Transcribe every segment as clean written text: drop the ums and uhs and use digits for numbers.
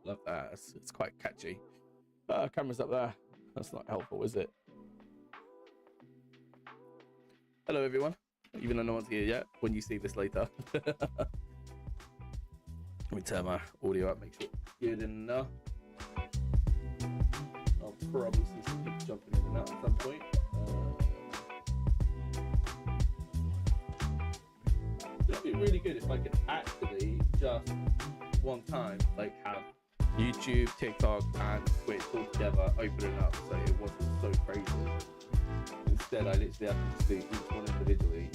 Love that. It's quite catchy. Camera's up there. That's not helpful, is it? Hello, everyone. Even though no one's here yet, when you see this later. Let me turn my audio up, make sure it's good enough. I'll probably see some people jumping in and out at some point. It'd be really good if I could actually just one time like have YouTube, TikTok, and Twitch all together, open it up so it wasn't so crazy. Instead, I literally have to just do each one individually.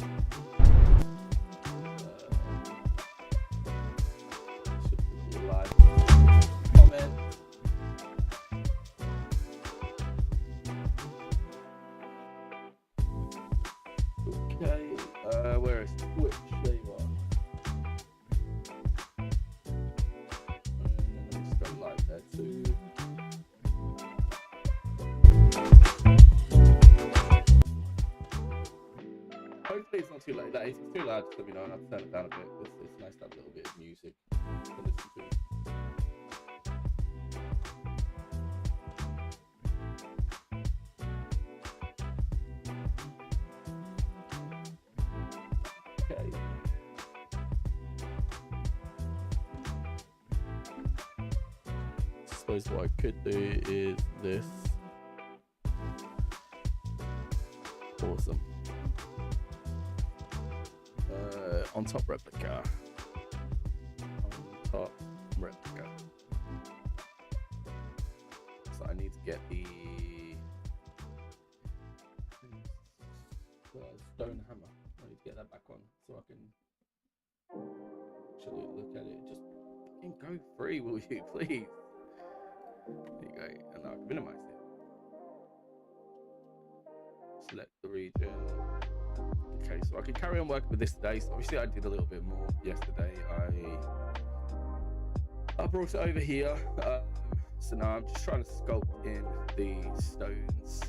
Should be live. Comment. Okay, where is Twitch? There you are. And then let me just go live there too. Hopefully it's not too late. If it's too loud, just let me know and I'll turn it down a bit. It's nice to have a little bit of music to listen to. Okay. I suppose what I could do is this. Awesome. On top replica. On top replica. So I need to get the stone hammer. I need to get that back on so I can actually look at it. Just fucking go free, will you, please? There you go. And now I can minimize it. Select the region. Okay, so I can carry on working with this today. So obviously I did a little bit more yesterday. I brought it over here. So now I'm just trying to sculpt in the stones,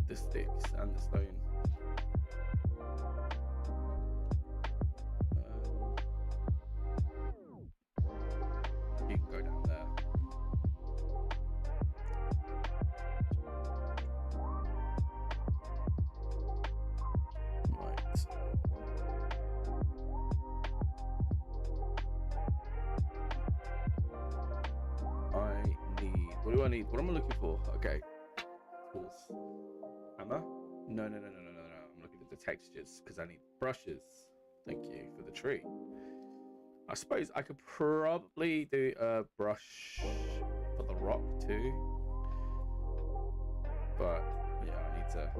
the sticks and the stone. You can go down there. What do I need? What am I looking for? Okay. Tools. Hammer? No. I'm looking at the textures because I need brushes. Thank you for the tree. I suppose I could probably do a brush for the rock too. But yeah, I need to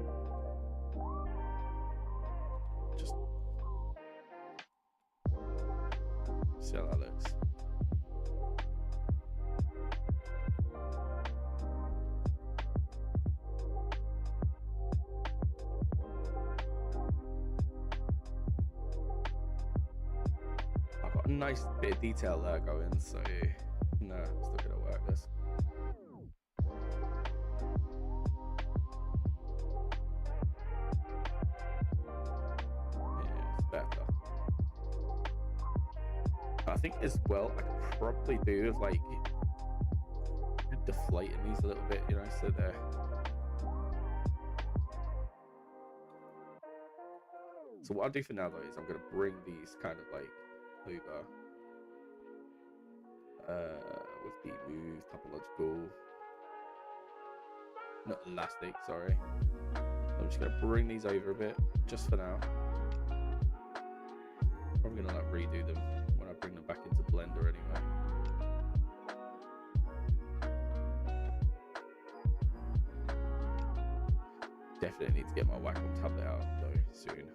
just see how that looks. Nice bit of detail there going, so no, it's not gonna work this. Yeah, it's better. I think as well I could probably do is like deflating these a little bit, you know, so they're so what I'll do for now though is I'm gonna bring these kind of like over with the move topological, not elastic, sorry. I'm just gonna bring these over a bit just for now. Probably gonna like redo them when I bring them back into Blender anyway. Definitely need to get my Wacom tablet out though soon.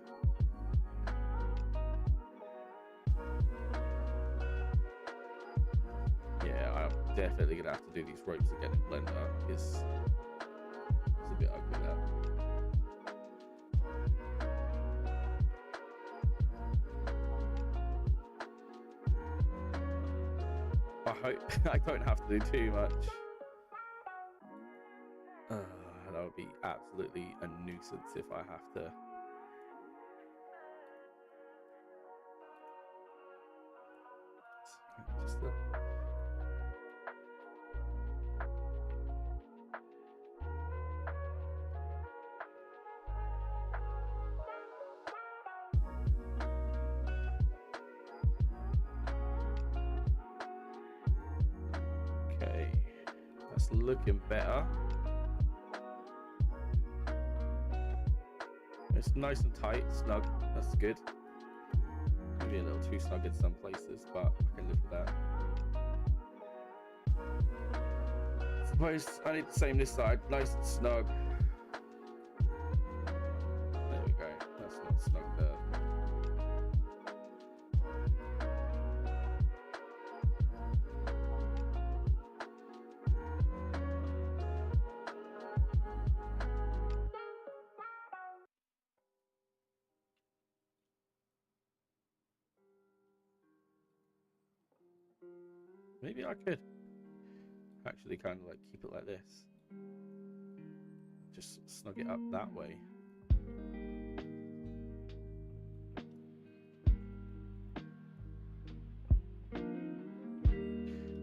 Definitely gonna have to do these ropes again in Blender. It's a bit ugly there. I hope I don't have to do too much. That would be absolutely a nuisance if I have to. Just That's looking better. It's nice and tight, snug. That's good. Maybe a little too snug in some places, but I can live with that. Suppose I need the same this side, nice and snug. There we go. That's not snug there. Maybe I could actually kind of like keep it like this. Just snug it up that way.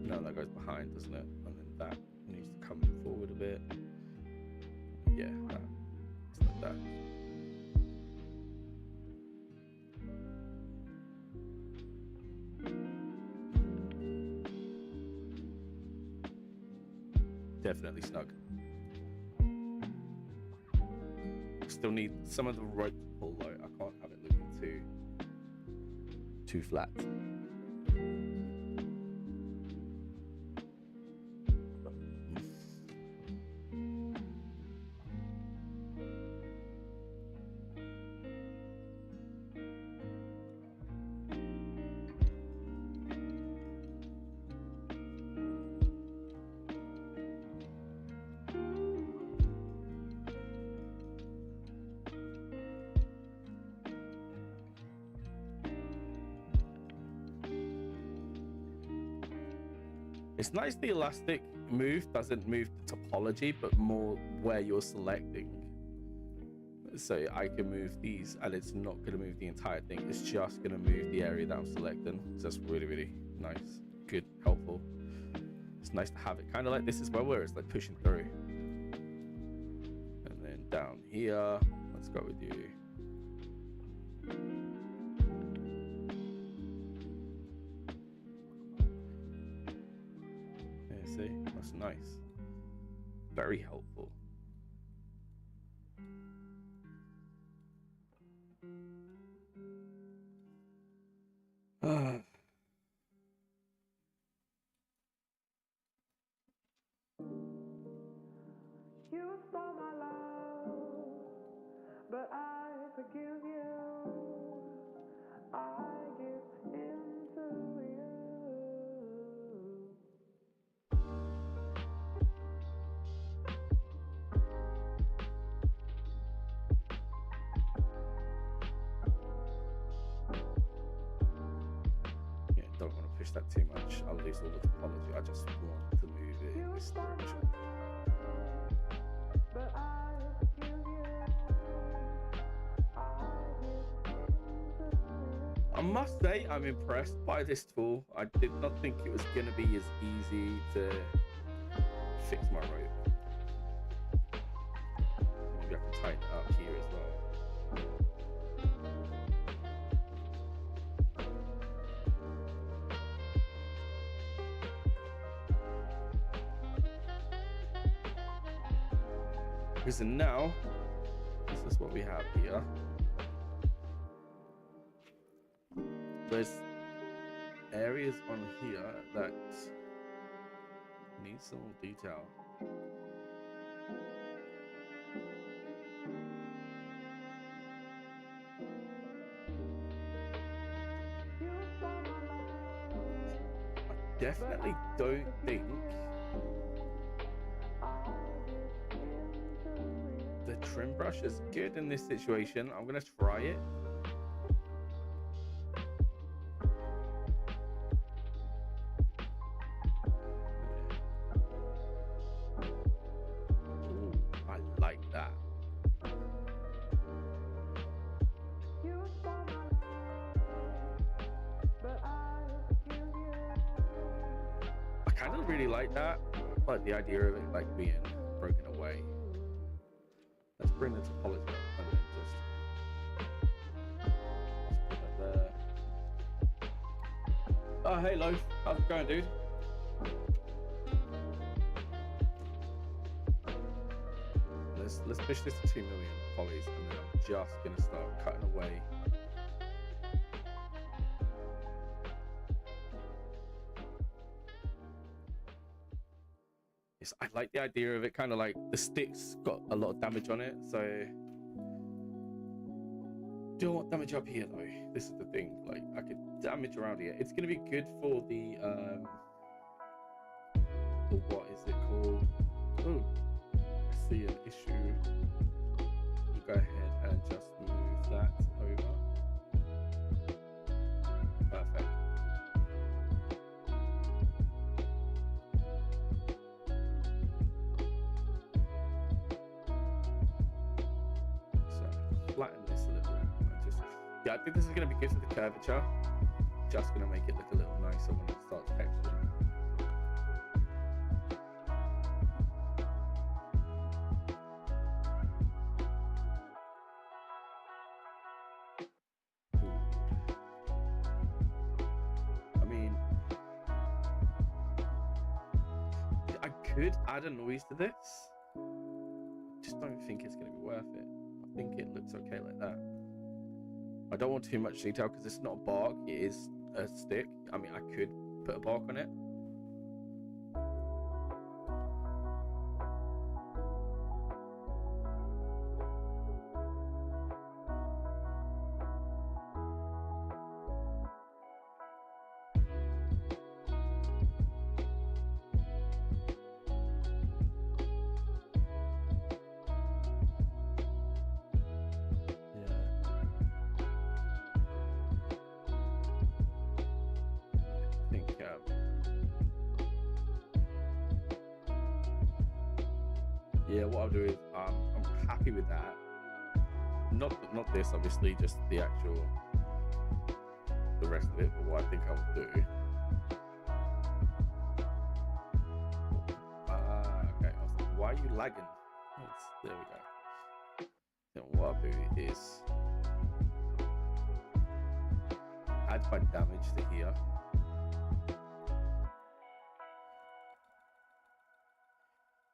No, that goes behind, doesn't it? And then that needs to come forward a bit. Yeah, that. It's like that. Definitely snug. Still need some of the rope to pull though. I can't have it looking too flat. It's nice the elastic move doesn't move the topology, but more where you're selecting. So I can move these and it's not going to move the entire thing. It's just going to move the area that I'm selecting. So that's really, really nice, good, helpful. It's nice to have it kind of like this as well, where it's like pushing through. And then down here, let's go with you. See, that's nice. Very helpful. You stole my love, but I forgive you. I give in to you. Yeah, don't want to push that too much. I'll lose all the topology. I just want to move it in this direction. But I forgive you. I must say I'm impressed by this tool. I did not think it was going to be as easy to fix my rope. Maybe I can tighten it up here as well. Because now, this is what we have here. There's areas on here that need some more detail. I definitely don't think the trim brush is good in this situation. I'm gonna try it. Really like that, but the idea of it like being broken away. Let's bring the topology up and then just put that there. Oh hey Loaf, how's it going, dude? let's push this to 2 million polys, and then I'm just gonna start cutting away. Yes, I like the idea of it kind of like the sticks got a lot of damage on it, so don't want damage up here though. This is the thing, like I could damage around here. It's gonna be good for the what is it called? Oh, I see an issue. You go ahead and just move that over. Perfect. So flatten this a little. Yeah, I think this is going to be good for the curvature. Just going to make it look a little nicer when it starts texturing. I mean, I could add a noise to this. Just don't think it's going to be worth it. I think it looks okay like that. I don't want too much detail because it's not a bark, it is a stick. I mean, I could put a bark on it. Yeah, what I'll do is I'm happy with that. Not this, obviously, just the rest of it. But what I think I'll do. Okay. I was like, why are you lagging? There we go. Then what I'll do is add my damage to here.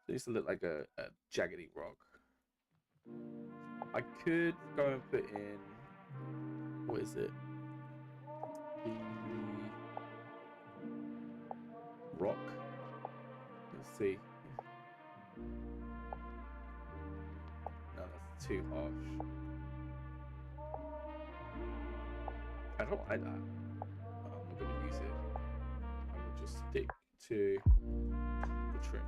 It used to look like a jaggedy rock. I could go and put in, what is it? The rock. Let's see. No, that's too harsh. I don't like that. I'm not going to use it. I will just stick to the trim.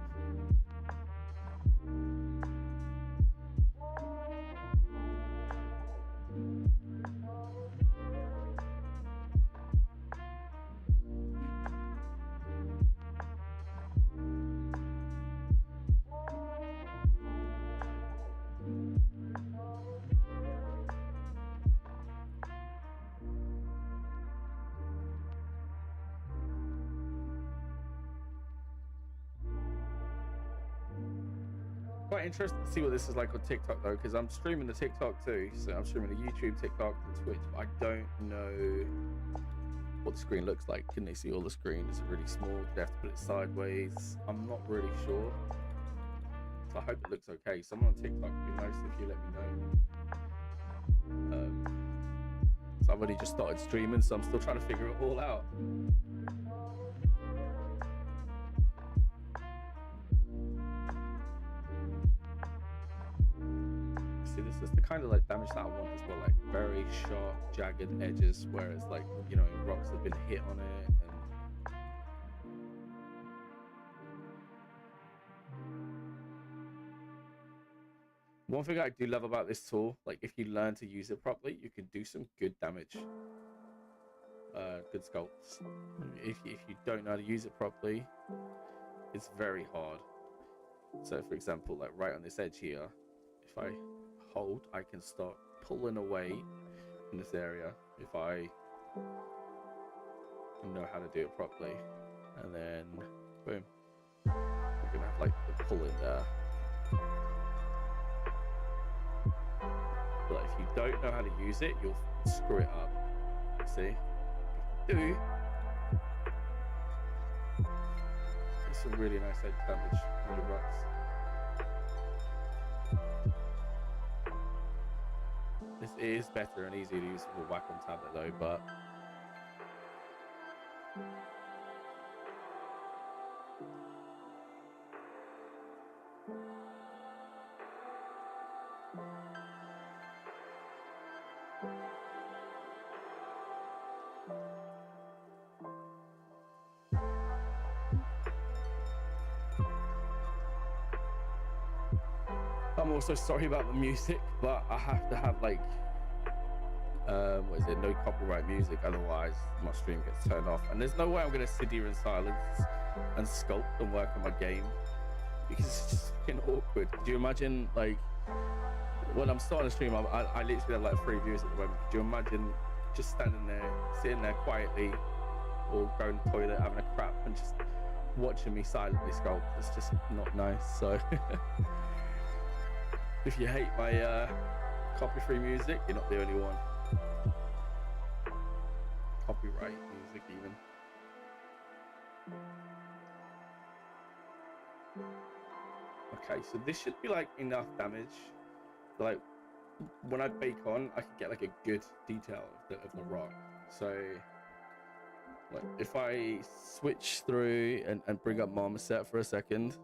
Quite interested to see what this is like on TikTok though, because I'm streaming the TikTok too. So I'm streaming the YouTube, TikTok, and Twitch. But I don't know what the screen looks like. Can they see all the screen? Is it really small? Do they have to put it sideways? I'm not really sure. So I hope it looks okay. Someone on TikTok would be nice if you let me know. So I've already just started streaming, so I'm still trying to figure it all out. See, this is the kind of like damage that I want as well, like very sharp, jagged edges, whereas like, you know, rocks have been hit on it. And one thing I do love about this tool, like if you learn to use it properly, you can do some good damage, good sculpts. If you don't know how to use it properly, it's very hard. So for example, like right on this edge here, if I hold, I can start pulling away in this area if I know how to do it properly, and then boom, we're gonna have like the pull in there. But if you don't know how to use it, you'll screw it up. See, if you do, it's some really nice edge damage on the rocks. This is better and easier to use for Wacom tablet though, but I'm also sorry about the music, but I have to have like what is it, no copyright music, otherwise my stream gets turned off. And there's no way I'm gonna sit here in silence and sculpt and work on my game because it's just fucking awkward. Could you imagine, like, when I'm starting a stream, I literally have like 3 viewers at the moment. Could you imagine just standing there, sitting there quietly, or going to the toilet, having a crap, and just watching me silently sculpt? It's just not nice. So if you hate my copy-free music, you're not the only one. Copyright music, even. Okay, so this should be like enough damage. Like when I bake on, I can get like a good detail of the rock. So like if I switch through and bring up Marmoset for a second,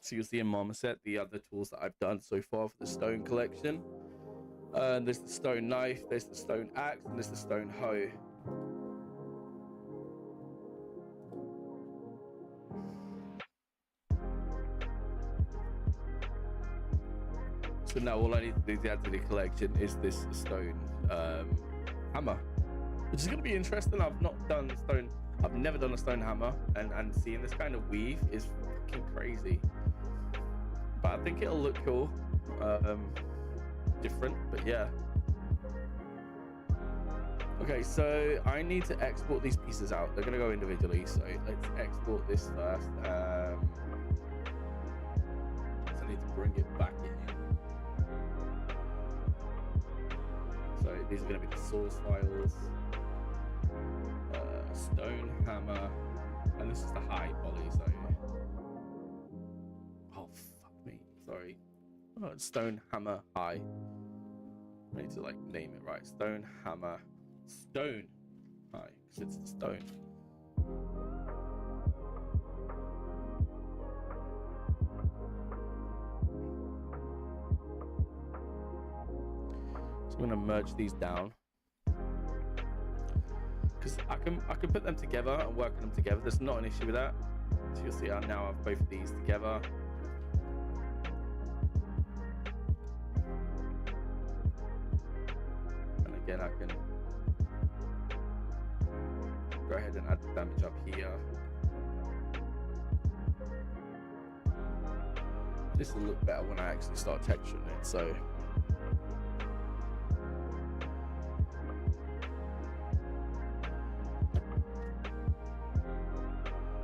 so you'll see in Marmoset the other tools that I've done so far for the stone collection. There's the stone knife, there's the stone axe, and there's the stone hoe. So now all I need to do to add to the collection is this stone hammer, which is going to be interesting. I've never done a stone hammer, and seeing this kind of weave is fucking crazy. But I think it'll look cool. Different, but yeah. Okay, so I need to export these pieces out. They're gonna go individually, so let's export this first. So I need to bring it back in. So these are gonna be the source files, stone hammer, and this is the high poly. So, oh fuck me, sorry. Oh, it's stone hammer high. I need to like name it right. Stone hammer stone high, because it's stone. So I'm gonna merge these down because I can put them together and work on them together. There's not an issue with that. So you'll see I now have both of these together. Again, I can go ahead and add the damage up here. This will look better when I actually start texturing it. So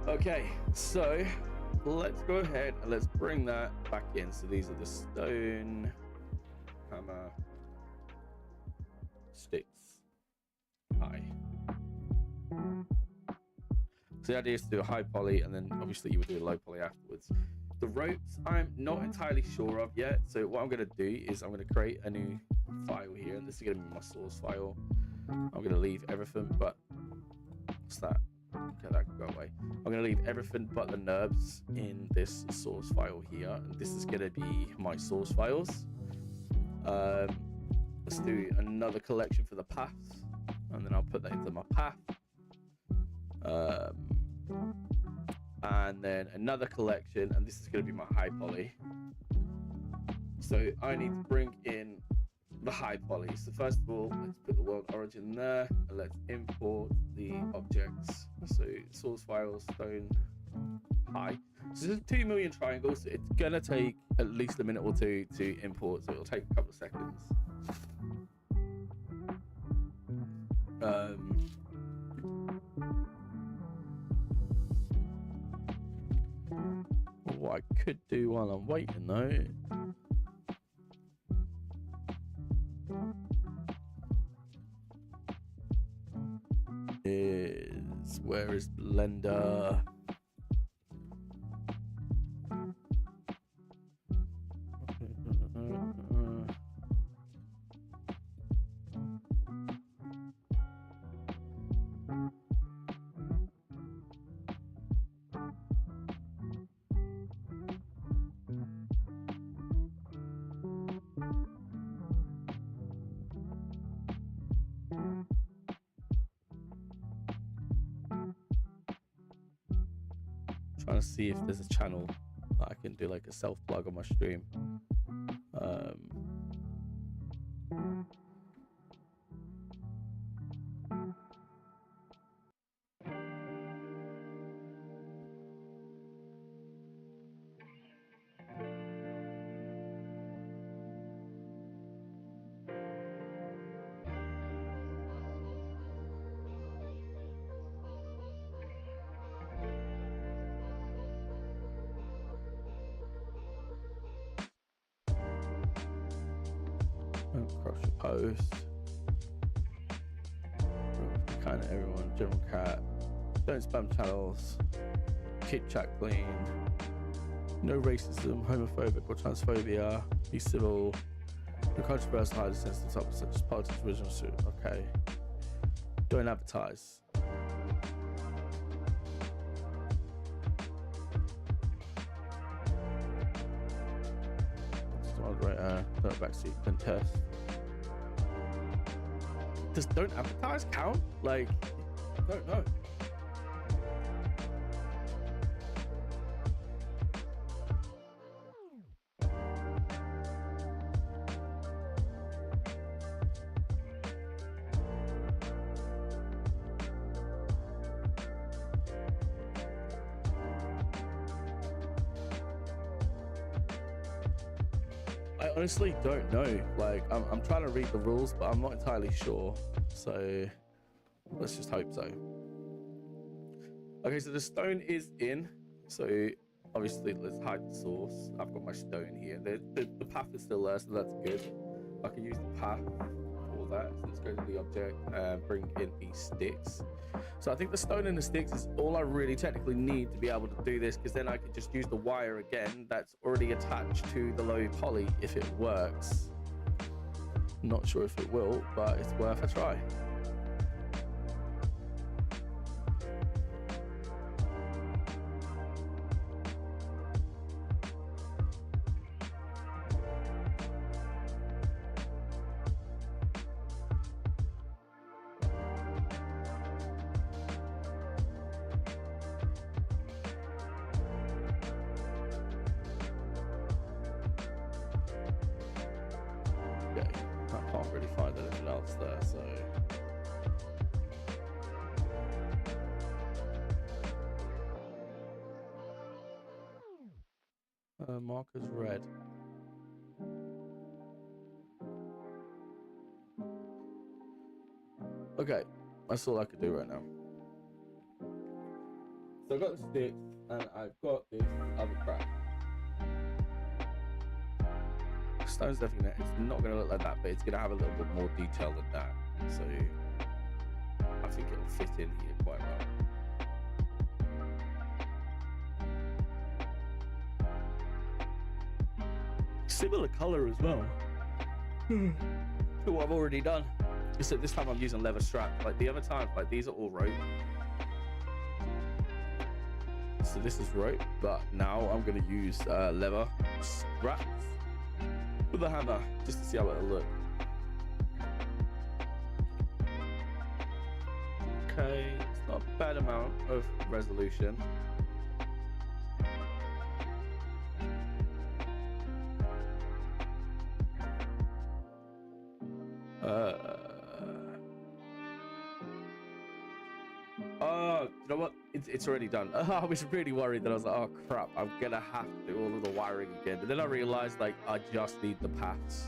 okay, so let's go ahead and let's bring that back in. So these are the stone hammer sticks high. So the idea is to do a high poly, and then obviously you would do a low poly afterwards. The ropes I'm not entirely sure of yet, so what I'm going to do is I'm going to create a new file here, and this is going to be my source file. I'm going to leave everything but what's that? Okay, that can go away. I'm going to leave everything but the NURBS in this source file here, and this is going to be my source files. Let's do another collection for the paths, and then I'll put that into my path. And then another collection, and this is going to be my high poly. So I need to bring in the high poly. So first of all, let's put the world origin there, and let's import the objects. So source file stone high. So there's 2 million triangles. It's gonna take at least a minute or two to import, so it'll take a couple of seconds. What I could do while I'm waiting though is, where is Blender? trying to see if there's a channel that I can do like a self plug on my stream. Crush your post. Kind of everyone. General cat. Don't spam channels. Keep chat clean. No racism, homophobic or transphobia. Be civil. No controversial, highly sensitive topics such as politics, original suit. Okay. Don't advertise. Moderator. Don't backseat contest. Does don't advertise count? Like, I don't know. I honestly don't know. Like, I'm trying to read the rules, but I'm not entirely sure. So let's just hope so. Okay, so the stone is in. So obviously, let's hide the source. I've got my stone here. The path is still there, so that's good. I can use the path for that. So let's go to the object and bring in these sticks. So I think the stone and the sticks is all I really technically need to be able to do this, because then I could just use the wire again that's already attached to the low poly if it works. Not sure if it will, but it's worth a try. Can't really find anything else there, so marker's red. Okay, that's all I could do right now. So I got the sticks and I've got this other crap. Stone's definitely it's not going to look like that, but it's going to have a little bit more detail than that, so I think it'll fit in here quite well. Similar color as well to what I've already done, except this time I'm using leather straps. Like the other time, like these are all rope, so this is rope, but now I'm going to use leather straps with the hammer just to see how it'll look. Okay, it's not a bad amount of resolution. Oh, you know what? It's already done. I was really worried that I was like, oh crap, I'm gonna have to do all of the wiring again. And then I realized like I just need the paths.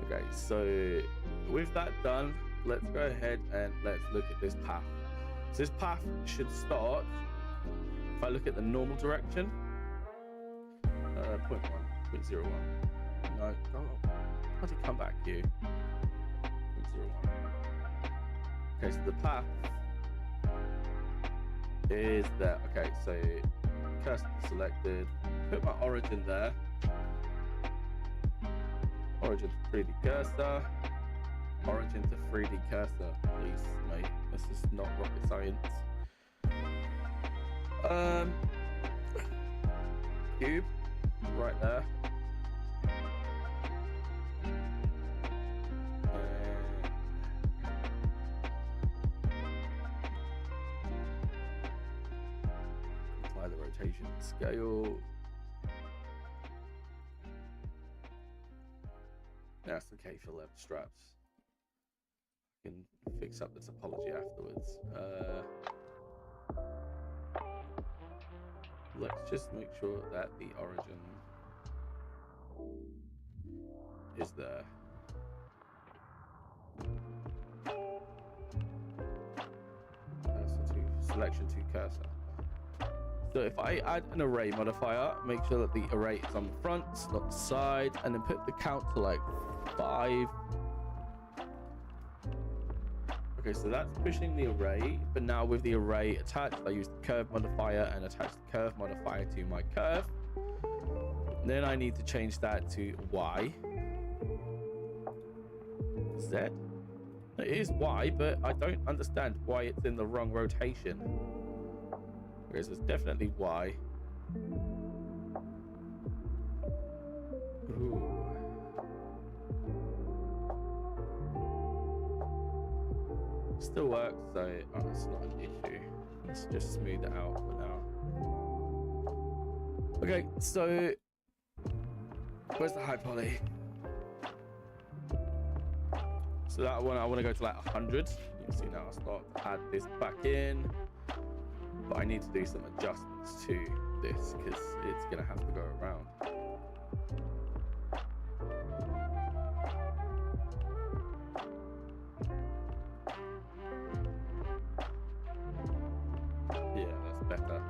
Okay, so with that done, let's go ahead and let's look at this path. So this path should start, if I look at the normal direction, 0.1, 0.01. No, how did it come back here? 0.01. Okay, so the path is there. Okay, so cursor selected, put my origin there, origin to 3D cursor, origin to 3D cursor, please mate, this is not rocket science. Cube right there. modify the rotation scale. That's okay for leather straps. You can fix up the topology afterwards. Let's just make sure that the origin is there. Selection to cursor. So if I add an array modifier, make sure that the array is on the front, not the side, and then put the count to like 5. Okay, so that's pushing the array, but now with the array attached, I use the curve modifier and attach the curve modifier to my curve. Then I need to change that to Y. Z? It is Y, but I don't understand why it's in the wrong rotation. Okay, so it's definitely Y. Ooh. Still works, so it's not an issue. Let's just smooth it out for now. Okay, so where's the high poly? So that one I want to go to like 100. You can see now I'll start to add this back in, but I need to do some adjustments to this because it's gonna have to go around. Yeah, that's better.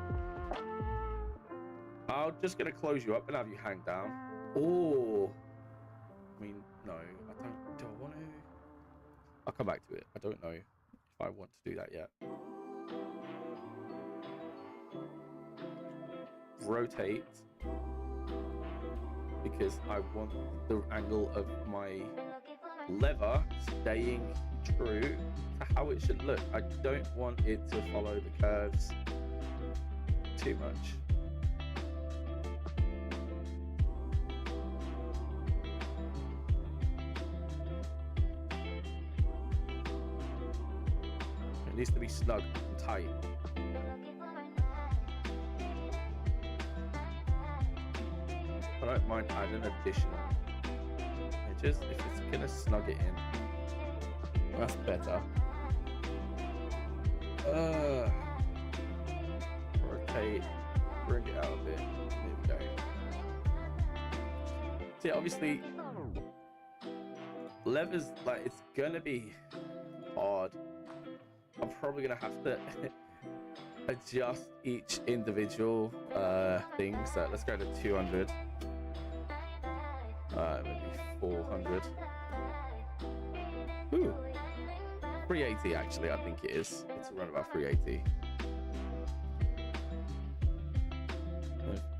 I'm just gonna close you up and have you hang down. Oh, I mean, no, I don't. Do I want to? I'll come back to it. I don't know if I want to do that yet. Rotate, because I want the angle of my lever staying true to how it should look. I don't want it to follow the curves too much. Needs to be snug and tight. I don't mind adding additional edges if it's gonna snug it in. That's better. Rotate, bring it out a bit. There we go. See, obviously, leather's like it's gonna be hard. I'm probably gonna have to adjust each individual thing. So let's go to 200, maybe 400. Ooh, 380 actually. I think it is. It's around about 380.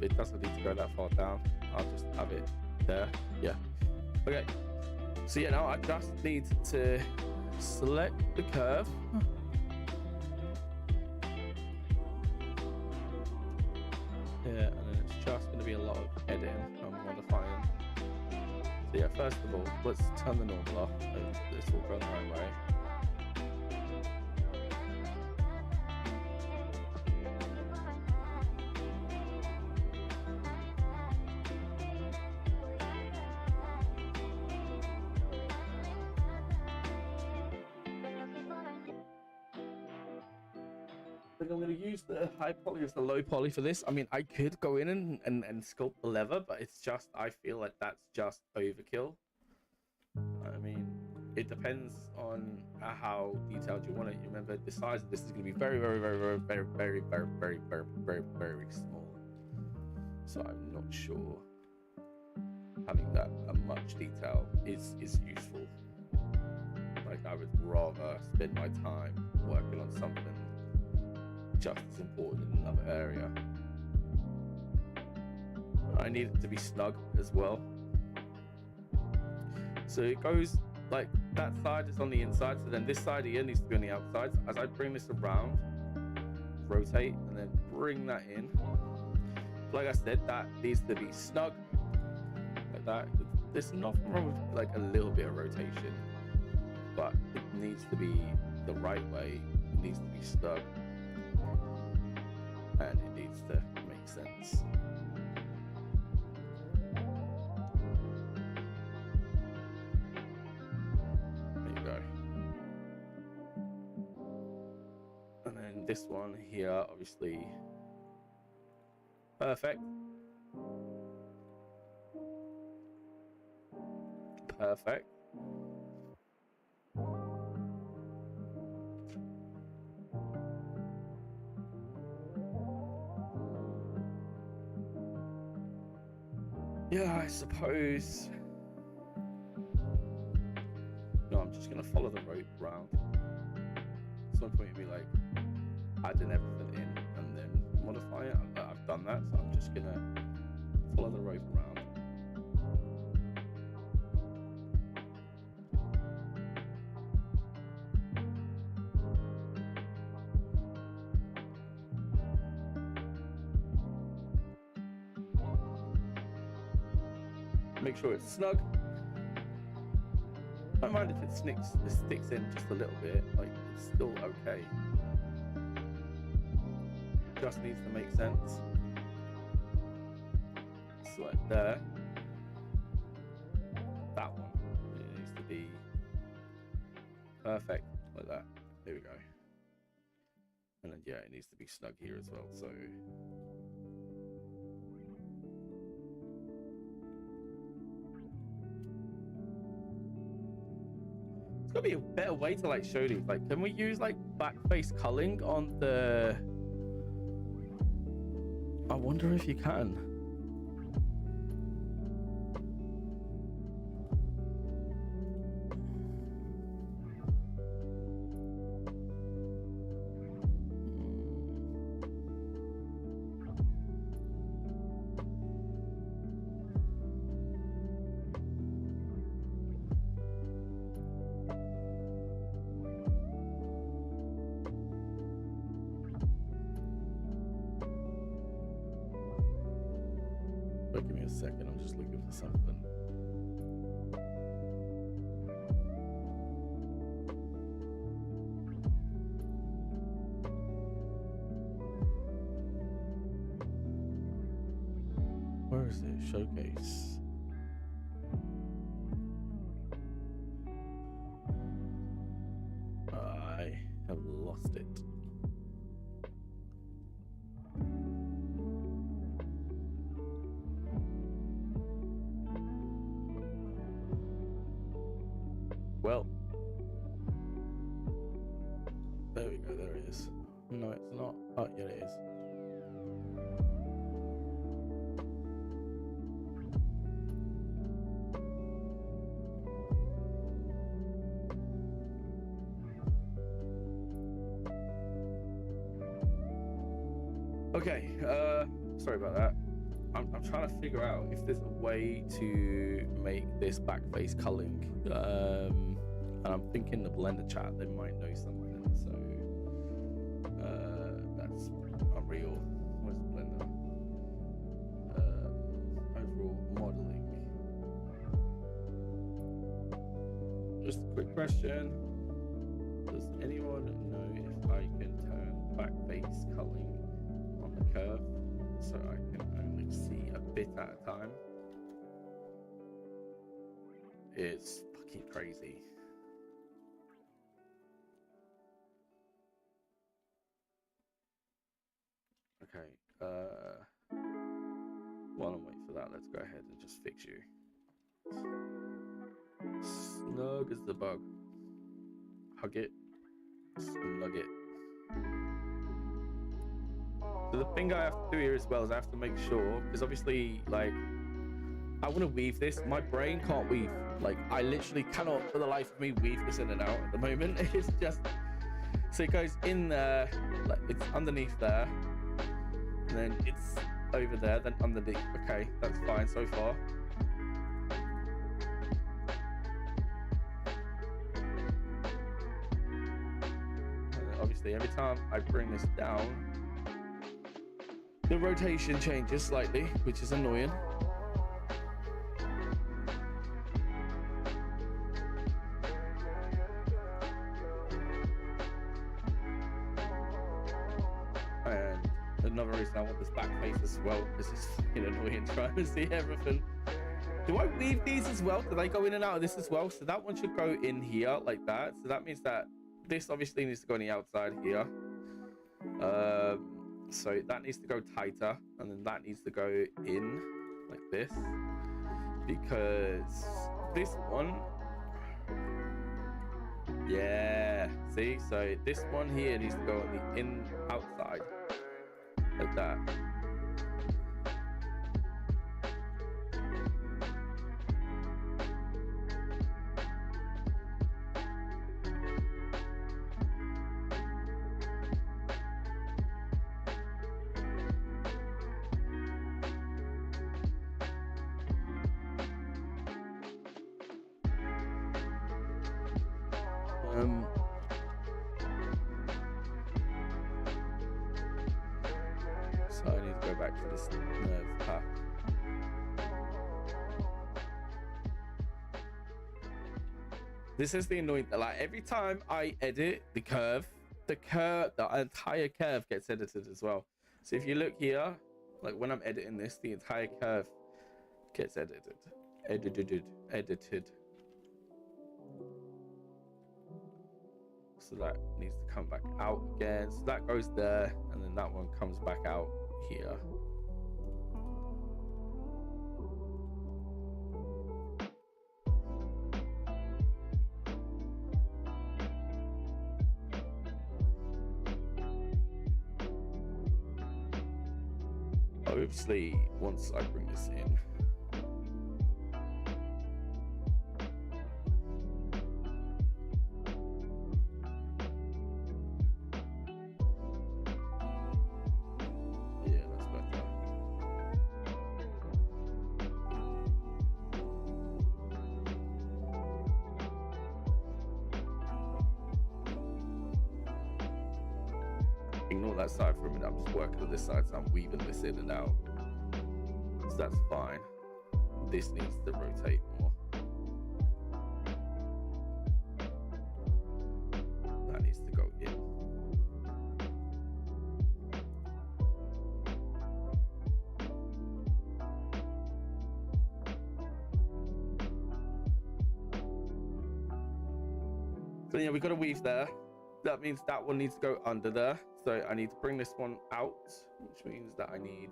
It doesn't need to go that far down. I'll just have it there. Yeah. Okay. So yeah, now I just need to select the curve. Yeah, and then it's just going to be a lot of editing and modifying. So yeah, first of all, let's turn the normal off. This will go the right way. I think I'm going to use the high poly as the low poly for this. I mean, I could go in and sculpt the leather, but it's just, I feel like that's just overkill. I mean, it depends on how detailed you want it. You remember, the size of this is going to be very, very, very, very, very, very, very, very, very, very, very small. So I'm not sure having that much detail is useful. Like, I would rather spend my time working on something just as important in another area. I need it to be snug as well. So it goes like that side is on the inside, so then this side here needs to be on the outside. So as I bring this around, rotate, and then bring that in. Like I said, that needs to be snug like that. There's nothing wrong with like a little bit of rotation, but it needs to be the right way. It needs to be snug. and it needs to make sense. There you go. And then this one here, obviously, perfect. Perfect. Yeah, I suppose. No, I'm just gonna follow the rope round. At some point, you'll be like adding everything in and then modify it. I've done that, so I'm just gonna follow the rope around. Make sure it's snug. I don't mind if it sticks in just a little bit, like it's still okay. Just needs to make sense. So like there. That one. It needs to be perfect, like that. There we go. And then yeah, it needs to be snug here as well, so it's gotta be a better way to like show these. Like, can we use like back face culling on the? I wonder if you can. But give me a second, I'm just looking for something. Where is it? Showcase. I have lost it. Well, there we go, there it is. No, it's not. Oh, yeah, it is. Okay, sorry about that. I'm trying to figure out if there's a way to make this back face culling. And I'm thinking the Blender chat, they might know something. So that's Unreal. Where's Blender? Overall modeling. Just a quick question. Does anyone know if I can turn back face culling on the curve so I can only see a bit at a time? It's fucking crazy. Okay, while I'm waiting for that, let's go ahead and just fix you. Snug as the bug. Hug it, snug it. So the thing I have to do here as well is I have to make sure, because obviously, like, I want to weave this. My brain can't weave. Like, I literally cannot, for the life of me, weave this in and out at the moment. It's just, so it goes in there, like it's underneath there, and then it's over there, then underneath. Okay, that's fine so far. And obviously, every time I bring this down, the rotation changes slightly, which is annoying. And another reason I want this back face as well, because it's fucking annoying trying to see everything. Do I weave these as well? Do they go in and out of this as well? So that one should go in here like that. So that means that this obviously needs to go on the outside here. So that needs to go tighter, and then that needs to go in like this, because this one, yeah, see, so this one here needs to go on the outside like that. So I need to go back to this nerve path. This is the annoying, like every time I edit the entire curve gets edited as well. So if you look here, like when I'm editing this, the entire curve gets edited. So that needs to come back out again. So that goes there, and then that one comes back out here. Obviously, once I bring this in, ignore that side for a minute. I'm just working on this side, so I'm weaving this in and out. So that's fine. This needs to rotate more. That needs to go in. So yeah, we've got a weave there. That means that one needs to go under there. So I need to bring this one out, which means that I need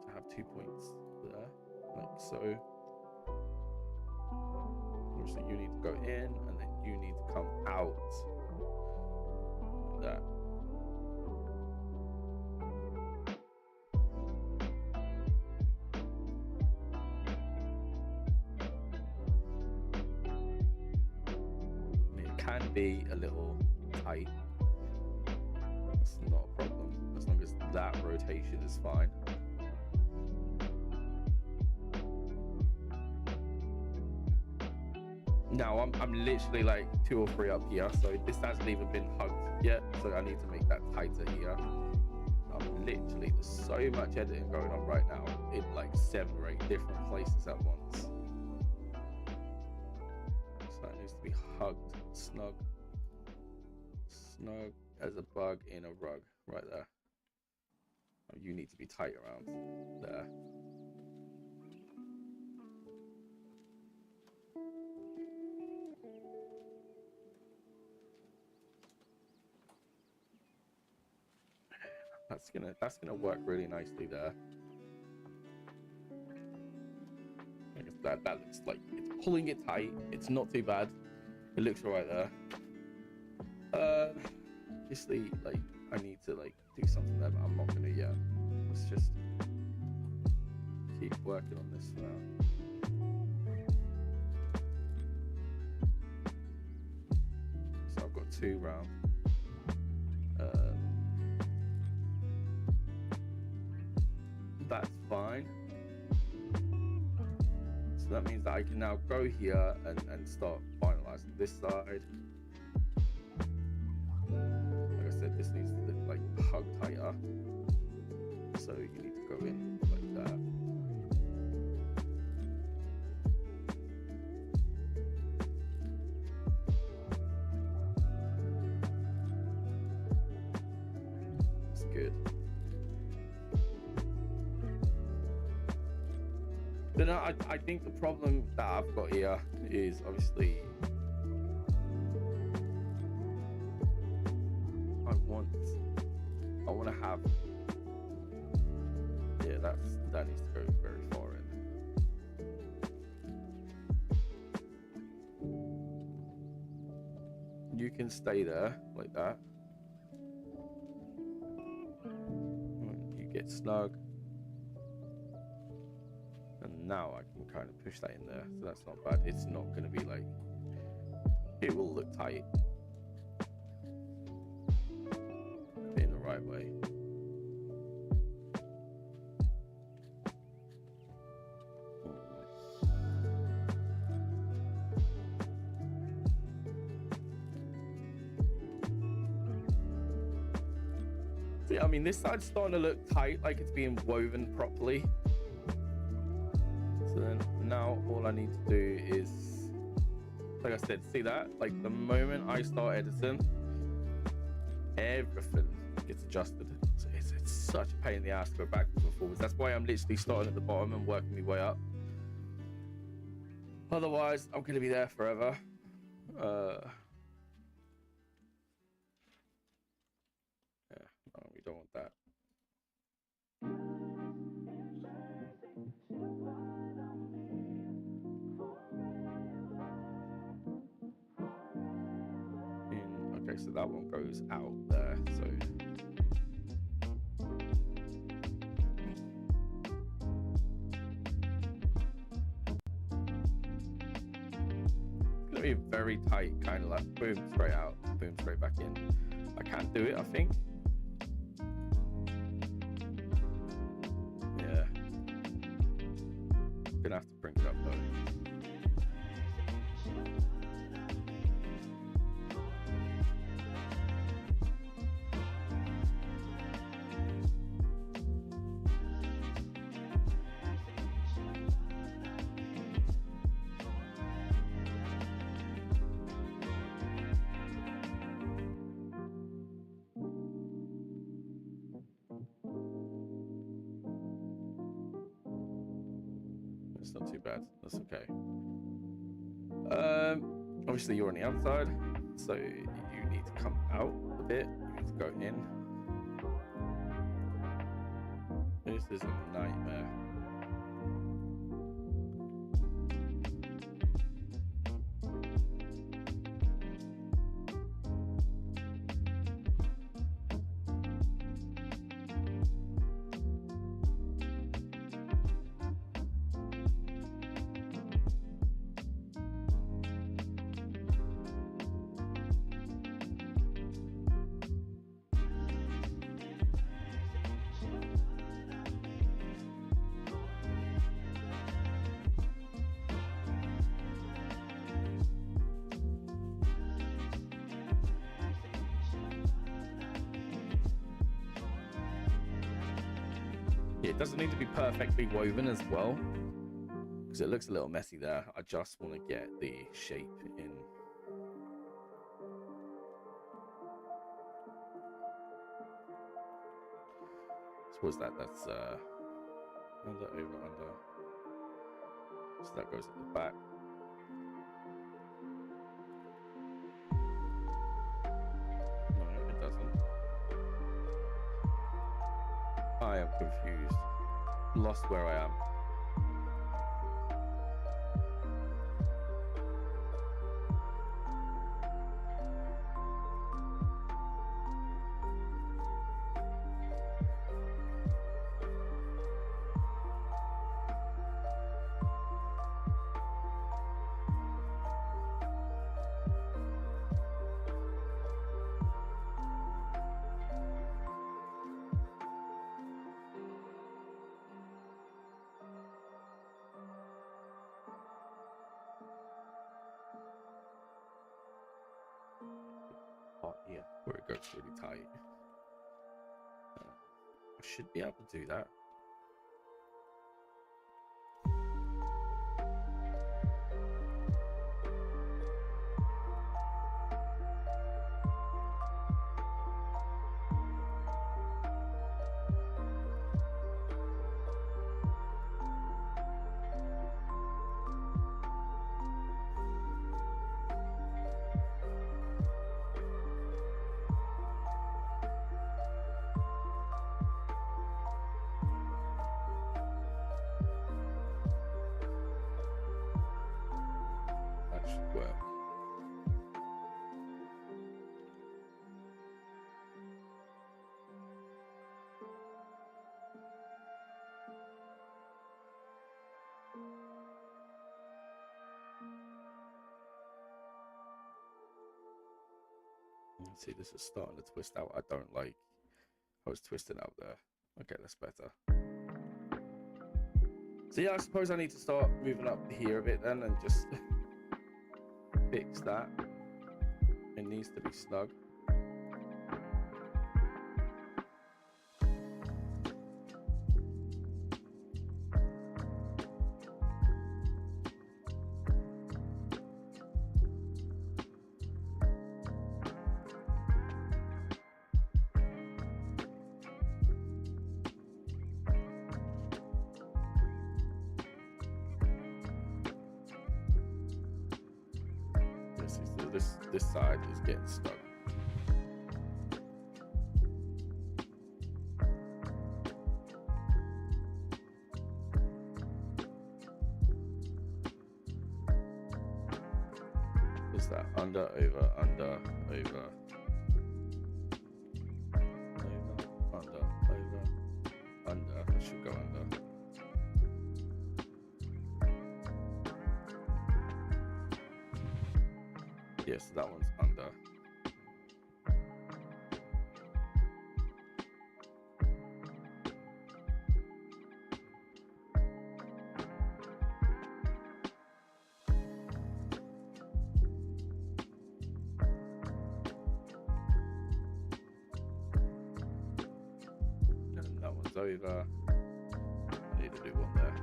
to have 2 points there, like so. Obviously, you need to go in, and then you need to come out like that. It can be a little tight. That's not a problem, as long as that rotation is fine. Now I'm literally like 2 or 3 up here, so this hasn't even been hugged yet, so I need to make that tighter here. I'm literally, there's so much editing going on right now in like 7 or 8 different places at once. So that needs to be hugged, snug as a bug in a rug, right there. You need to be tight around there. That's gonna work really nicely there. I guess that looks like it's pulling it tight. It's not too bad. It looks alright there. Obviously, like I need to like do something there, but I'm not gonna yet. Let's just keep working on this for now. So I've got 2 round. That's fine. So that means that I can now go here and start finalizing this side. Like I said, this needs to like hug tighter. So you need to go in like that. good. But no, I think the problem that I've got here is obviously I want to have, yeah, that needs to go very far in. You can stay there like that. You get snug. And now I can kind of push that in there. So that's not bad. It's not going to be like, it will look tight. In the right way. See, I mean, this side's starting to look tight, like it's being woven properly. So then now all I need to do is, like I said, see that? Like the moment I start editing, everything gets adjusted. So it's such a pain in the ass to go backwards and forwards. That's why I'm literally starting at the bottom and working my way up. Otherwise, I'm going to be there forever. Yeah, no, we don't want that. Okay, so that one goes out there, so it's gonna be very tight, kind of like boom, straight out, boom, straight back in. I can't do it, I think. Yeah, gonna have to bring it up though. It's not too bad. That's okay. Obviously you're on the outside, so you need to come out a bit. You need to go in. This is a nightmare. It doesn't need to be perfectly woven as well, because it looks a little messy there. I just want to get the shape in. Suppose that's under, over, under. So that goes at the back. No, it doesn't. I am confused. Lost where I am. Yeah, where it goes really tight. I should be able to do that. See, this is starting to twist out. I don't like how it's twisting out there. Okay, that's better. So yeah, I suppose I need to start moving up here a bit then and just fix that. It needs to be snug. This side is getting stuck. Is that under, over, under, over, under, under? I should go under. Yes, that one's under. And that one's over. I need to do one there.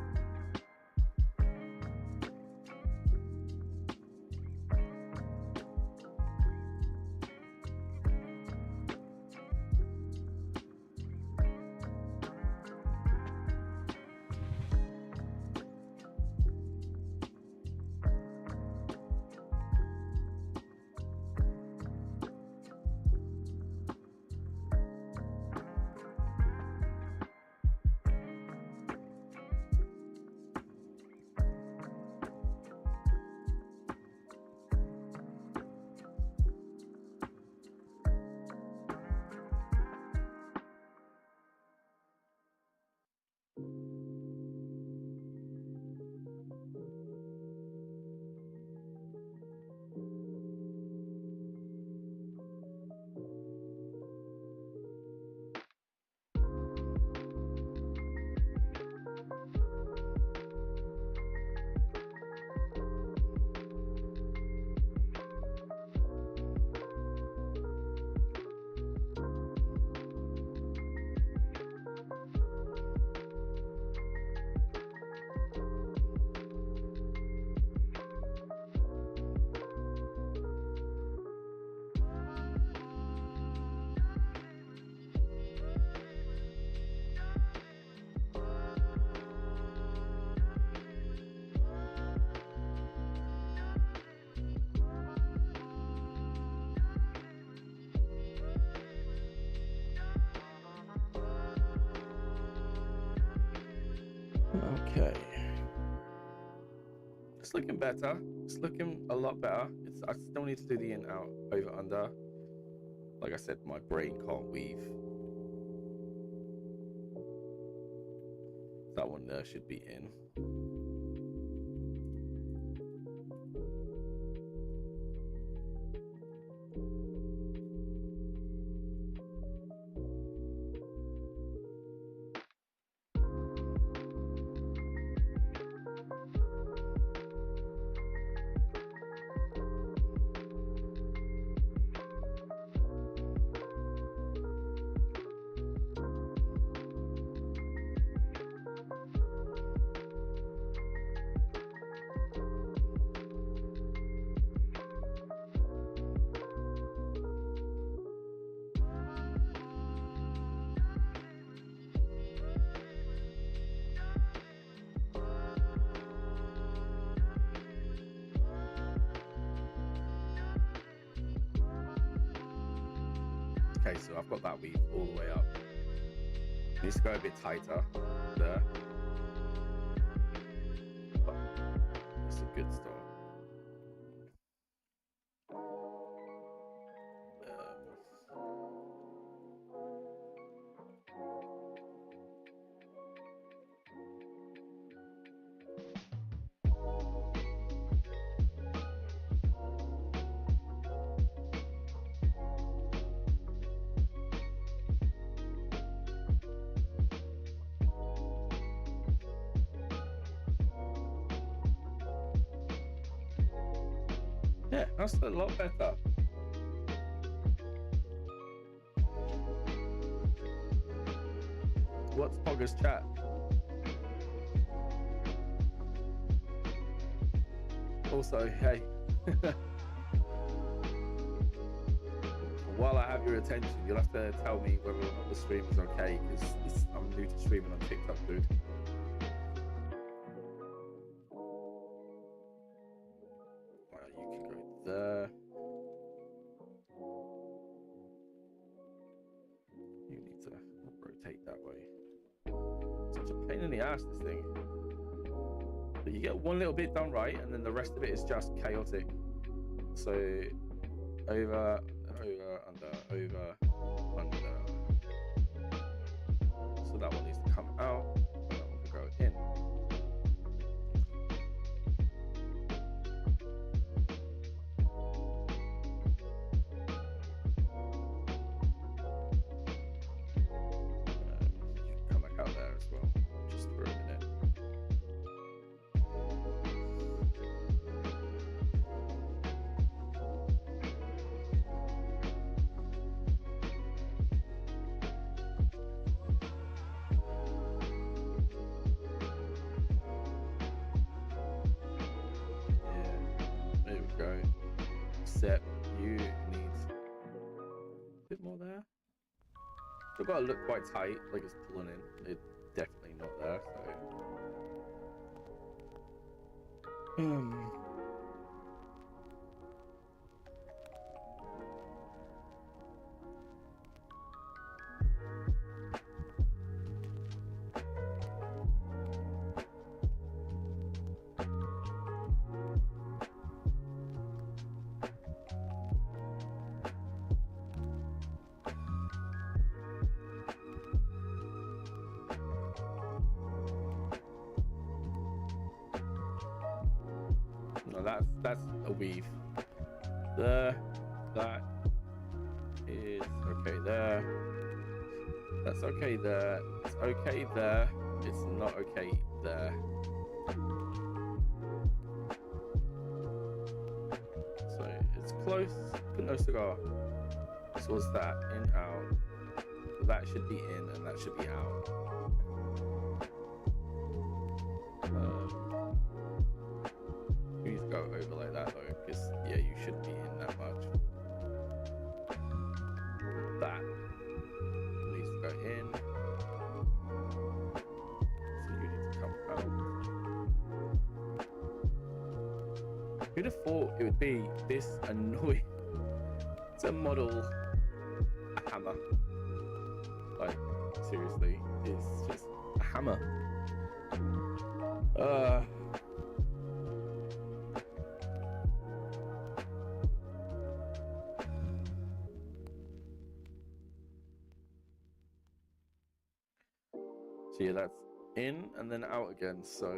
Okay. It's looking better. It's looking a lot better. I still need to do the in, out, over, under. Like I said, my brain can't weave. That one there should be in. Okay, so I've got that weave all the way up. Needs to go a bit tighter there. But it's a good start. Yeah, that's a lot better. What's Pogger's chat? Also, hey, while I have your attention, you'll have to tell me whether or not the stream is okay, because I'm new to streaming on TikTok, dude. You can go there. You need to rotate that way. Such a pain in the ass, this thing. But you get one little bit done right, and then the rest of it is just chaotic. So over, under, over, under. So that one needs to come out, and that one can go in. You can come back out there as well, just for a minute. Go. Except you need a bit more there. Still got to look quite tight, like it's pulling in. It's definitely not there, so. No, that's a weave. There, that is okay there. That's okay there. It's okay there. It's not okay there. So it's close, but no cigar. So what's that? In, out. So that should be in, and that should be out. Please go over like that though, because yeah, you shouldn't be in that much. That needs to go in. So you need to come out. Who'd have thought it would be this annoying to model a hammer? Like, seriously, it's just a hammer. So yeah, that's in and then out again. So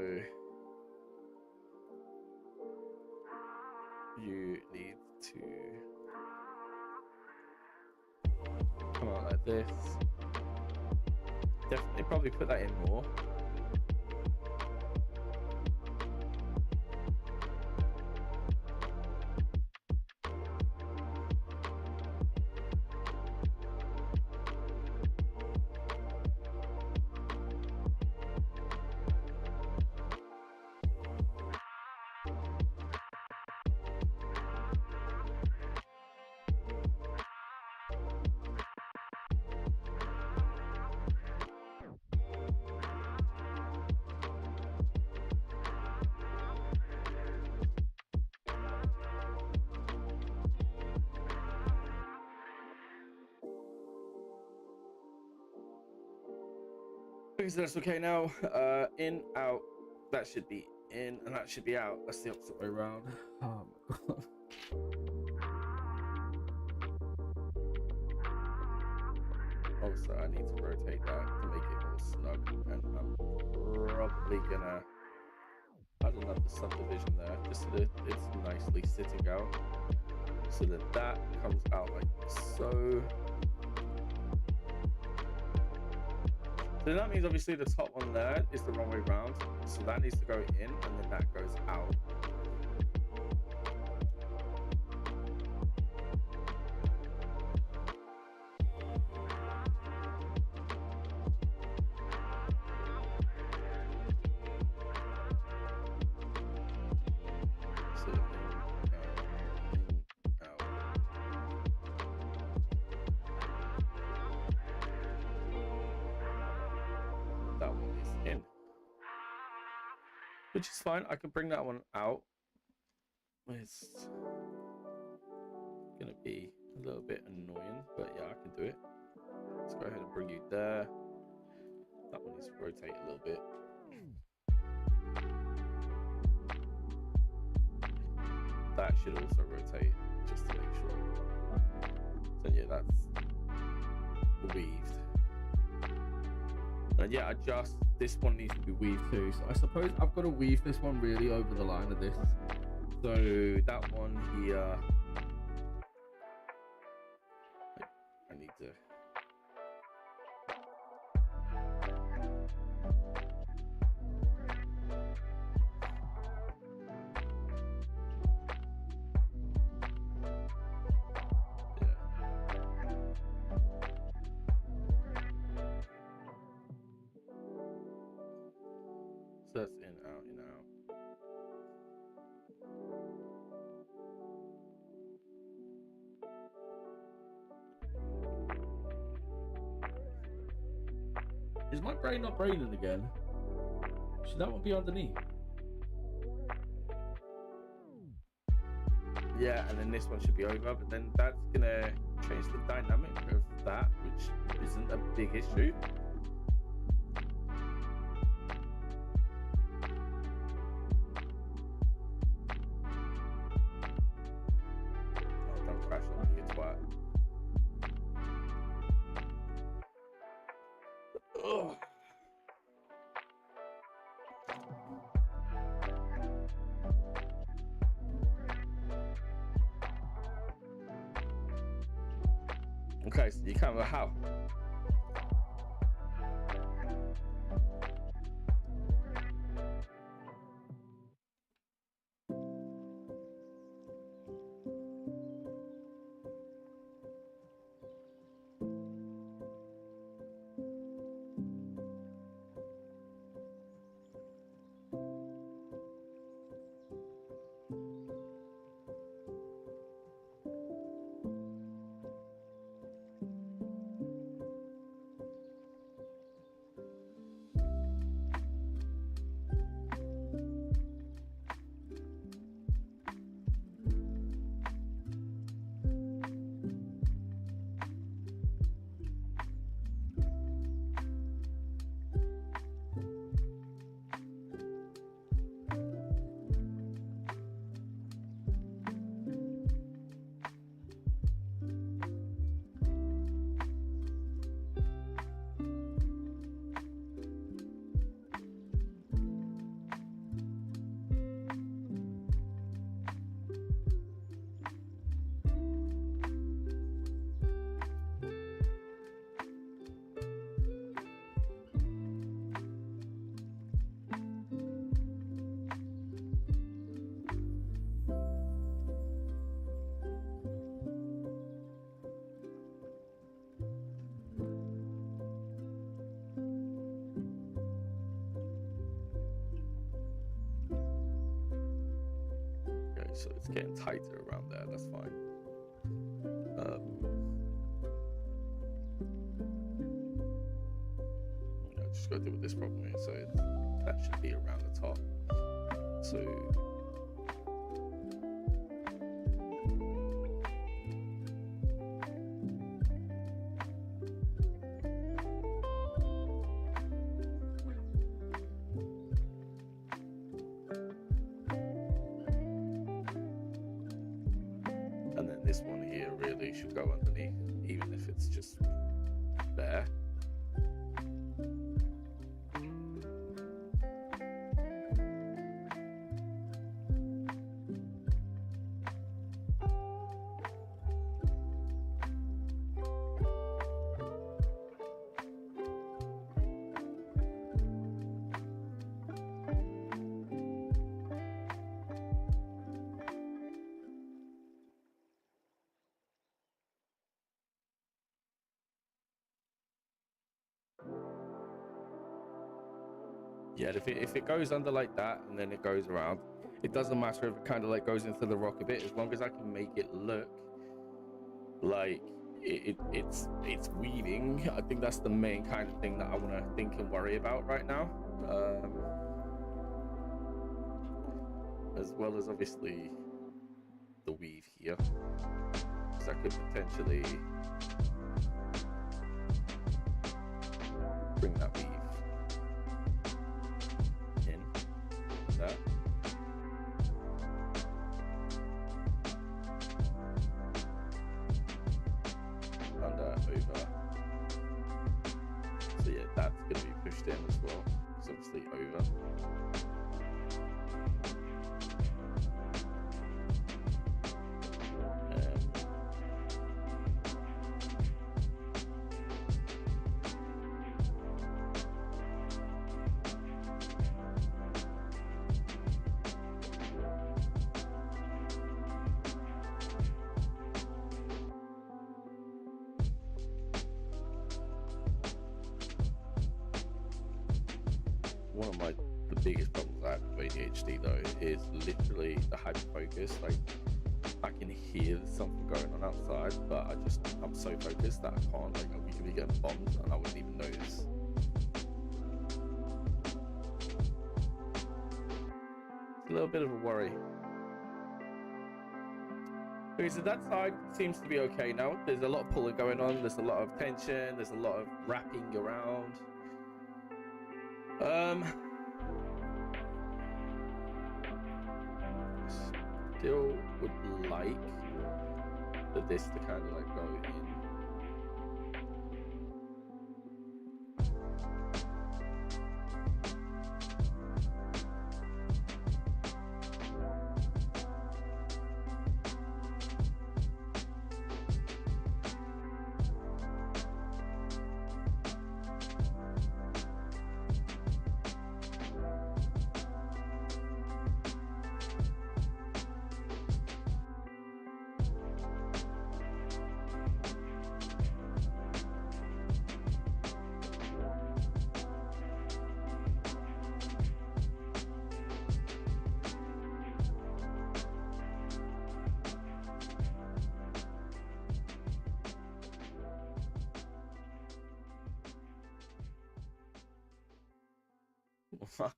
you need to come out like this. Definitely probably put that in more. So that's okay now. In, out. That should be in, and that should be out. That's the opposite way around. Oh my god. Also, I need to rotate that to make it more snug, and I'm probably gonna add another subdivision there, just so that it's nicely sitting out, so that that comes out like so. So that means obviously the top one there is the wrong way round. So that needs to go in and then that goes out. which is fine. I can bring that one out. It's gonna be a little bit annoying, but yeah, I can do it. Let's go ahead and bring you there. That one needs to rotate a little bit. That should also rotate, just to make sure. So yeah, that's weaved. And yeah, this one needs to be weaved too. So I suppose I've got to weave this one really over the line of this. So that one here, I need to. So that's in, out, in, out. Is my brain not braining again? Should that one be underneath? Yeah, and then this one should be over, but then that's gonna change the dynamic of that, which isn't a big issue. Okay, so you can't. How? So it's getting tighter around there. That's fine. Just got to deal with this problem here. So that should be around the top. So this one here really should go underneath, even if it's just there. Yeah, if it goes under like that and then it goes around, it doesn't matter if it kind of like goes into the rock a bit, as long as I can make it look like it's weaving. I think that's the main kind of thing that I want to think and worry about right now. as well as obviously the weave here, because I could potentially bring that weave in like that. Under, over. So yeah, that's going to be pushed in as well. It's obviously over. One of the biggest problems I have with ADHD though is literally the hyperfocus. Like I can hear something going on outside, but I'm so focused that I can't. Like we could be getting bombed and I wouldn't even notice. It's a little bit of a worry. Okay, so that side seems to be okay now. There's a lot of pulling going on. There's a lot of tension. There's a lot of wrapping around. Still would like for this to kind of like go in.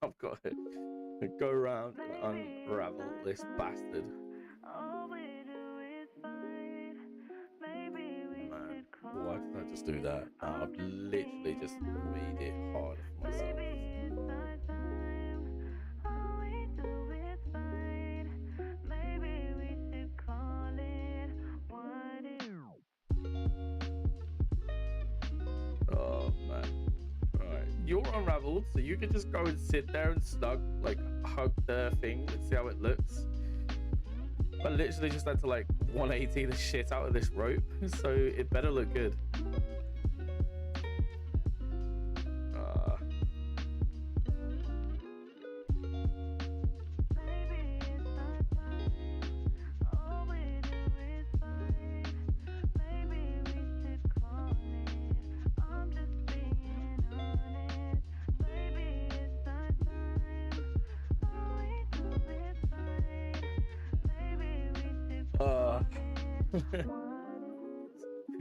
I've got to go around and unravel this bastard. Man, why did I just do that? I've literally just made it hard for myself. Oh man. You're unraveled, so you can just go and sit there and snug, like hug the thing and see how it looks. I literally just had to like 180 the shit out of this rope, so it better look good.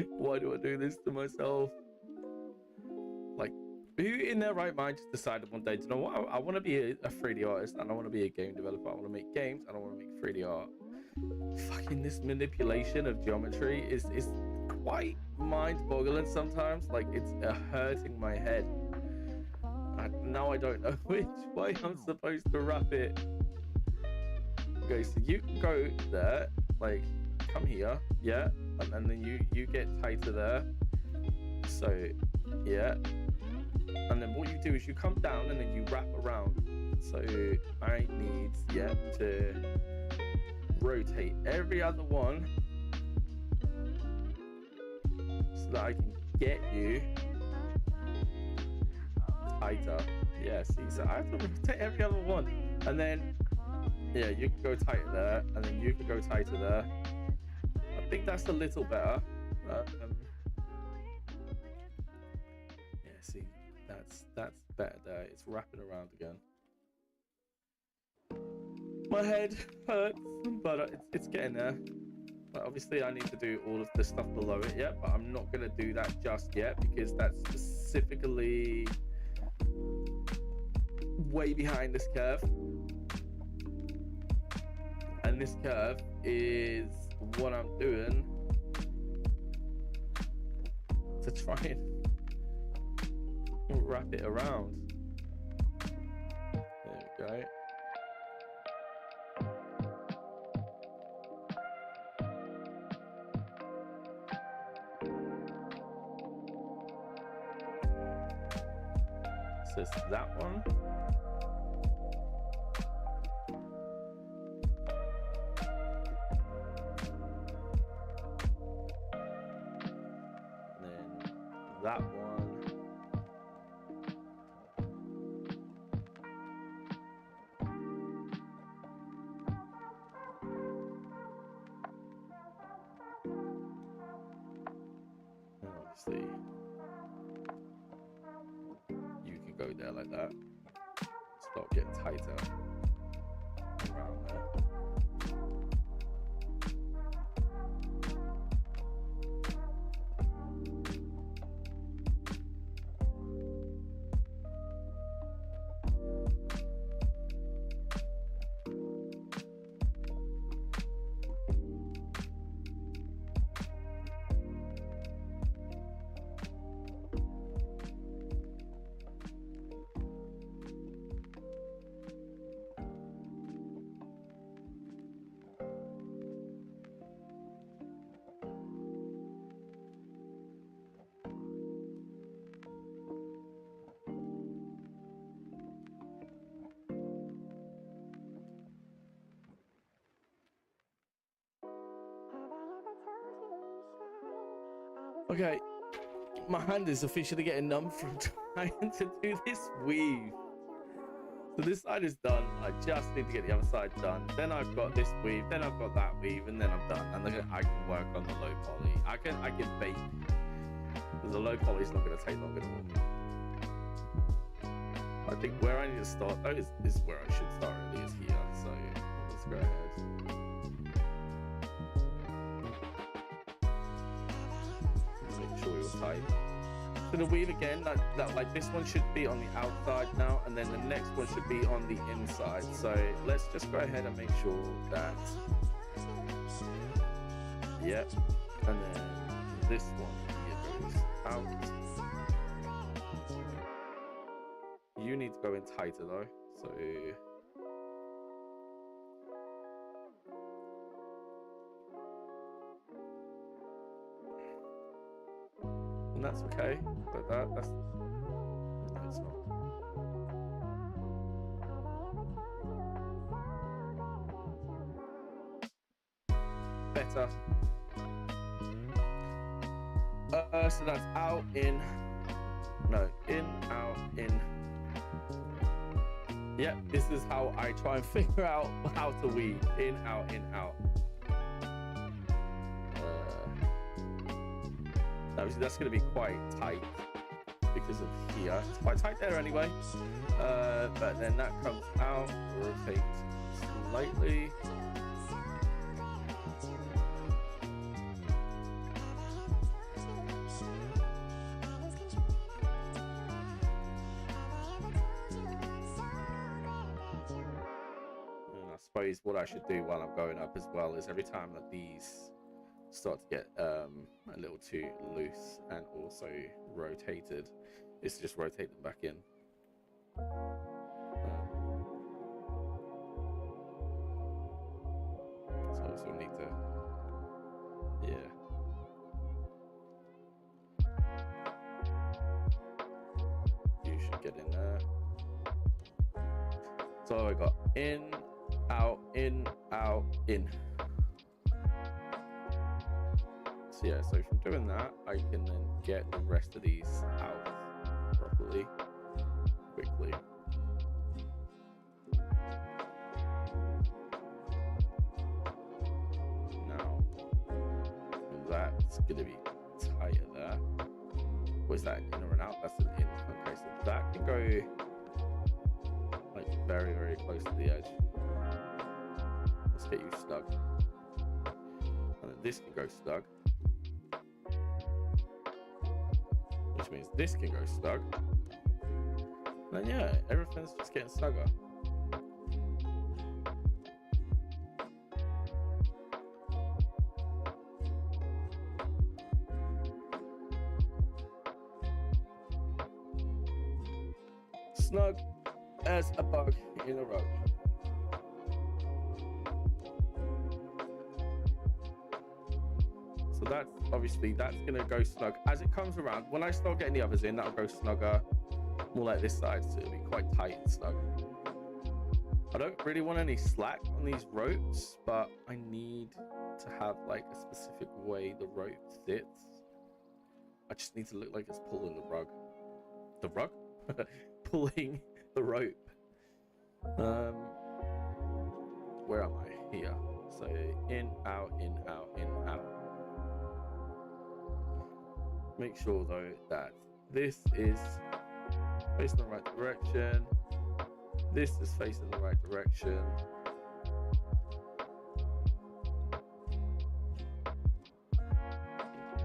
Why do I do this to myself? Like, who in their right mind just decided one day, do you know what? I want to be a 3D artist and I want to be a game developer. I want to make games and I want to make 3D art. Fucking this manipulation of geometry is quite mind-boggling sometimes. Like, it's hurting my head. Now I don't know which way I'm supposed to wrap it. Okay, so you can go there, like, come here, yeah, and then you get tighter there, so yeah, and then what you do is you come down and then you wrap around. So I need to rotate every other one so that I can get you tighter. Yeah, see, so I have to rotate every other one, and then yeah, you can go tighter there, and then you can go tighter there. I think that's a little better. Yeah, see, that's better there. It's wrapping around again. My head hurts, but it's getting there. But obviously, I need to do all of the stuff below it yet, but I'm not gonna do that just yet because that's specifically way behind this curve. And this curve is what I'm doing to try and wrap it around. There we go. So it's that one. And then that one. And obviously you can go there like that. Start getting tighter around there. Okay, my hand is officially getting numb from trying to do this weave. So this side is done. I just need to get the other side done. Then I've got this weave. Then I've got that weave, and then I'm done. And then I can work on the low poly. I can bake. The low poly is not going to take long at all. I think where I need to start though is where I should start. Really is here. So let's go ahead. Make sure you're tight. So the weave again, like this one should be on the outside now, and then the next one should be on the inside. So let's just go ahead and make sure that, yep, and then this one here goes out. You need to go in tighter though, so and that's okay. But that's no, it's not. Better. So that's out, in, no, in, out, in. Yeah, this is how I try and figure out how to weave. In, out, in, out. Obviously that's going to be quite tight because of here. It's quite tight there anyway. But then that comes out, rotate slightly. And I suppose what I should do while I'm going up as well is every time that these start to get a little too loose and also rotated, is just rotate them back in. So also need to, yeah. You should get in there. So I got in, out, in, out, in. So yeah, so from doing that, I can then get the rest of these out properly, quickly. Now, that's gonna be tighter there. Was that in or an out? That's an in. Okay, so that can go like very, very close to the edge. Let's get you snug. And then this can go snug. Which means this can go snug. And then yeah, everything's just getting snugger. snug as a bug in a rug. So that's obviously that's gonna go snug as it comes around. When I start getting the others in, that'll go snugger, more like this side, so it'll be quite tight and snug. I don't really want any slack on these ropes, but I need to have like a specific way the rope sits. I just need to look like it's pulling the rug. The rug? Pulling the rope. Where am I? Here. So in, out, in, out, in, out. Make sure though that this is facing the right direction. This is facing the right direction.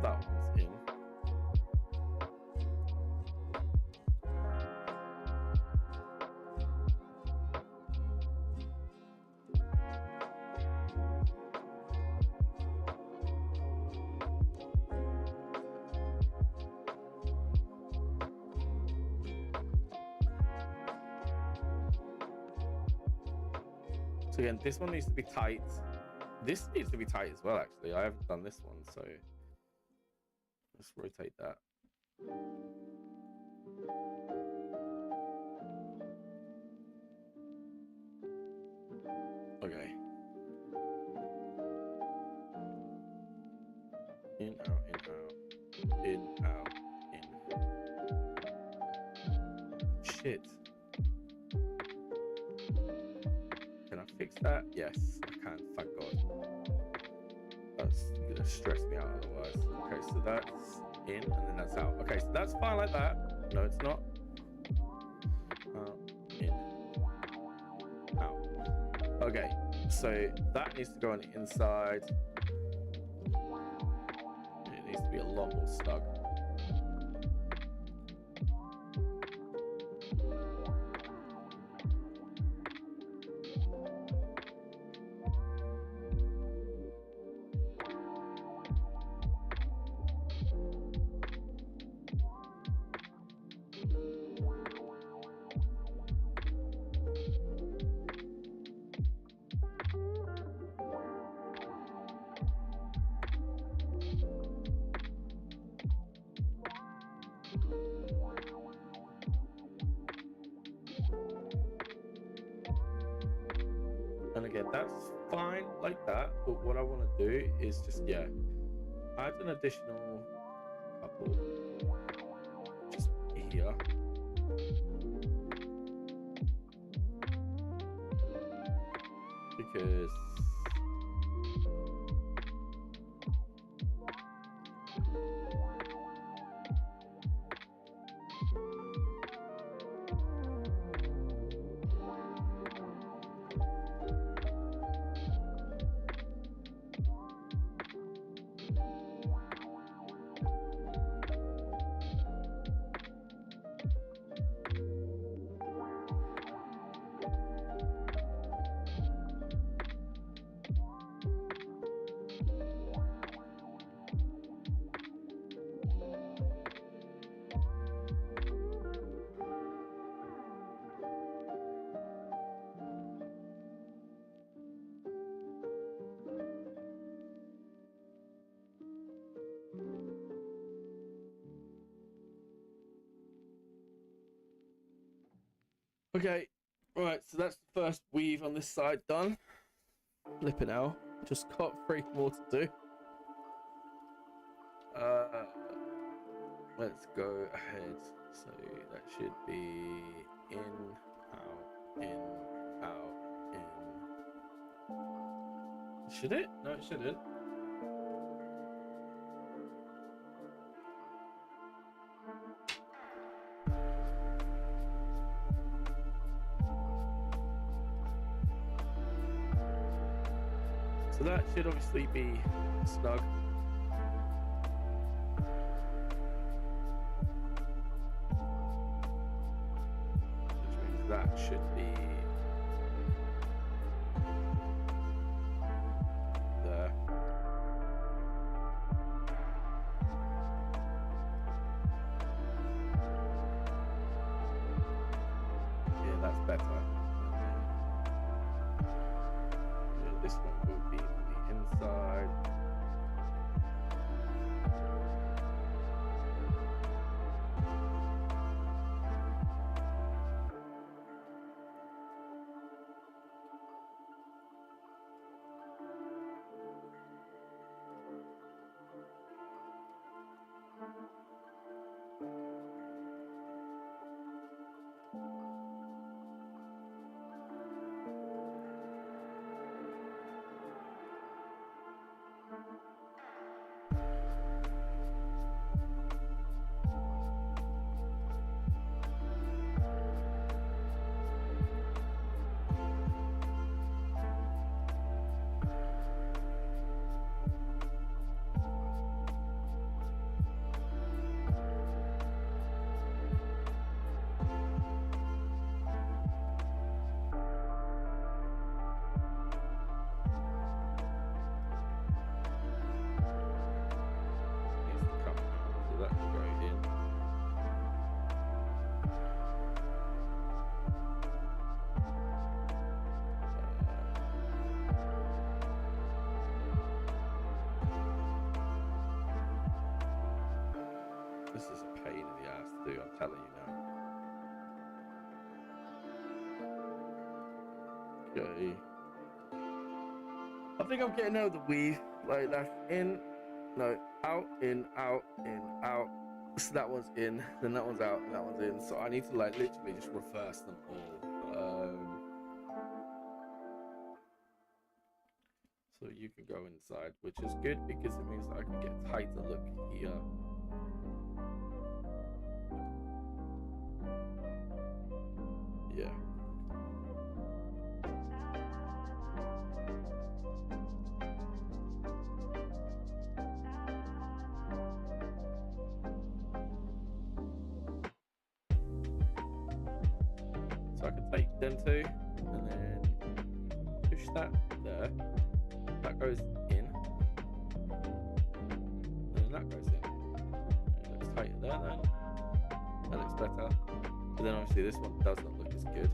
That one's in. So again, this one needs to be tight. This needs to be tight as well, actually. I haven't done this one, so let's rotate that. Okay. In, out, in, out. In, out, in. Shit. Can I fix that? Yes, I can, thank God. That's gonna stress me out otherwise. Okay, so that's in and then that's out. Okay, so that's fine like that. No, it's not. In, out. Okay, so that needs to go on the inside. It needs to be a lot more snug. And again, that's fine like that, but what I want to do is just, yeah, add an additional couple just here. Because okay, right, so that's the first weave on this side done. Flipping out, just got 3 more to do. Let's go ahead. So that should be in, out, in, out, in. Should it? No, it shouldn't. So that should obviously be snug. Which means that should be there. that's better. Yeah, this one will be on the inside. That can go in. This is a pain in the ass to do, I'm telling you now. Okay. I think I'm getting out of the weave. Like that's in, no, out, in, out, in, out. So that one's in, then that one's out, and that one's in. So I need to like literally just reverse them all. So you can go inside, which is good because it means that I can get tighter look here. Yeah. So I can take them two and then push that there. That goes in. And then that goes in. It looks tighter there then. That looks better. But then obviously this one does not look as good.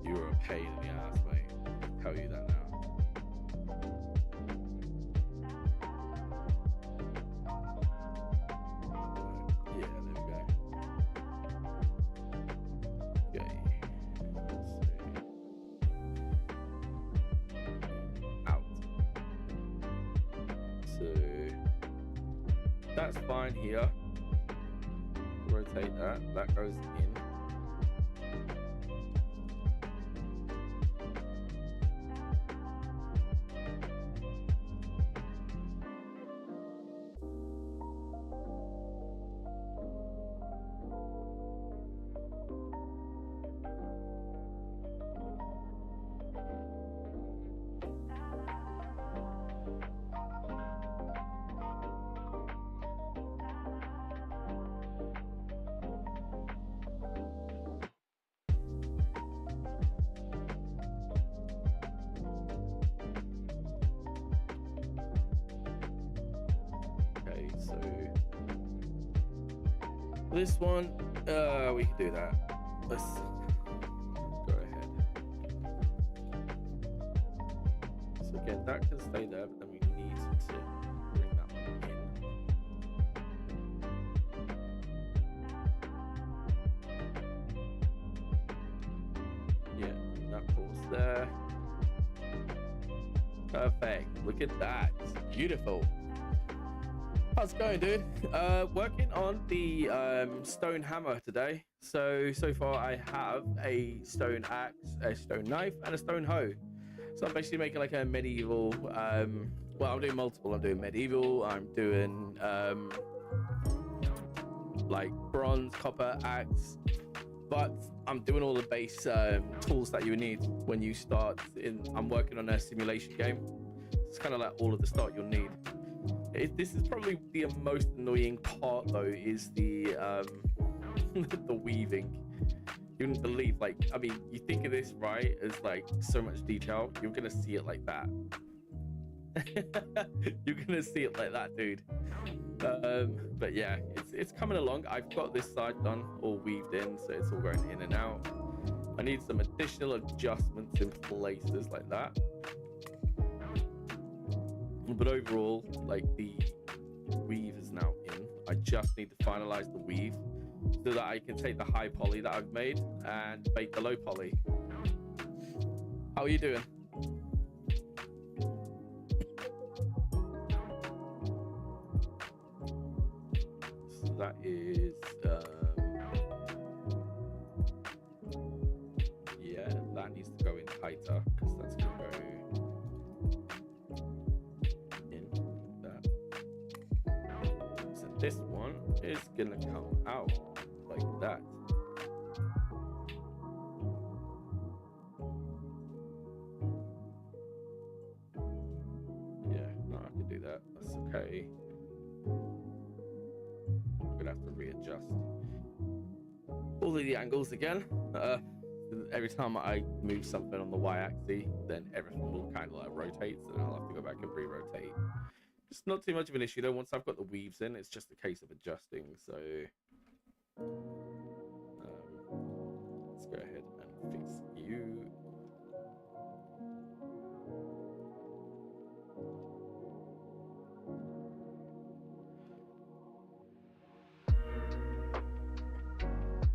You are a pain in the ass, mate. I'll tell you that now. Yeah, there we go. Okay. Out. So that's fine here. Rotate that. That goes in. So this one, we can do that. Let's go ahead. So again, that can stay there, but then we need to bring that one in. Yeah, that pulls there. Perfect. Look at that. It's beautiful. How's it going, dude? Working on the stone hammer today. So far I have a stone axe, a stone knife, and a stone hoe. So I'm basically making like a medieval, well, I'm doing multiple. I'm doing medieval, I'm doing like bronze, copper, axe, but I'm doing all the base tools that you need when you start I'm working on a simulation game. It's kind of like all of the start you'll need. This is probably the most annoying part though, is the the weaving. You wouldn't believe, like, I mean, you think of this right as like so much detail, you're gonna see it like that. You're gonna see it like that, dude. But yeah, it's coming along. I've got this side done, all weaved in, so it's all going in and out. I need some additional adjustments in places like that. But overall, like, the weave is now in. I just need to finalize the weave so that I can take the high poly that I've made and bake the low poly. How are you doing? So that is yeah, that needs to go in tighter because that's gonna go in that. So this one is gonna come out like that. Yeah, no, I can do that. That's okay. I'm gonna have to readjust all of the angles again. Every time I move something on the y-axis, then everything will kind of like rotates, and I'll have to go back and re-rotate. It's not too much of an issue though. Once I've got the weaves in, it's just a case of adjusting. So let's go ahead and fix you.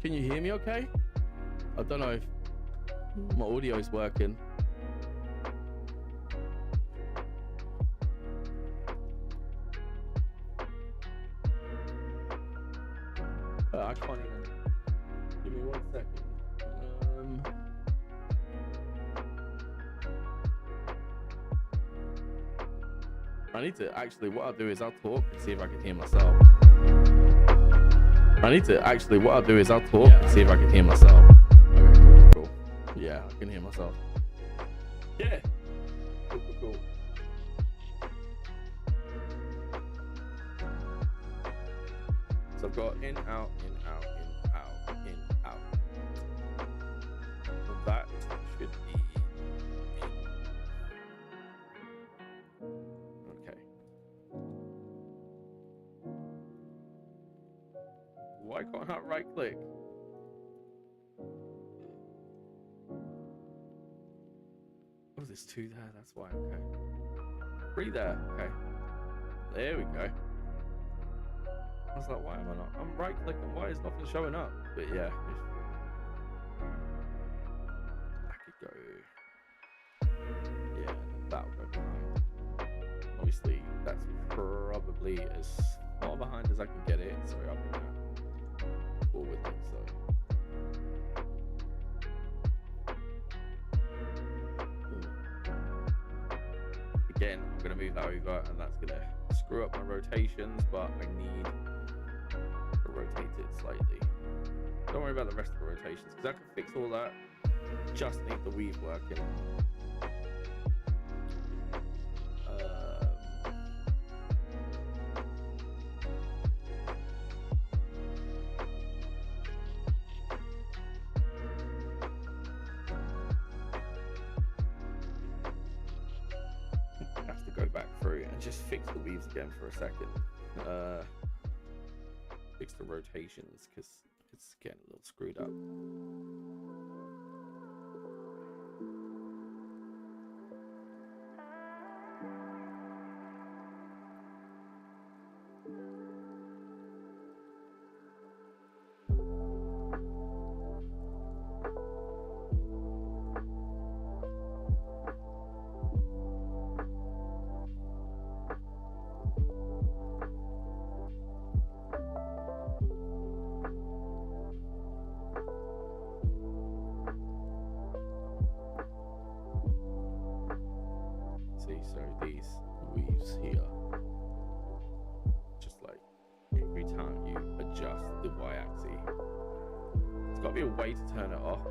Can you hear me okay? I don't know if my audio is working. I can't even. Give me 1 second. I need to actually. What I'll do is I'll talk and see if I can hear myself. What I'll do is I'll talk and see if I can hear myself. Okay, cool. Yeah, I can hear myself. Yeah. Cool. So I've got in, out, in, out, in, out, in, out. So that should be in. Okay. Why can't I right click? Oh, there's two there, that's why. Okay. 3 there, okay. There we go. I was like, why am I not? I'm right clicking, why is nothing showing up? But yeah, I could go. Yeah, that'll go behind. Obviously, that's probably as far behind as I can get it. So I'll bring that forward like so. Again, I'm going to move that over, and that's going to screw up my rotations, but I need to rotate it slightly. Don't worry about the rest of the rotations, because I can fix all that. Just need the weave working. Have to go back through and just fix the weaves again for a second. Fix the rotations because it's getting a little screwed up. So these weaves here, just like every time you adjust the y-axis, it's got to be a way to turn it off.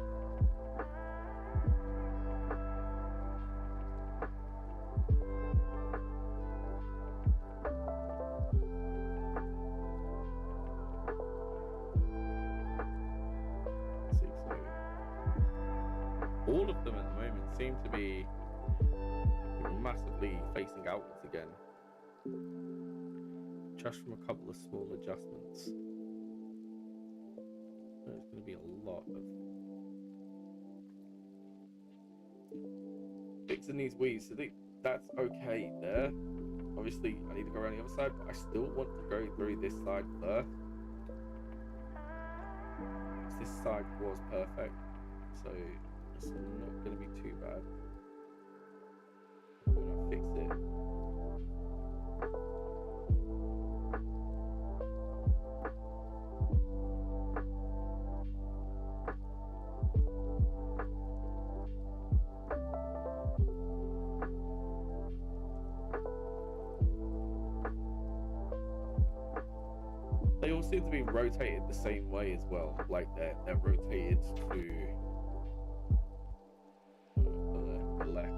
See, so all of them at the moment seem to be massively facing outwards again. Just from a couple of small adjustments. There's going to be a lot of fixing these weaves. So that's okay there. Obviously, I need to go around the other side, but I still want to go through this side first. This side was perfect, so it's not going to be too bad. I'm going to fix it. They all seem to be rotated the same way as well. Like they're rotated to the left.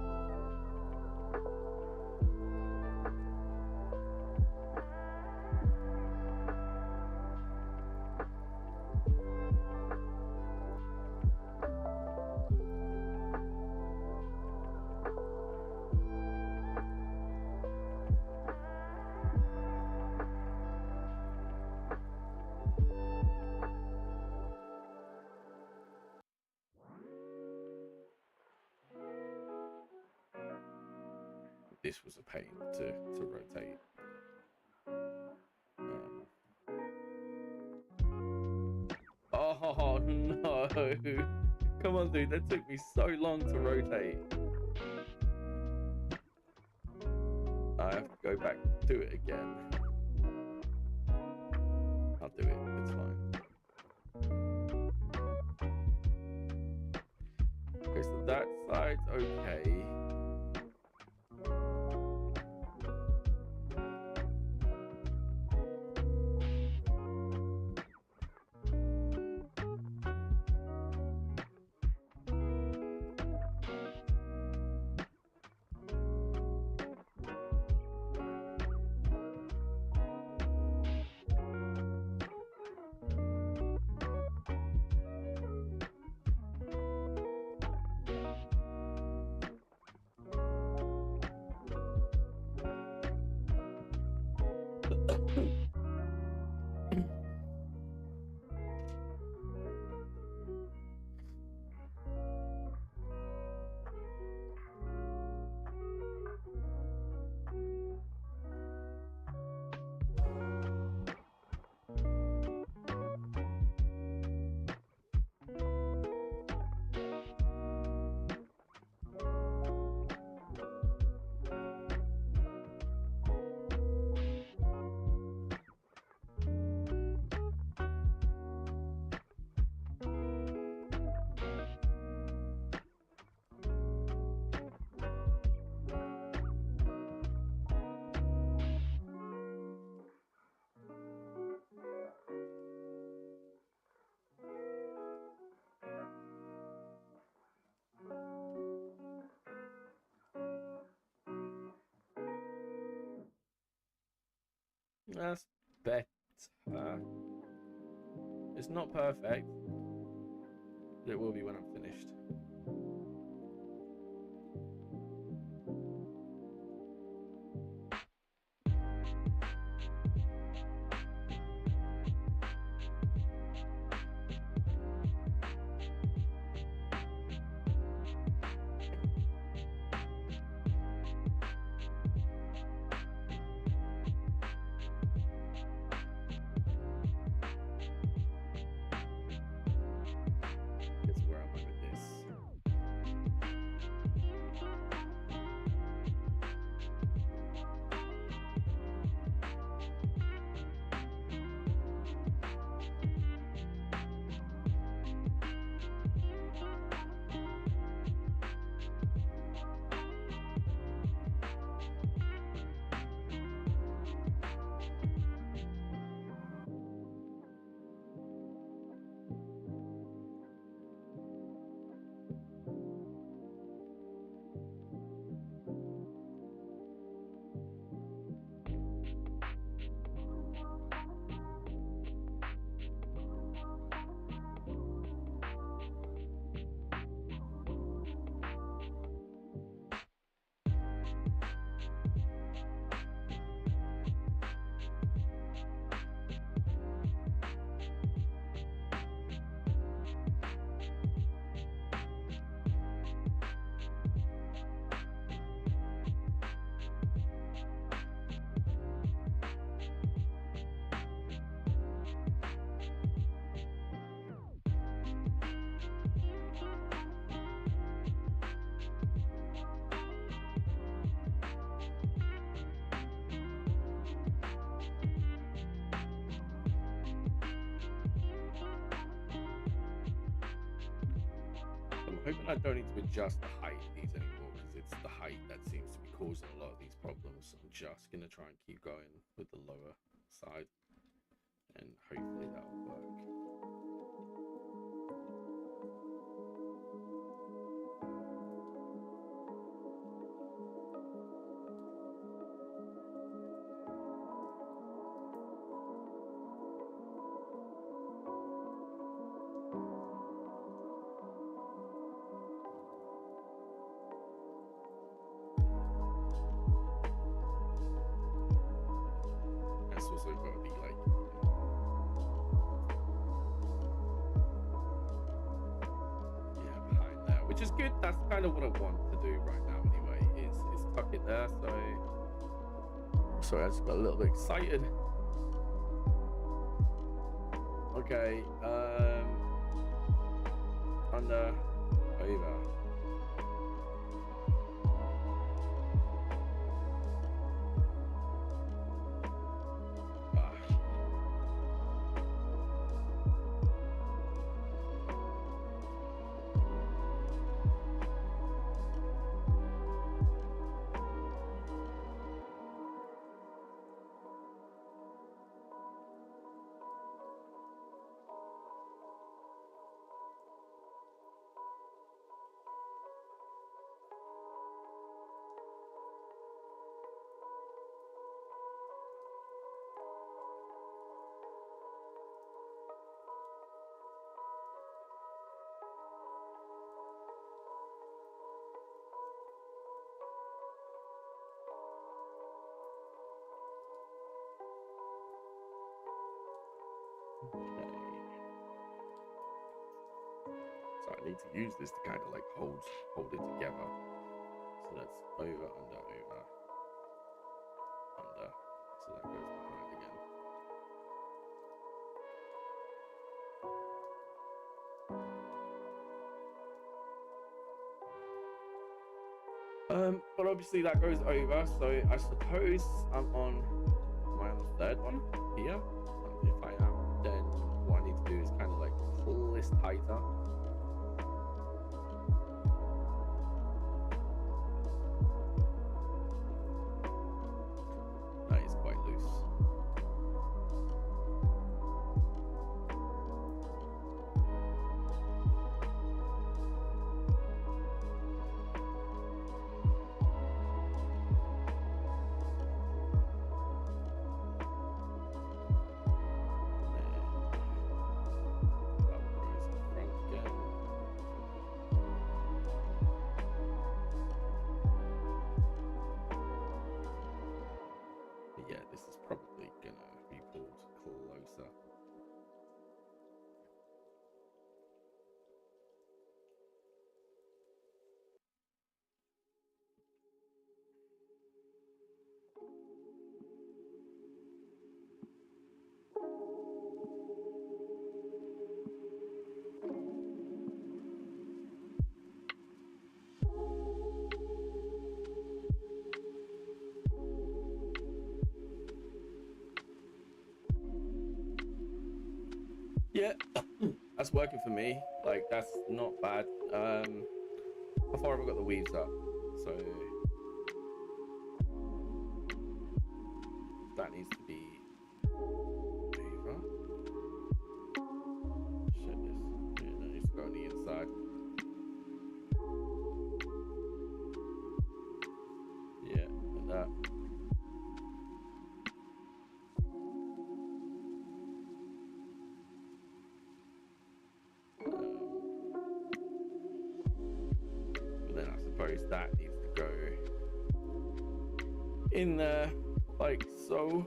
This was a pain to rotate. Oh no! Come on, dude. That took me so long to rotate. I have to go back to it again. I'll do it. It's fine. Okay, so that side's okay. That's better. It's not perfect, but it will be when I'm finished. It's where I'm at with this. hoping I don't need to adjust the height of these anymore, because it's the height that seems to be causing a lot of these problems. I'm just going to try and keep going with the lower side, and hopefully that'll work. That's also got to be like, yeah, behind there, which is good. That's kind of what I want to do right now anyway, is tuck it there. So sorry, I just got a little bit excited. Okay, under, over. Okay. So I need to use this to kind of like hold it together. So that's over, under, over, under. So that goes behind again. But obviously that goes over, so I suppose I'm on the third one here. If I am, then what I need to do is kind of like pull this tighter. That is quite loose. Yeah, this is probably gonna be pulled closer. Yeah, that's working for me. Like, that's not bad. How far have I got the weaves up? So that needs to be over. Shit, this. Yeah, that needs to go on the inside. Yeah, like that. But then I suppose that needs to go in there, like so.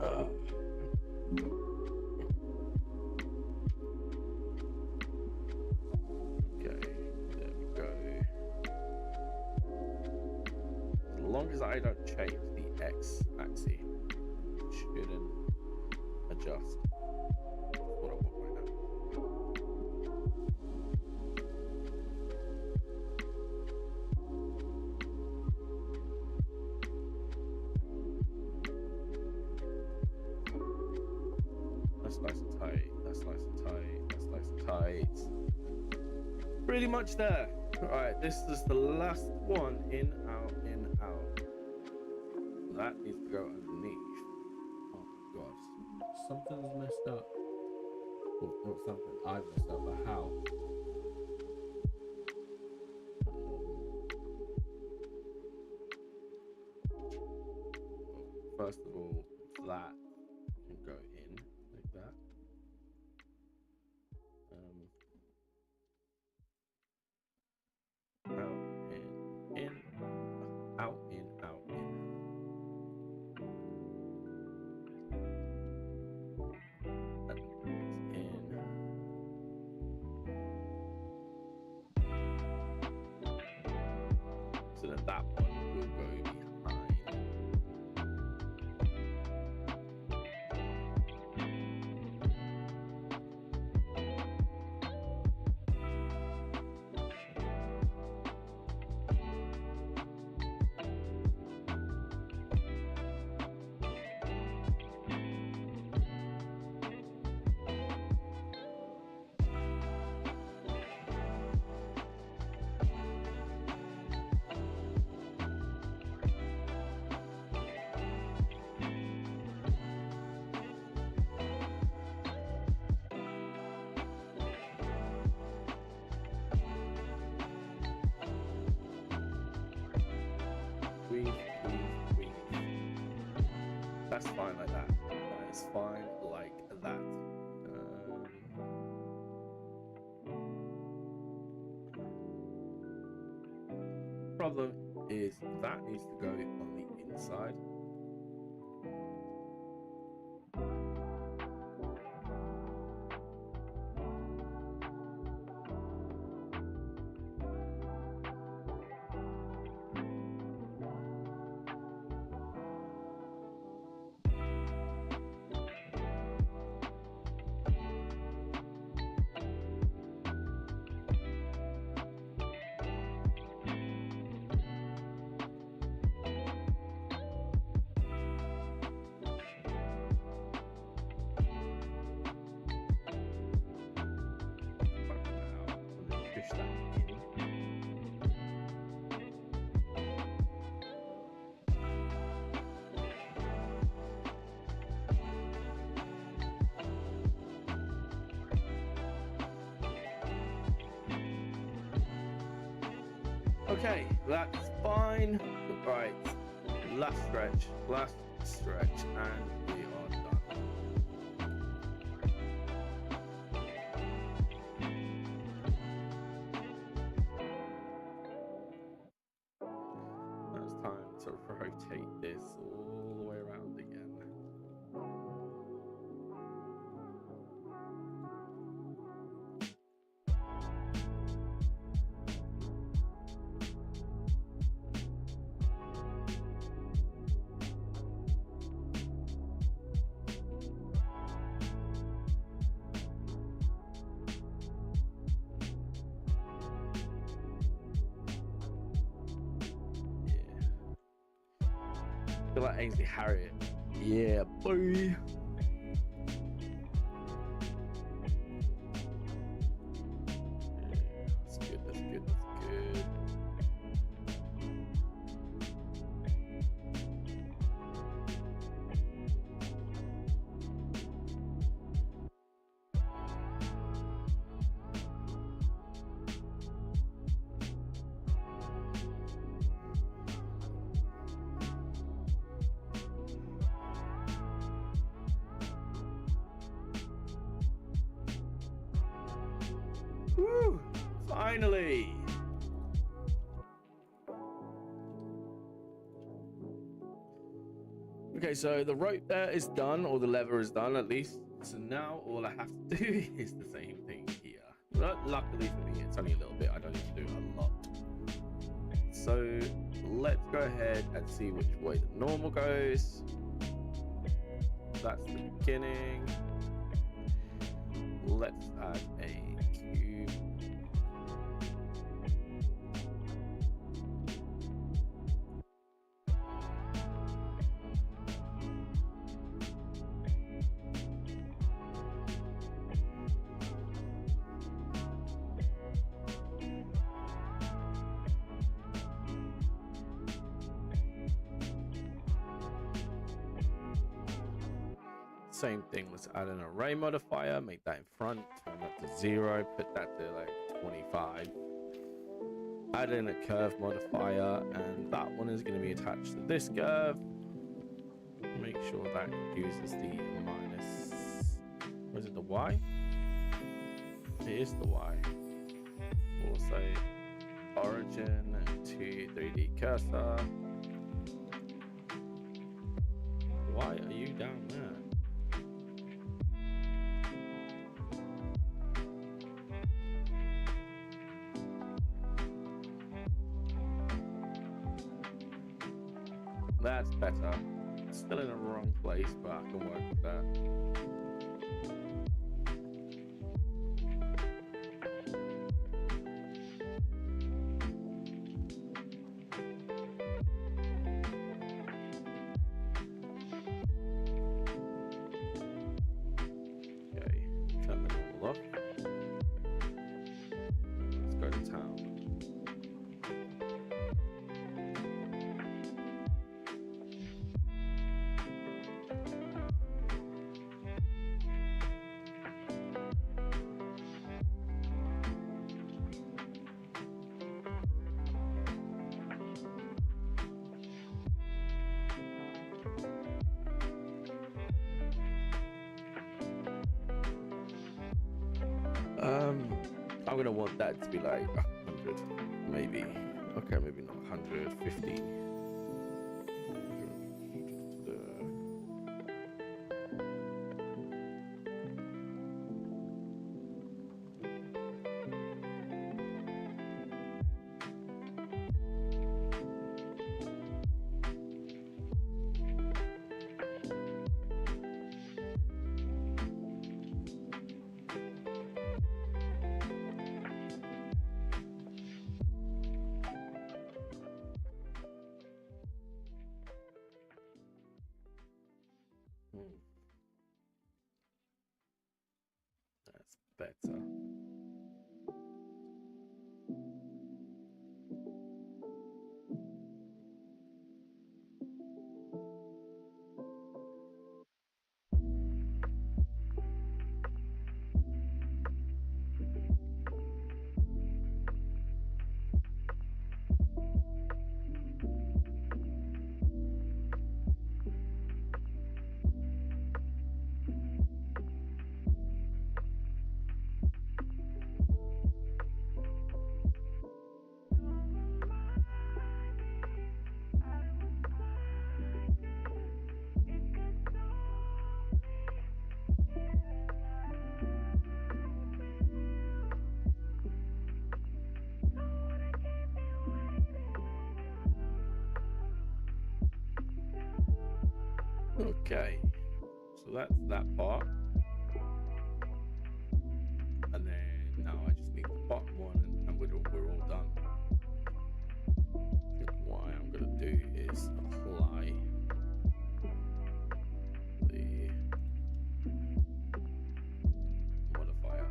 Okay, there we go. As long as I don't change the X axis, it shouldn't adjust. That's what I want right now. That's nice and tight. That's nice and tight. That's nice and tight. Pretty much there. Alright, this is the last one. In, out, in, out. That needs to go underneath. Oh god. Something's messed up. Well, not something. I've messed up, but how? First of all, that can go in like that. Out, in, out, in, out, in. That goes in. So then that one will go behind. Breathe. That's fine like that. That is fine like that. Problem is that needs to go on the inside. Okay, that's fine. Right, last stretch, and we are done. Now it's time to rotate this all the way around again. I feel like Ainsley Harriott. Yeah, boy. That's good, that's good, that's good. Woo! Finally! Okay, so the rope there is done, or the lever is done at least. So now all I have to do is the same thing here. But luckily for me, it's only a little bit. I don't need to do a lot. So let's go ahead and see which way the normal goes. That's the beginning. Let's add a cube. Same thing, let's add an array modifier, make that in front, turn that to 0, put that to like 25. Add in a curve modifier, and that one is going to be attached to this curve. Make sure that uses the minus, was it the Y? It is the Y. Also, origin to 3D cursor. Why are you down there? That's better. Still in the wrong place, but I can work with that. Okay, turn the normal off. Let's go to town. I'm gonna want that to be like 100, maybe. Okay, maybe not 150. That's better. Okay, so that's that part, and then now I just need the bottom one, and we're all done. I think what I'm gonna do is apply the modifier.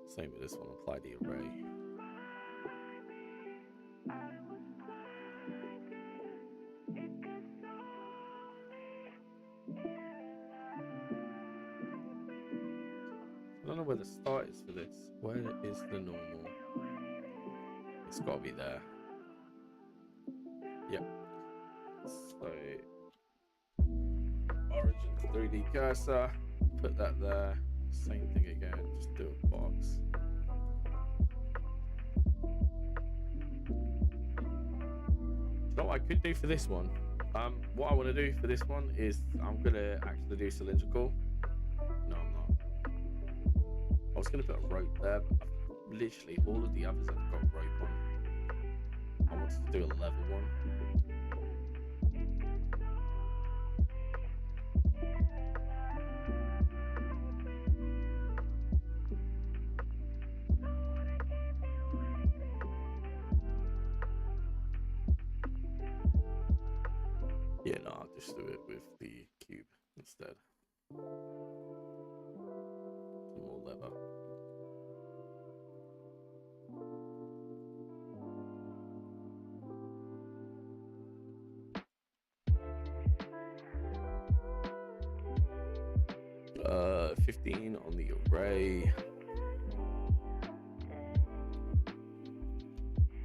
Same with this one, apply the array. I don't know where the start is for this. Where is the normal? It's got to be there. Yep. So, origin to 3D cursor. Put that there. Same thing again. Just do a box. what I could do for this one? What I want to do for this one is I'm gonna actually do cylindrical. No, I'm not. I was gonna put a rope there, but literally all of the others have got rope on. I wanted to do a level one. Yeah, no, I'll just do it with the cube instead. Some more leather. Uh, 15 on the array.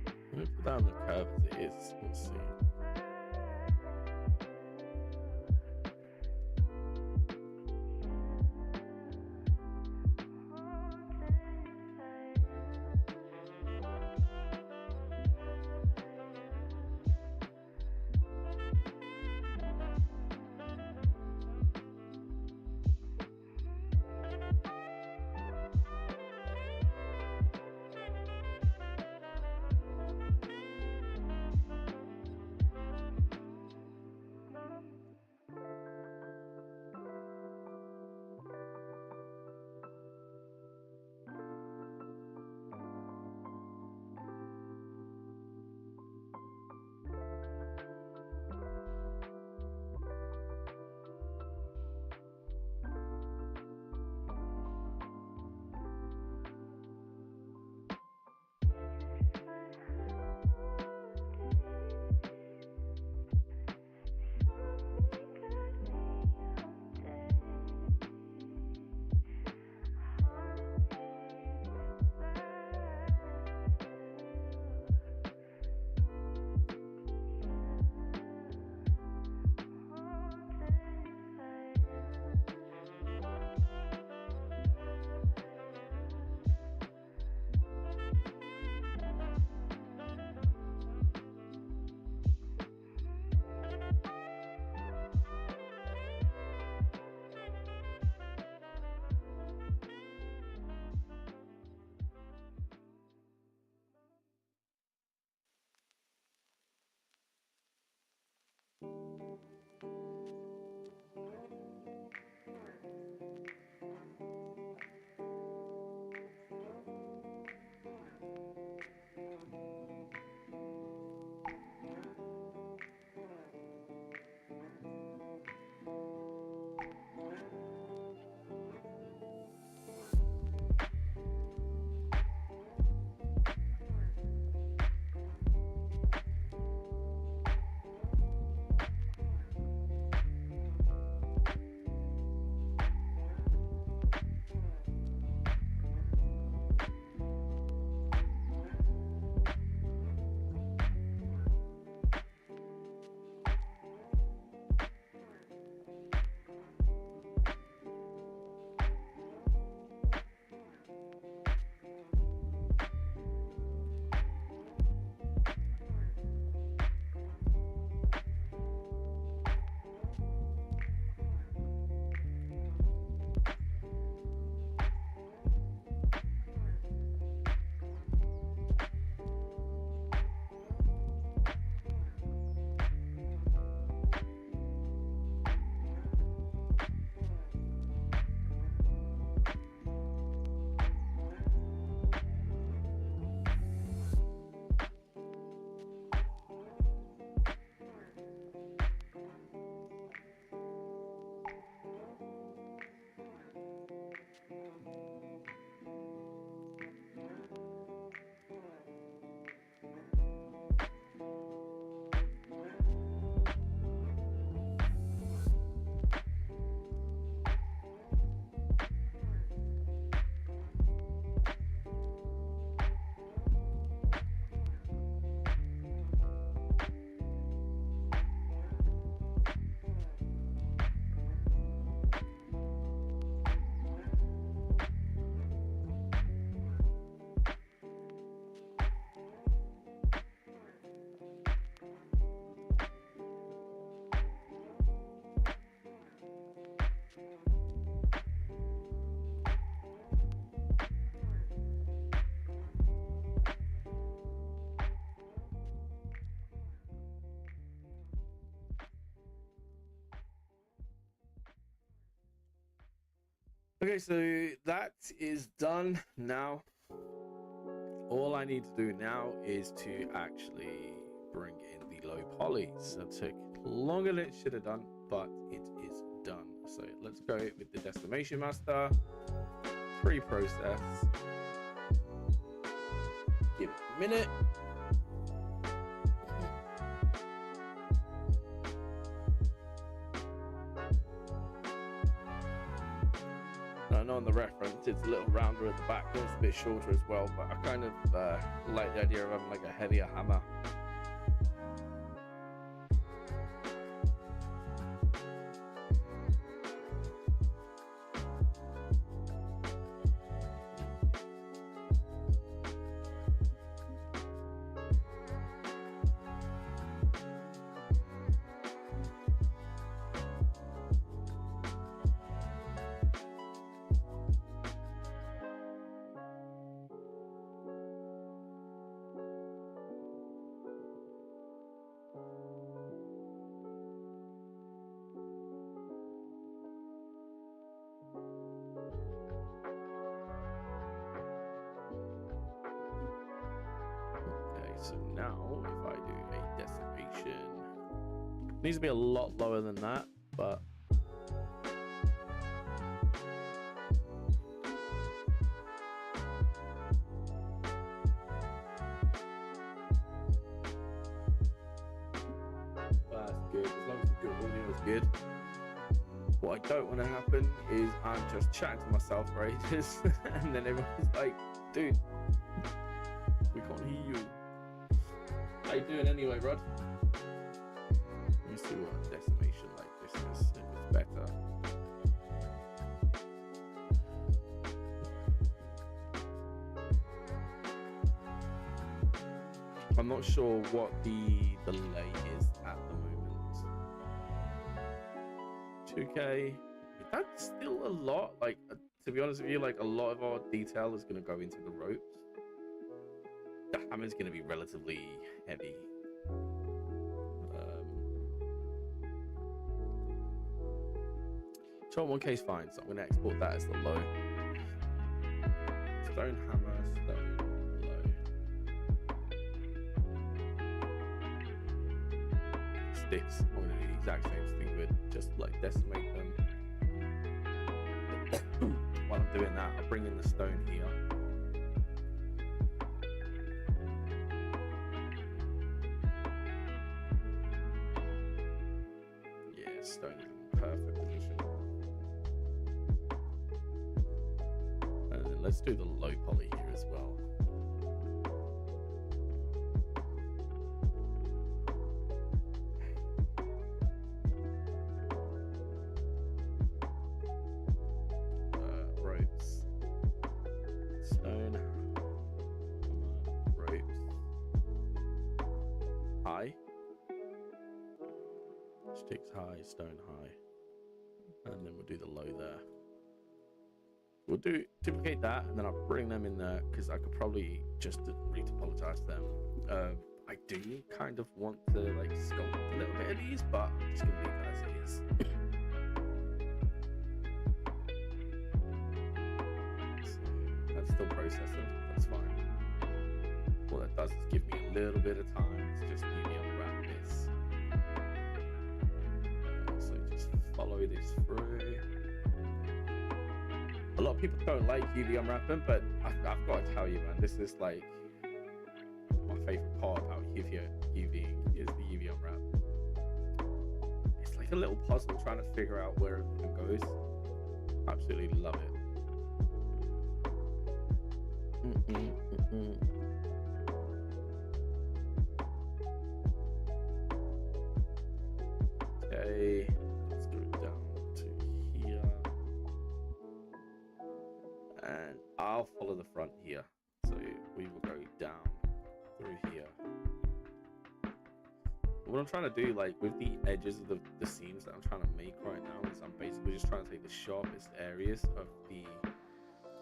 I'm gonna put down the curve as it is. Let's see. Okay, so that is done now. All I need to do now is to actually bring in the low poly. So it took longer than it should have done, but it is done. So let's go with the Decimation Master. Pre-process. Give it a minute. I know on the reference it's a little rounder at the back, it's a bit shorter as well, but I kind of like the idea of having like a heavier hammer. So now, if I do a decimation, it needs to be a lot lower than that, but that's good. As long as the good audio is good. What I don't want to happen is I'm just chatting to myself for ages, and then everyone's like, "Dude, we can't hear you." How you doing anyway, Rod? Let me see what a decimation like this is, if it's better. I'm not sure what the delay is at the moment. 2K, that's still a lot. Like, to be honest with you, like a lot of our detail is going to go into the ropes. The hammer's going to be relatively heavy. So 1K is fine, so I'm going to export that as the low. Stone hammer, stone low. Sticks, I'm going to do the exact same thing with, just like decimate them. While I'm doing that, I'll bring in the stone here. Stone is in perfect position. And then let's do the low poly here as well. Ropes. Stone. Ropes. High. Sticks high, stone high, and then we'll do the low there. We'll do duplicate that, and then I'll bring them in there because I could probably just retopologize them. I do kind of want to like sculpt a little bit of these, but I'm just gonna leave it as it is. So that's still processing. That's fine. What that does is give me a little bit of time to just maybe unwrap this. So just follow this through. A lot of people don't like UV unwrapping, but I've got to tell you, man, this is like my favorite part about UVing is the UV unwrap. It's like a little puzzle trying to figure out where everything goes. Absolutely love it. Okay, let's go down to here. And I'll follow the front here. So we will go down through here. What I'm trying to do, like with the edges of the seams that I'm trying to make right now, is I'm basically just trying to take the sharpest areas of the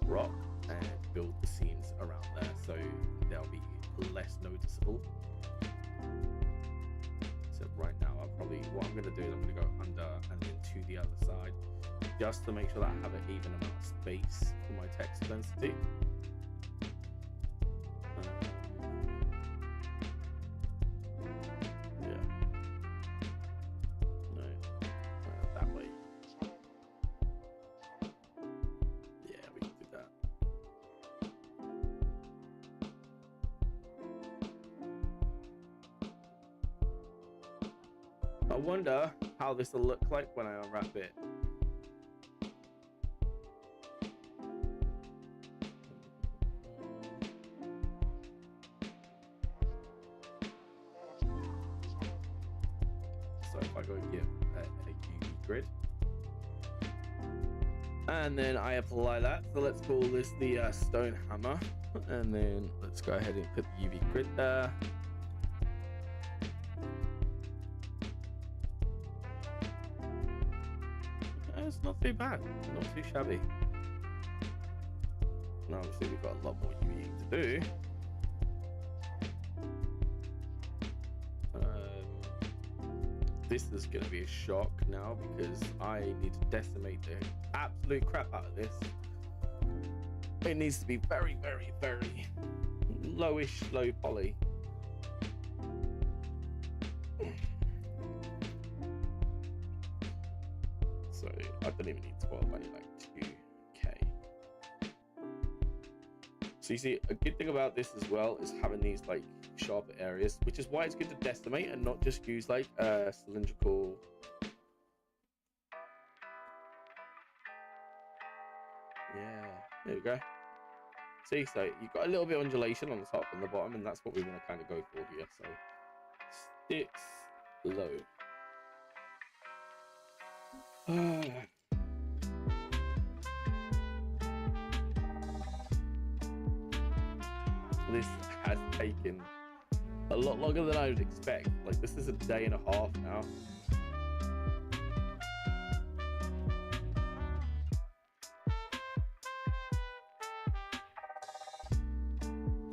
rock and build the seams around there so they'll be less noticeable. So right now I'll probably actually, what I'm going to do is I'm going to go under and then to the other side, just to make sure that I have an even amount of space for my text density. Yeah. No. That way. Yeah, we can do that. I wonder how this will look like when I unwrap it. So if I go and get a UV grid, and then I apply that. So let's call this the stone hammer, and then let's go ahead and put the UV grid there. It's not too bad, not too shabby. Now obviously we've got a lot more UVing to do. This is going to be a shock now because I need to decimate the absolute crap out of this. It needs to be very, very, very lowish, low poly. So I don't even need 12, I need like 2K. So you see, a good thing about this as well is having these like sharper areas, which is why it's good to decimate and not just use like cylindrical. Yeah, there we go. See, so you've got a little bit of undulation on the top and the bottom, and that's what we want to kind of go for here. So sticks low. This has taken a lot longer than I would expect. Like, this is a day and a half now.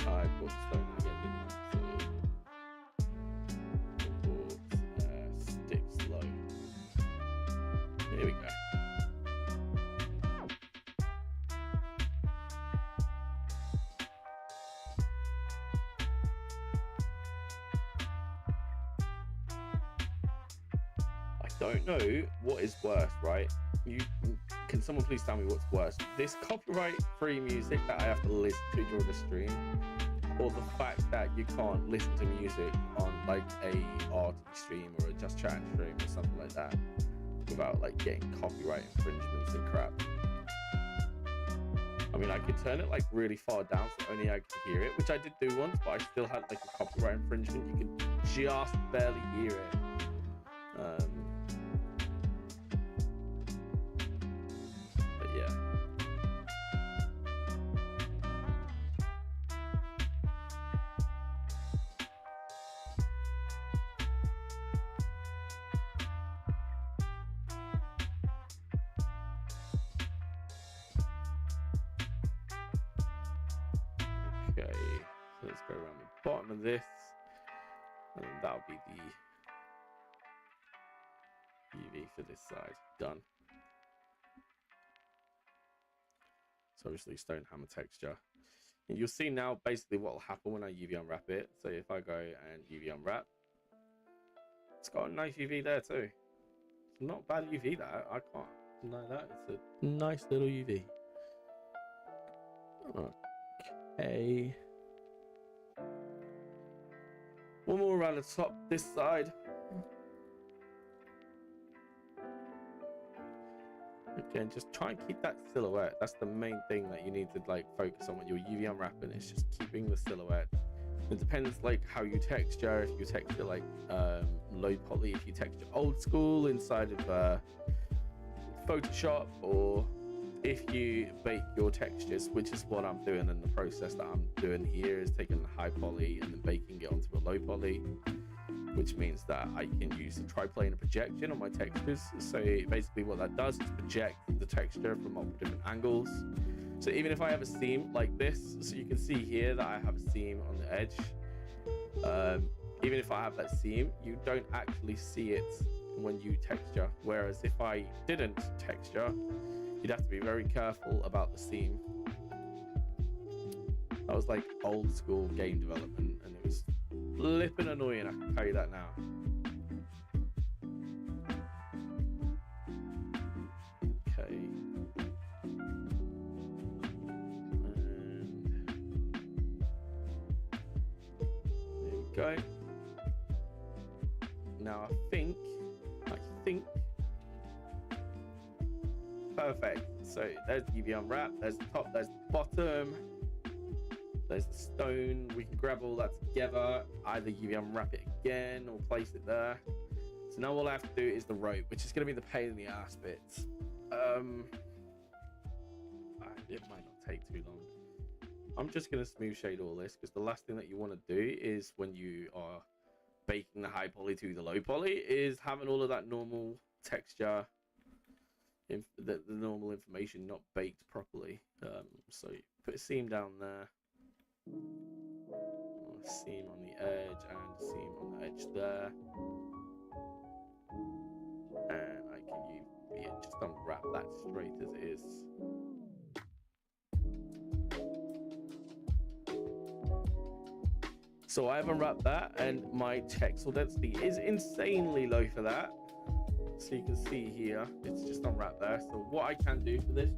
I bought stone again, didn't I? So, bought sticks low. Here we go. Don't know what is worse, right? Can someone please tell me what's worse? This copyright-free music that I have to listen to during the stream, or the fact that you can't listen to music on like a art stream or a Just Chat stream or something like that without like getting copyright infringements and crap. I mean, I could turn it like really far down so only I could hear it, which I did do once, but I still had like a copyright infringement. You could just barely hear it. But yeah. Okay, so let's go around the bottom of this, and that'll be the UV for this side. Done. So obviously stone hammer texture. And you'll see now basically what will happen when I UV unwrap it. So if I go and UV unwrap, it's got a nice UV there too. It's not bad UV that, I can't deny that. It's a nice little UV. Okay. One more around the top this side. Again, just try and keep that silhouette. That's the main thing that you need to like focus on when you're UV unwrapping. It's just keeping the silhouette. It depends like how you texture. If you texture like low poly, if you texture old school inside of Photoshop, or if you bake your textures, which is what I'm doing in the process that I'm doing here, is taking the high poly and then baking it onto a low poly, which means that I can use the triplanar projection on my textures. So basically what that does is project the texture from multiple different angles. So even if I have a seam like this, so you can see here that I have a seam on the edge. Even if I have that seam, you don't actually see it when you texture. Whereas if I didn't texture, you'd have to be very careful about the seam. That was like old school game development, and it was flipping annoying, I can tell you that now. Okay. And there we go. Now I think perfect. So there's the UV unwrap, there's the top, there's the bottom, there's the stone. We can grab all that together, either UV unwrap it again or place it there. So now all I have to do is the rope, which is going to be the pain in the ass bits. It might not take too long. I'm just going to smooth shade all this, because the last thing that you want to do is, when you are baking the high poly to the low poly, is having all of that normal texture, the normal information not baked properly. So you put a seam down there, a seam on the edge, and a seam on the edge there, and I can just unwrap that straight as it is. So I have unwrapped that, and my texel density is insanely low for that. So you can see here, it's just unwrapped there. So what I can do for this,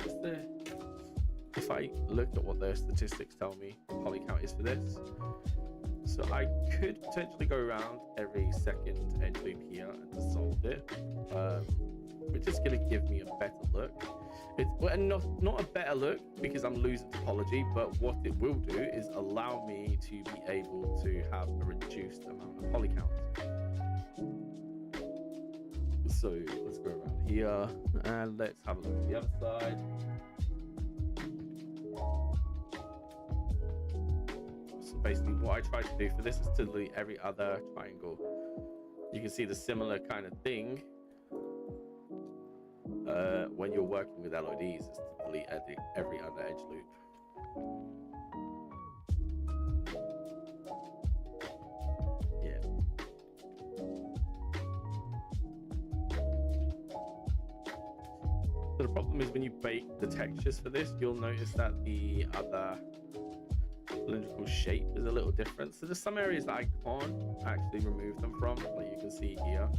if I look at what the statistics tell me poly count is for this, so I could potentially go around every second edge loop here and dissolve it, which is going to give me a better look. It's not a better look because I'm losing topology, but what it will do is allow me to be able to have a reduced amount of poly count. So let's go around here and let's have a look at the other side. So basically what I try to do for this is to delete every other triangle. You can see the similar kind of thing when you're working with LODs, is to delete every other edge loop. Yeah. So the problem is when you bake the textures for this, you'll notice that the other cylindrical shape is a little different. So there's some areas that I can't actually remove them from, like you can see here.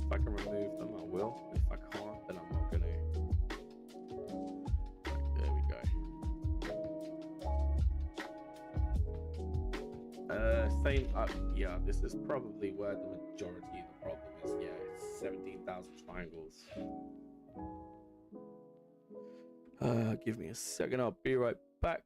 If I can remove them, I will. If I can't, then I'm not going to. There we go. Same up. Yeah, this is probably where the majority of the problem is. Yeah, it's 17,000 triangles. Give me a second. I'll be right back.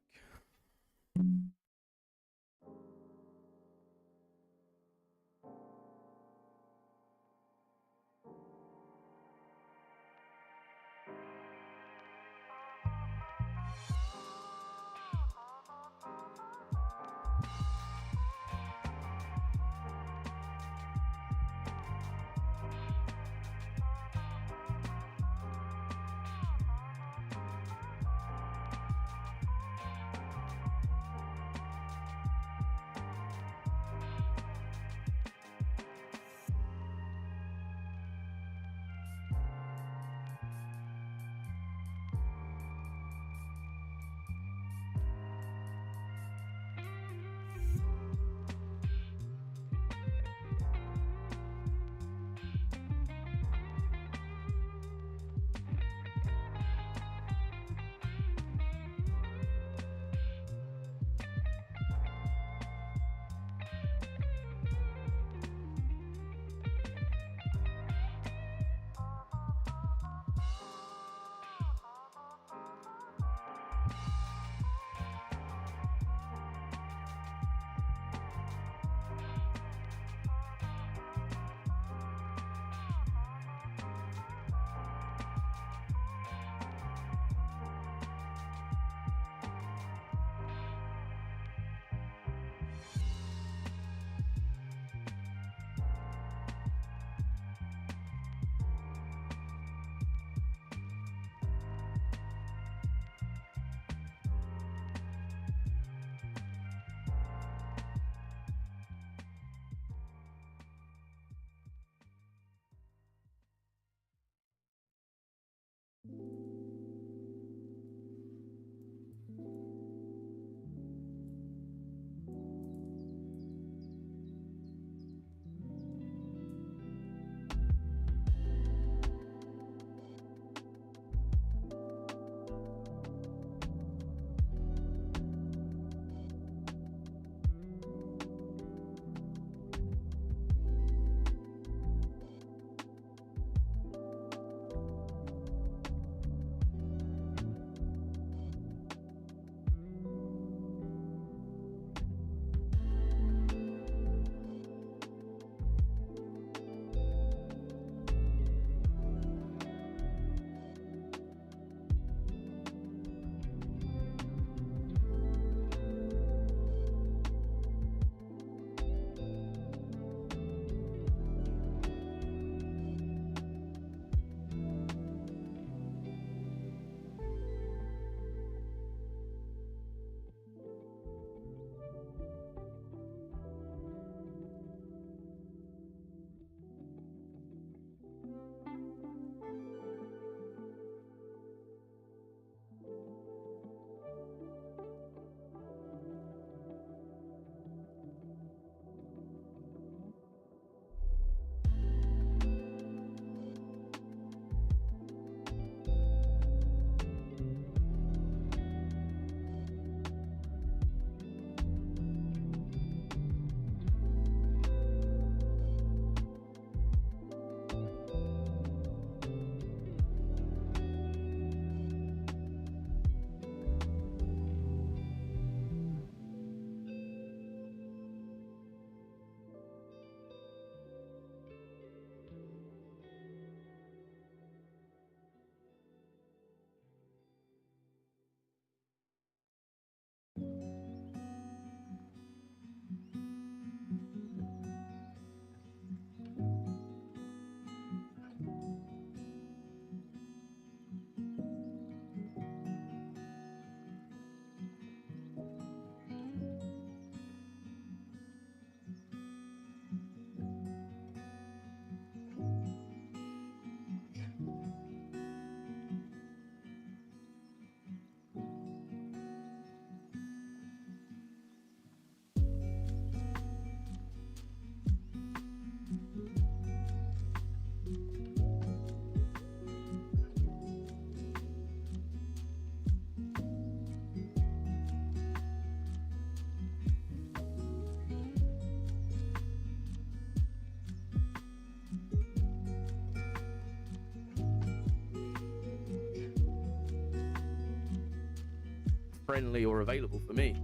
friendly or available for me.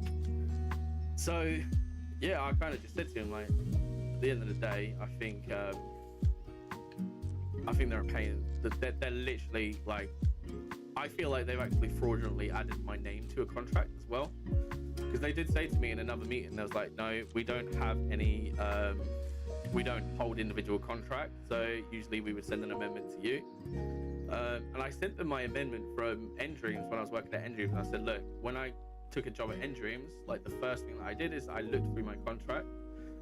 So yeah, I kind of just said to him, like, at the end of the day, I think they're a pain. They're literally like, I feel like they've actually fraudulently added my name to a contract as well, because they did say to me in another meeting, they was like, no, we don't have any we don't hold individual contracts, so usually we would send an amendment to you. And I sent them my amendment from Endreams when I was working at Endreams, and I said, look, when I took a job at Endreams, like, the first thing that I did is I looked through my contract,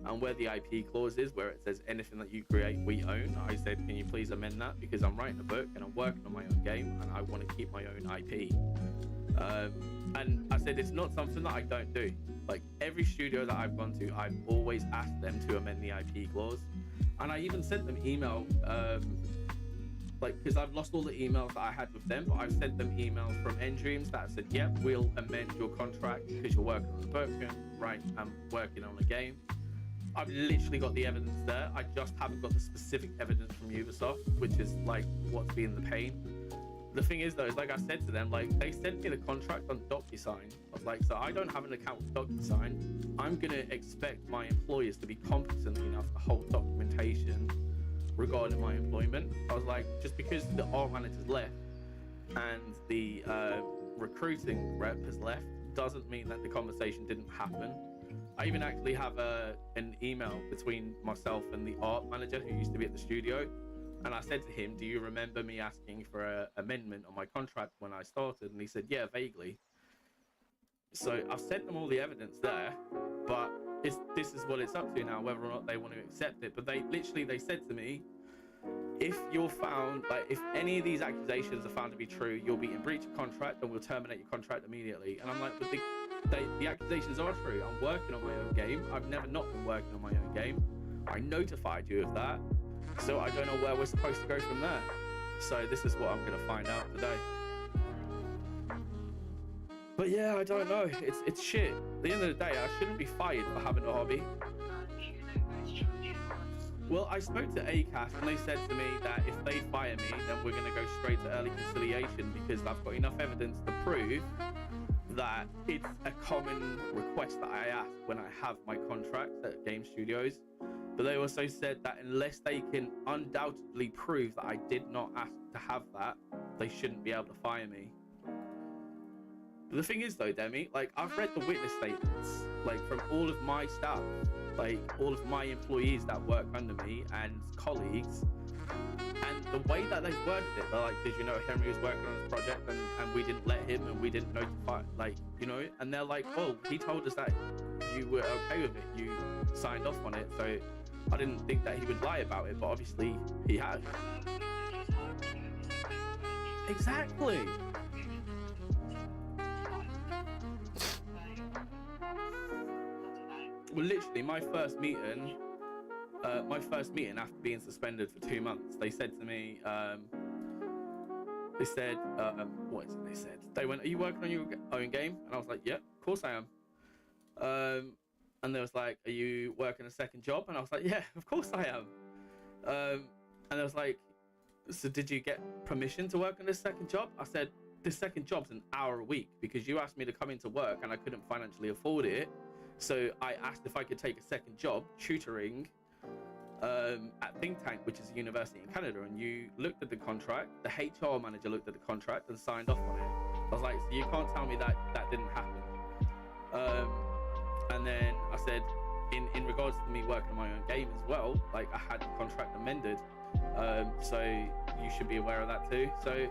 and where the IP clause is, where it says anything that you create, we own, I said, can you please amend that, because I'm writing a book and I'm working on my own game and I want to keep my own IP. And I said, it's not something that I don't do. Like, every studio that I've gone to, I've always asked them to amend the IP clause. And I even sent them email, like, because I've lost all the emails that I had with them, but I've sent them emails from Endreams that said, yep, we'll amend your contract because you're working on the book, right, I'm working on a game. I've literally got the evidence there. I just haven't got the specific evidence from Ubisoft, which is like what's been the pain. The thing is though, is like I said to them, like, they sent me the contract on DocuSign. I was like, so I don't have an account with DocuSign. I'm gonna expect my employers to be competent enough to hold documentation regarding my employment. I was like, just because the art manager's left and the recruiting rep has left doesn't mean that the conversation didn't happen. I even actually have an email between myself and the art manager who used to be at the studio, and I said to him, do you remember me asking for an amendment on my contract when I started? And he said, yeah, vaguely. So I've sent them all the evidence there, but this is what it's up to now, whether or not they want to accept it. But they said to me, if you're found, like, if any of these accusations are found to be true, you'll be in breach of contract and we'll terminate your contract immediately. And I'm like, but the accusations are true. I'm working on my own game. I've never not been working on my own game. I notified you of that. So I don't know where we're supposed to go from there. So this is what I'm going to find out today. But yeah, I don't know. It's shit. At the end of the day, I shouldn't be fired for having a hobby. Well, I spoke to ACAS and they said to me that if they fire me, then we're going to go straight to early conciliation, because I've got enough evidence to prove that it's a common request that I ask when I have my contracts at game studios. But they also said that unless they can undoubtedly prove that I did not ask to have that, they shouldn't be able to fire me. But the thing is though, Demi, like, I've read the witness statements, like, from all of my staff, like all of my employees that work under me and colleagues, and the way that they've worded it, they're like, did you know Henry was working on this project and we didn't let him and we didn't notify, like, you know, and they're like, well, he told us that you were okay with it, you signed off on it, so I didn't think that he would lie about it, but obviously he has. Exactly. Well, literally, my first meeting after being suspended for 2 months, they said to me, they said, what is it they said? They went, are you working on your own game? And I was like, yeah, of course I am. And they was like, are you working a second job? And I was like, yeah, of course I am. And they was like, so did you get permission to work on this second job? I said, this second job's an hour a week because you asked me to come into work and I couldn't financially afford it. So I asked if I could take a second job tutoring at Think Tank, which is a university in Canada, and you looked at the contract, the HR manager looked at the contract and signed off on it. I was like, so you can't tell me that that didn't happen. And then I said, in regards to me working on my own game as well, like, I had the contract amended, so you should be aware of that too. So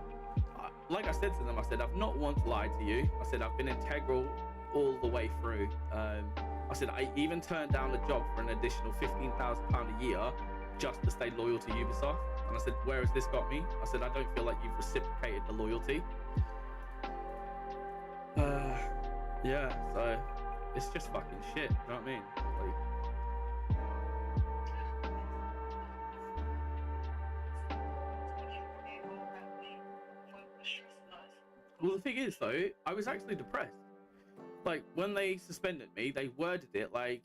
like I said to them, I said, I've not once lied to you. I said, I've been integral all the way through. I said, I even turned down a job for an additional £15,000 a year just to stay loyal to Ubisoft. And I said, where has this got me? I said, I don't feel like you've reciprocated the loyalty. Yeah, so it's just fucking shit, you know what I mean? Like, well, the thing is though, I was actually depressed. Like, when they suspended me, they worded it like,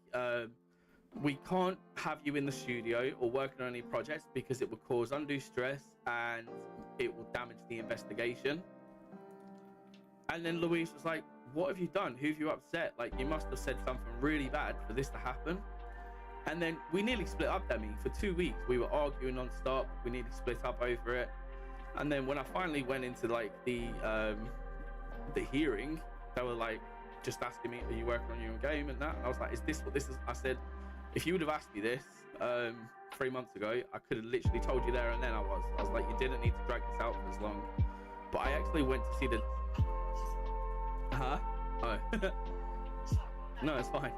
we can't have you in the studio or working on any projects because it will cause undue stress and it will damage the investigation. And then Louise was like, what have you done? Who have you upset? Like, you must have said something really bad for this to happen. And then we nearly split up, Demi. For 2 weeks, we were arguing non-stop. We nearly split up over it. And then when I finally went into like the hearing, they were like just asking me, are you working on your own game and that? And I was like, is this what this is? I said, if you would have asked me this 3 months ago, I could have literally told you there and then I was like, you didn't need to drag this out for as long. But I actually went to see the... Huh? Oh. No, it's fine.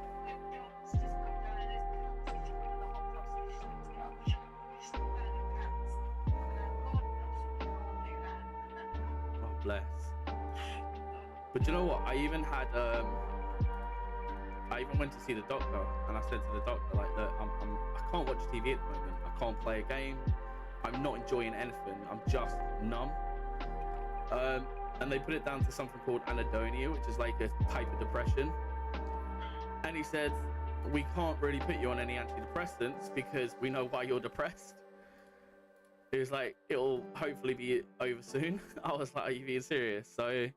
Oh, bless. But you know what? I even had... I even went to see the doctor, and I said to the doctor, like, look, I can't watch TV at the moment. I can't play a game. I'm not enjoying anything. I'm just numb. And they put it down to something called anhedonia, which is like a type of depression. And he said, we can't really put you on any antidepressants because we know why you're depressed. He was like, it'll hopefully be over soon. I was like, are you being serious? So,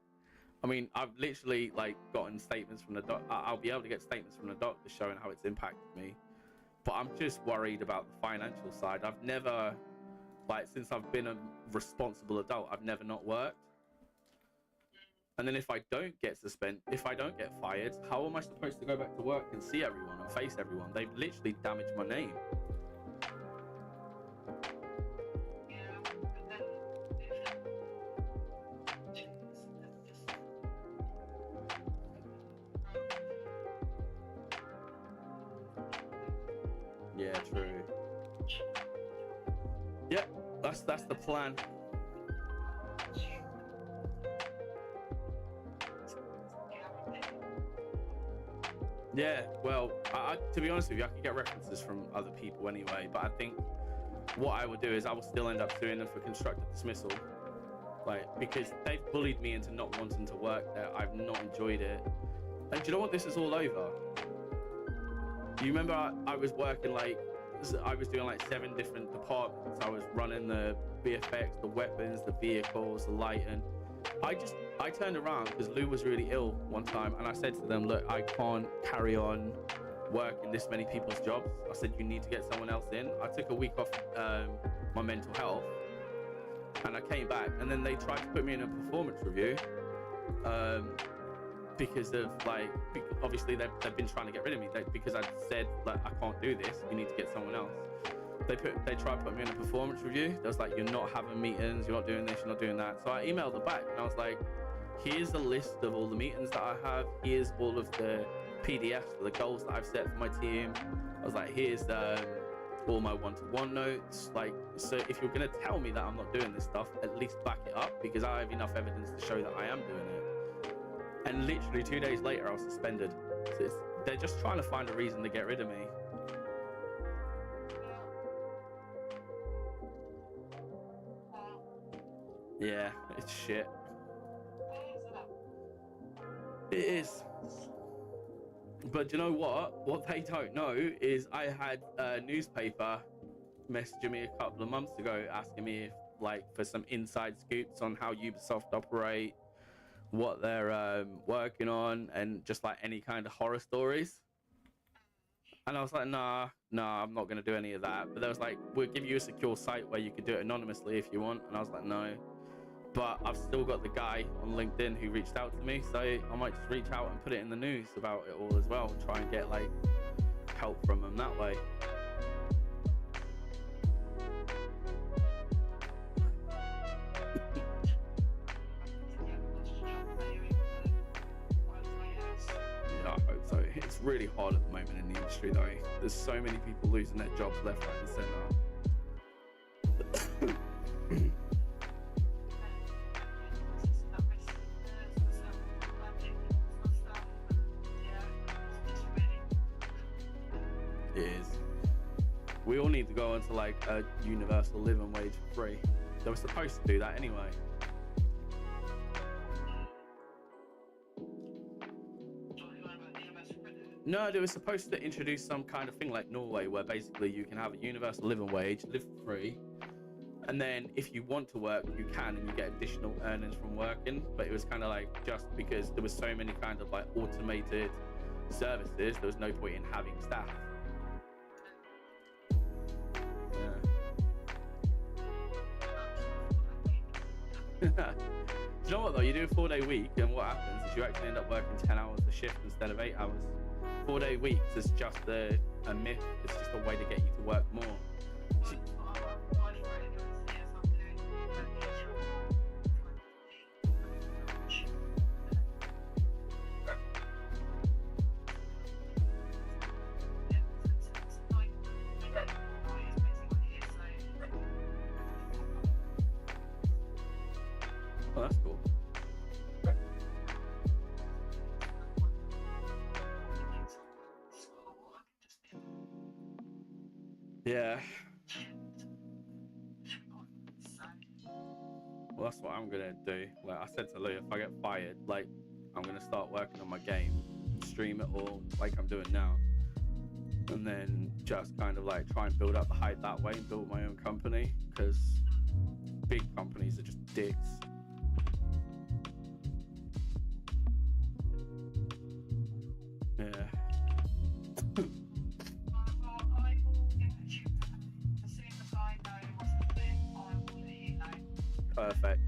I mean, I've literally like gotten statements from the doctor. I'll be able to get statements from the doctor showing how it's impacted me. But I'm just worried about the financial side. I've never, like, since I've been a responsible adult, I've never not worked. And then if I don't get suspended, if I don't get fired, how am I supposed to go back to work and see everyone and face everyone? They've literally damaged my name. Yeah, true. Yep, that's the plan. Yeah, well, to be honest with you, I can get references from other people anyway, but I think what I would do is I will still end up suing them for constructive dismissal. Like, because they've bullied me into not wanting to work there. I've not enjoyed it. And do you know what this is all over? You remember I was working like, I was doing like 7 different departments. I was running the VFX, the weapons, the vehicles, the lighting. I turned around because Lou was really ill one time, and I said to them, look, I can't carry on working this many people's jobs. I said, you need to get someone else in. I took a week off my mental health, and I came back, and then they tried to put me in a performance review because of like, obviously they've been trying to get rid of me because I said, like, I can't do this, you need to get someone else. They tried to put me in a performance review. They was like, you're not having meetings, you're not doing this, you're not doing that. So I emailed them back and I was like, here's a list of all the meetings that I have. Here's all of the PDFs for the goals that I've set for my team. I was like, here's all my one-to-one notes. Like, so if you're gonna tell me that I'm not doing this stuff, at least back it up, because I have enough evidence to show that I am doing it. And literally 2 days later, I was suspended. So they're just trying to find a reason to get rid of me. Yeah, it's shit. It is. But you know what? What they don't know is I had a newspaper messaging me a couple of months ago asking me if, like, for some inside scoops on how Ubisoft operate, what they're working on, and just like any kind of horror stories. And I was like, nah, I'm not going to do any of that. But they was like, we'll give you a secure site where you could do it anonymously if you want. And I was like, no. But I've still got the guy on LinkedIn who reached out to me, so I might just reach out and put it in the news about it all as well and try and get like help from him that way. Yeah, I hope so. It's really hard at the moment in the industry though. There's so many people losing their jobs left, right and centre. We all need to go into like a universal living wage for free. They were supposed to do that anyway. No, they were supposed to introduce some kind of thing like Norway, where basically you can have a universal living wage, live for free, And then if you want to work, you can, and you get additional earnings from working. But it was kind of like, just because there was so many kind of like automated services, there was no point in having staff. Yeah. Do you know what though? You do a 4-day week, and what happens is you actually end up working 10 hours a shift instead of 8 hours. 4-day weeks is just a myth. It's just a way to get you to work more. Oh, that's cool. Yeah. Well, that's what I'm gonna do. Like I said to Lou, if I get fired, like I'm gonna start working on my game, stream it all like I'm doing now, and then just kind of like try and build up the hype that way and build my own company, because big companies are just dicks. Yeah. Perfect.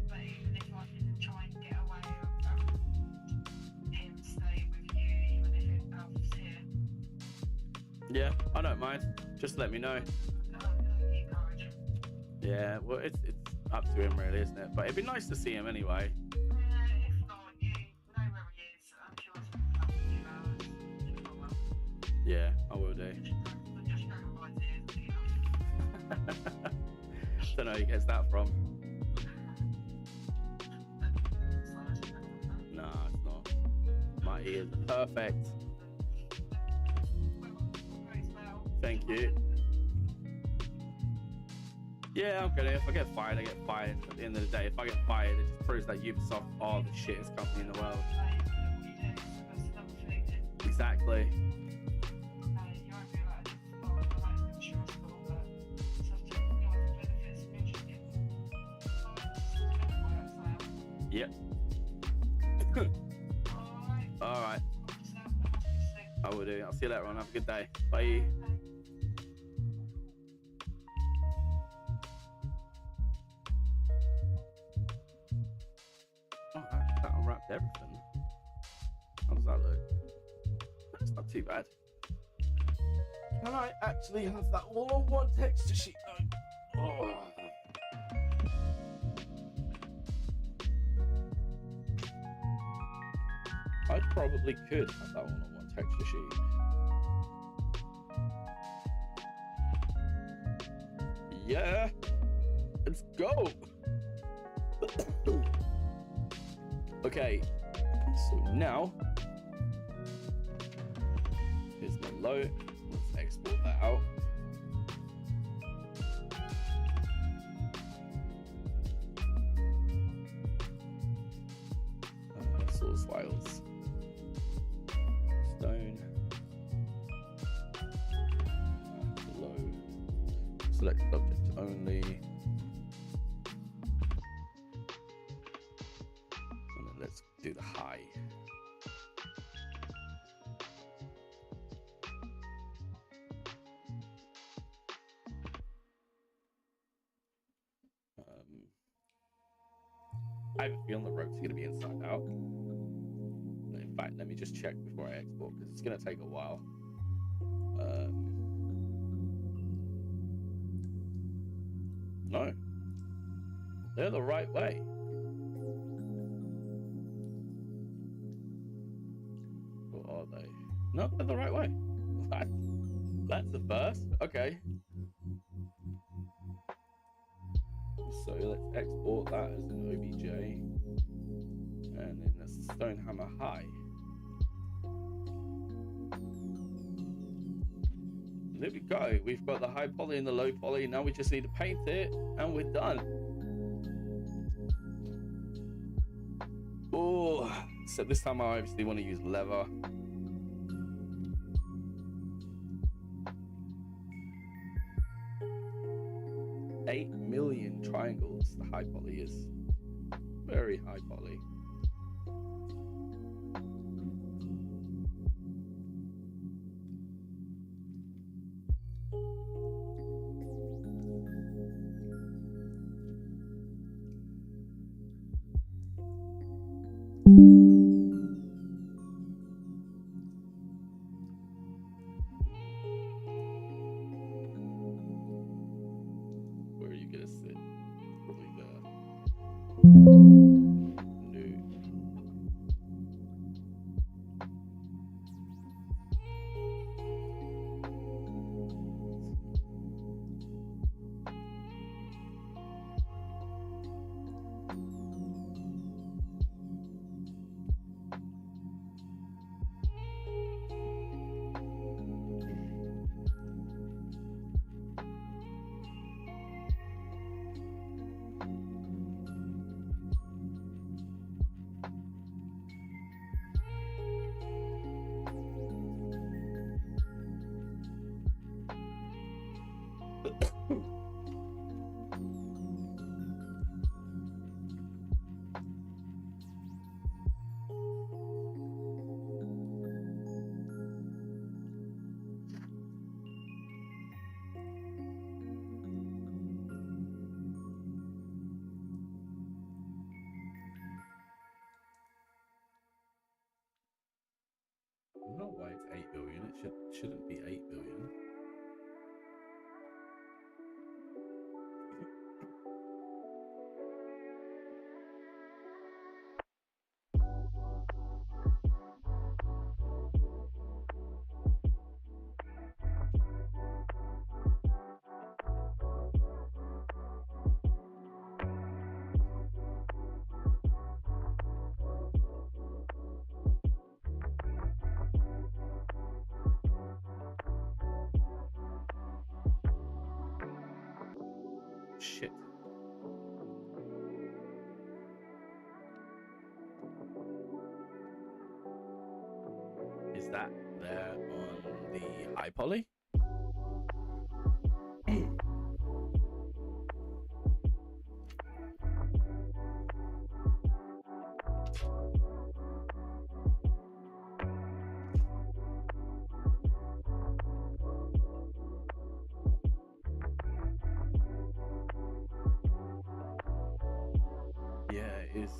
But even if I can try and get away from him staying with you, even if it helps here. Yeah, I don't mind. Just let me know. Encourage him. Yeah, well, it's up to him really, isn't it? But it'd be nice to see him anyway. If not, you know where he is. I'm sure it's a few hours. If not, well, Yeah, I will do. just go and buy tears. Don't know who he gets that from. Nah, it's not. My ears are perfect. Thank you. Yeah, I'm gonna. If I get fired, I get fired. At the end of the day, if I get fired, it just proves that Ubisoft are the shittest company in the world. Exactly. Yep. All right. I will do. I'll see you later on. Have a good day. Bye. Oh, that unwrapped everything. How does that look? That's not too bad. Can I actually have that all on one texture sheet though? Oh. I probably could have that all on one texture sheet. Yeah, let's go. Okay, so now here's my low. Let's export that out. Source files. Stone. Low. Select object only. And then let's do the high. I have a feeling the rope's going to be inside out. In fact, let me just check before I export, because it's going to take a while. No. They're the right way. Or are they? No, they're the right way. That's the first. Okay. So let's export that as an OBJ. And then that's the Stonehammer High. There we go. We've got the high poly and the low poly. Now we just need to paint it and we're done. Oh, so this time I obviously want to use leather. 8 million triangles. The high poly is very high poly. Where are you gonna sit? Probably the nude. I don't know why it's 8 billion. It shouldn't be 8 billion. Shit. Is that there on the high poly? Yeah, it is.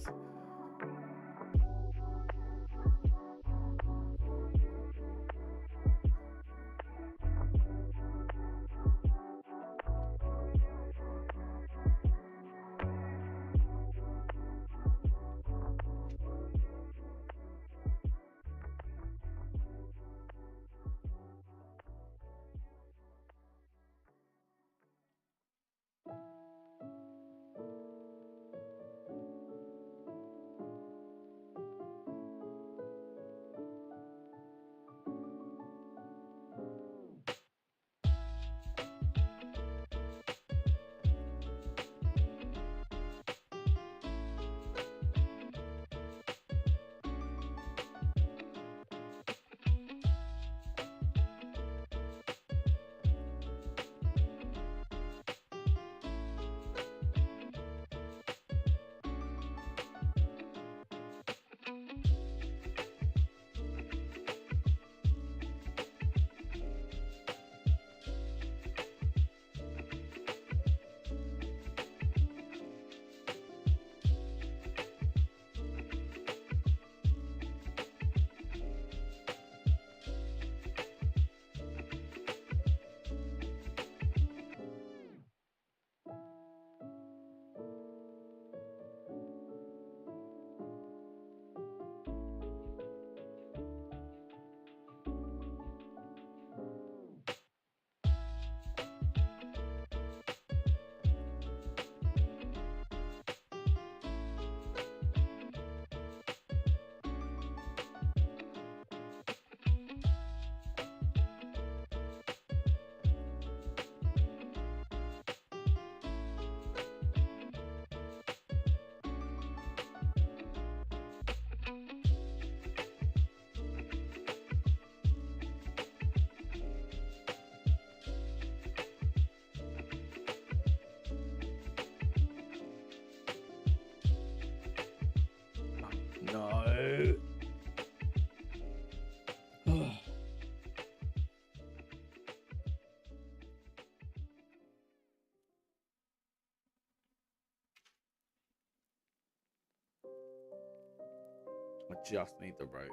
just need the ropes.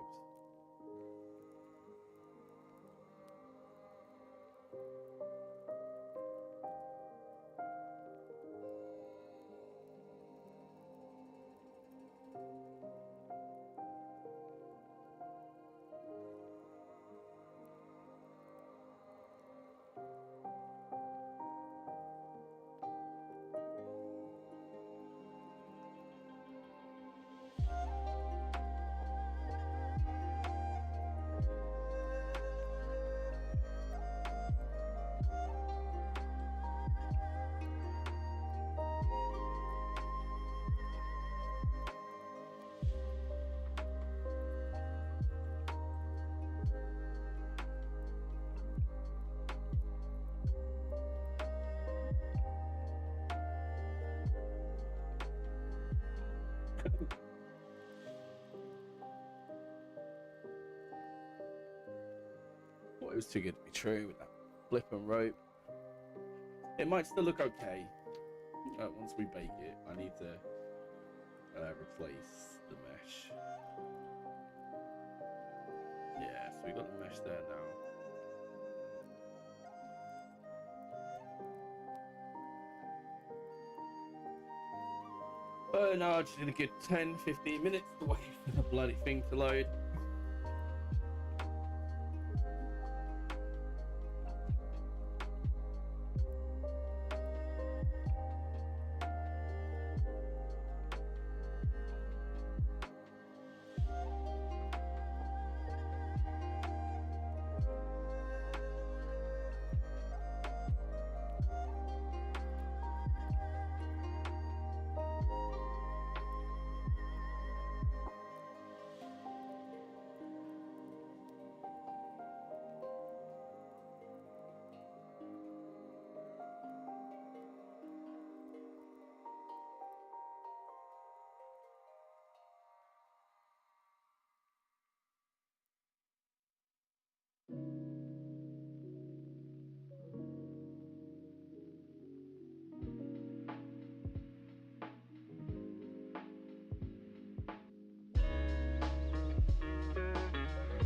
Well, it was too good to be true with that flipping rope. It might still look okay. Once we bake it, I need to replace the mesh. Yeah, so we got the mesh there now. No, I'm just gonna get 10-15 minutes to wait for the bloody thing to load.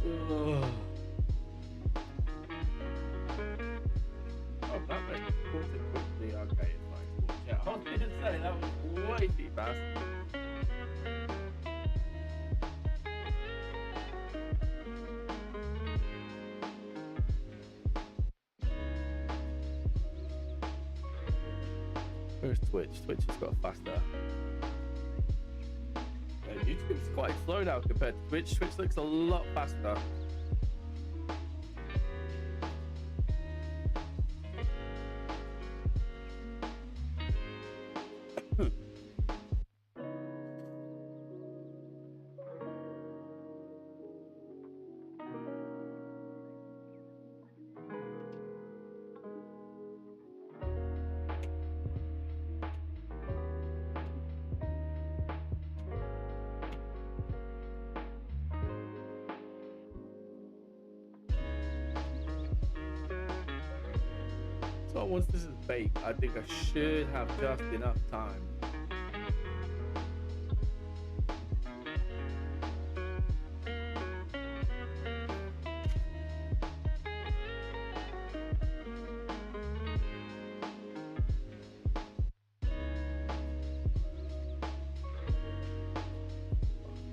Ugh. Oh, that went quickly. Okay, it's fine. Yeah, I was gonna say that was way too fast. Where's Twitch? Twitch has got faster. YouTube's quite slow now compared to Twitch. Twitch looks a lot faster. So once this is baked, I think I should have just enough time.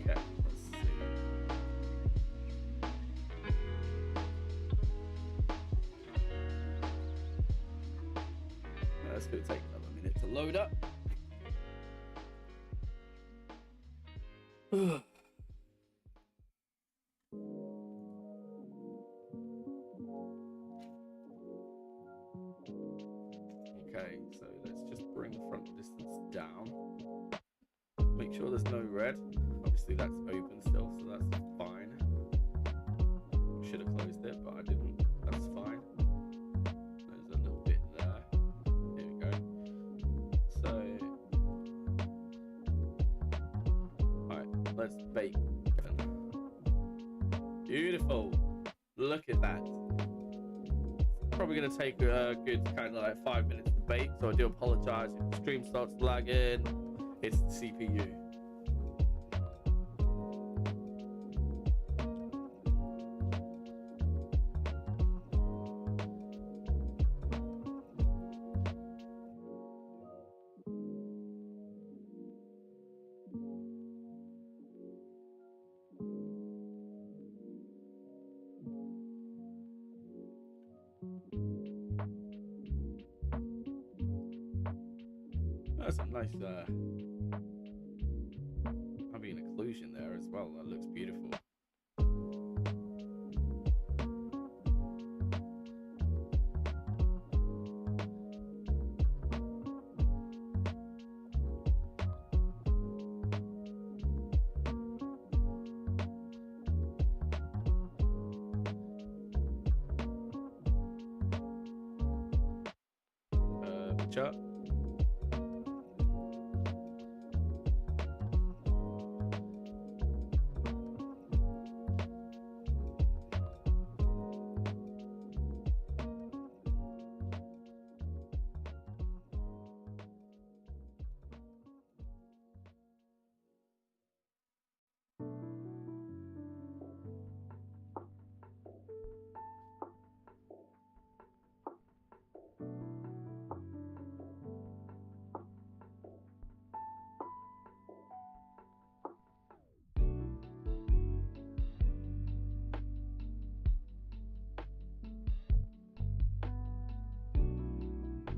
Okay, let's see. That's going to take another minute to load up. Okay, so let's just bring the front distance down. Make sure there's no red. Obviously that's open still, so that's fine. Should have closed it, but I didn't. That's fine. There's a little bit there. Here we go. So, alright, let's bake. Beautiful. Look at that. Probably going to take a good kind of like 5 minutes to bake, so I do apologize if the stream starts lagging. It's the CPU. That's some nice ambient occlusion there as well. That looks beautiful. Picture.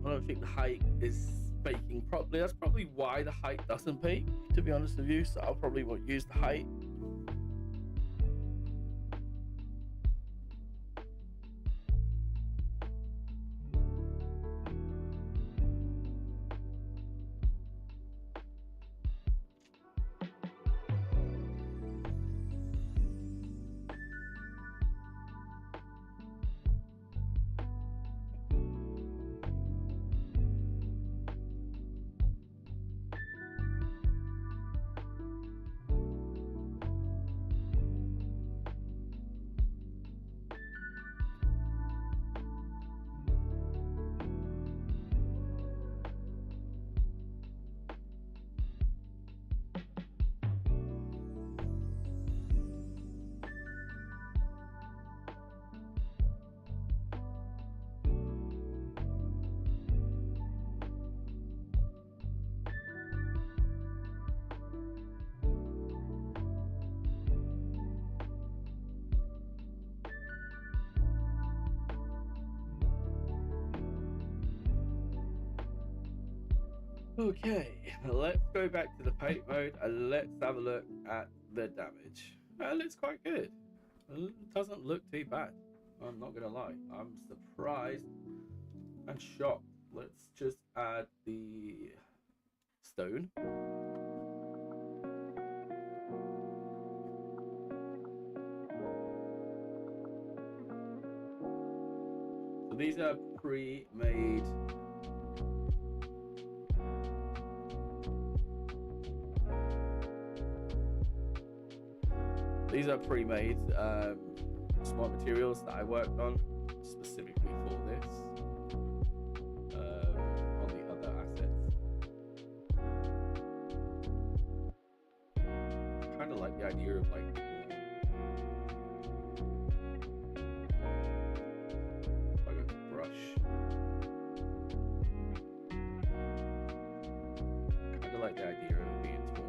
I don't think the height is baking properly. That's probably why the height doesn't bake, to be honest with you. So I'll probably won't use the height. Okay, let's go back to the paint mode and let's have a look at the damage. It looks quite good. It doesn't look too bad. I'm not gonna lie. I'm surprised and shocked. Let's just add the stone. So these are pre-made. These are pre-made smart materials that I worked on specifically for this on the other assets. Kind of like the idea of like if I go to brush, kind of like the idea of it being torn.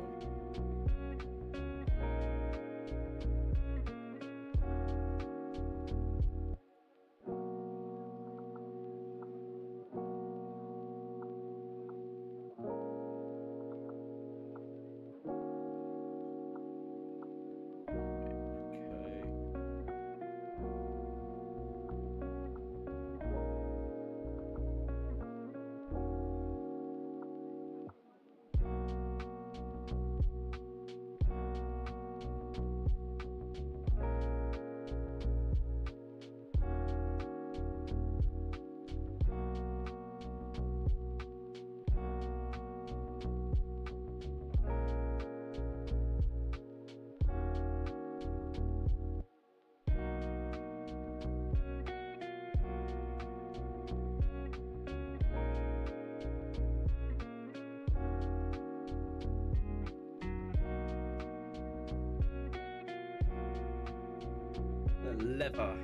Leather.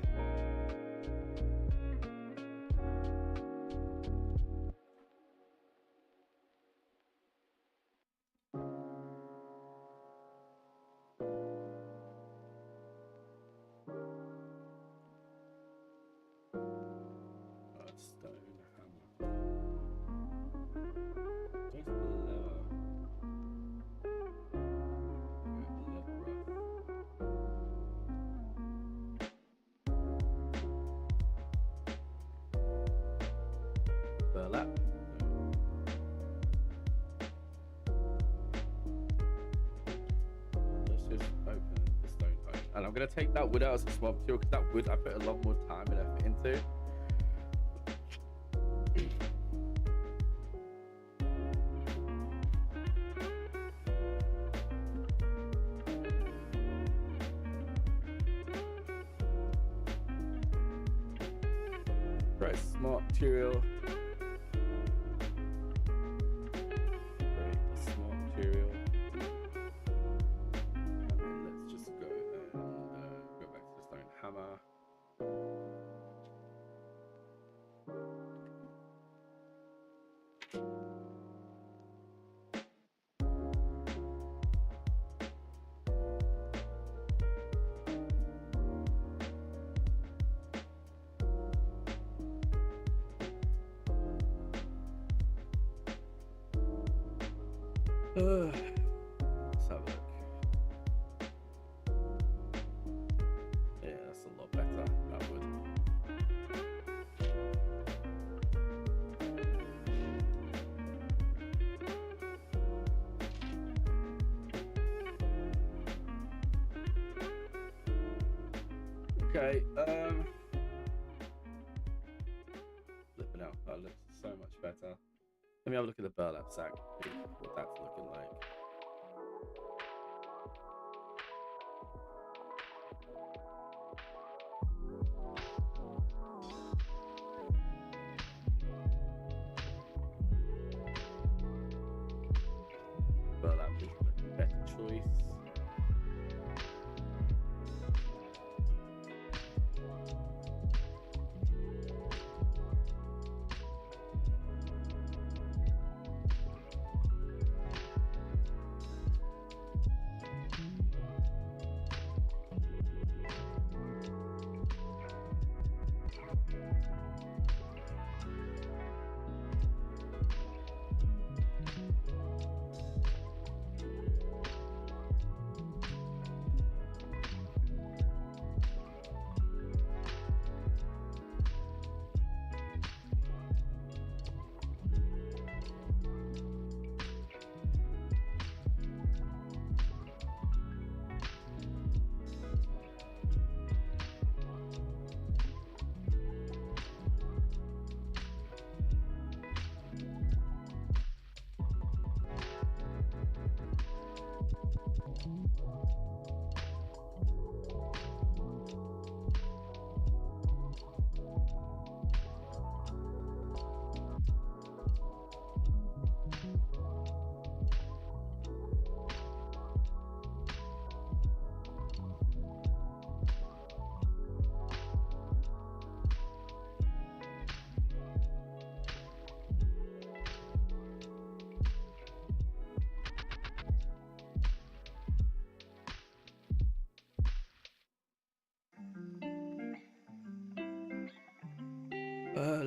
Stone hammer. Just burlap. Let's just open the stone home. And I'm going to take that wood out as a swap material because that wood I put a lot more time and effort into. Right, smart material. Great, smart material. And then let's just go and go back to the stone hammer. Let's have a look. Yeah, that's a lot better. That would. Okay. Flipping out. That looks so much better. Let me have a look at the burlap sack. What that's looking like. Burlap is a better choice.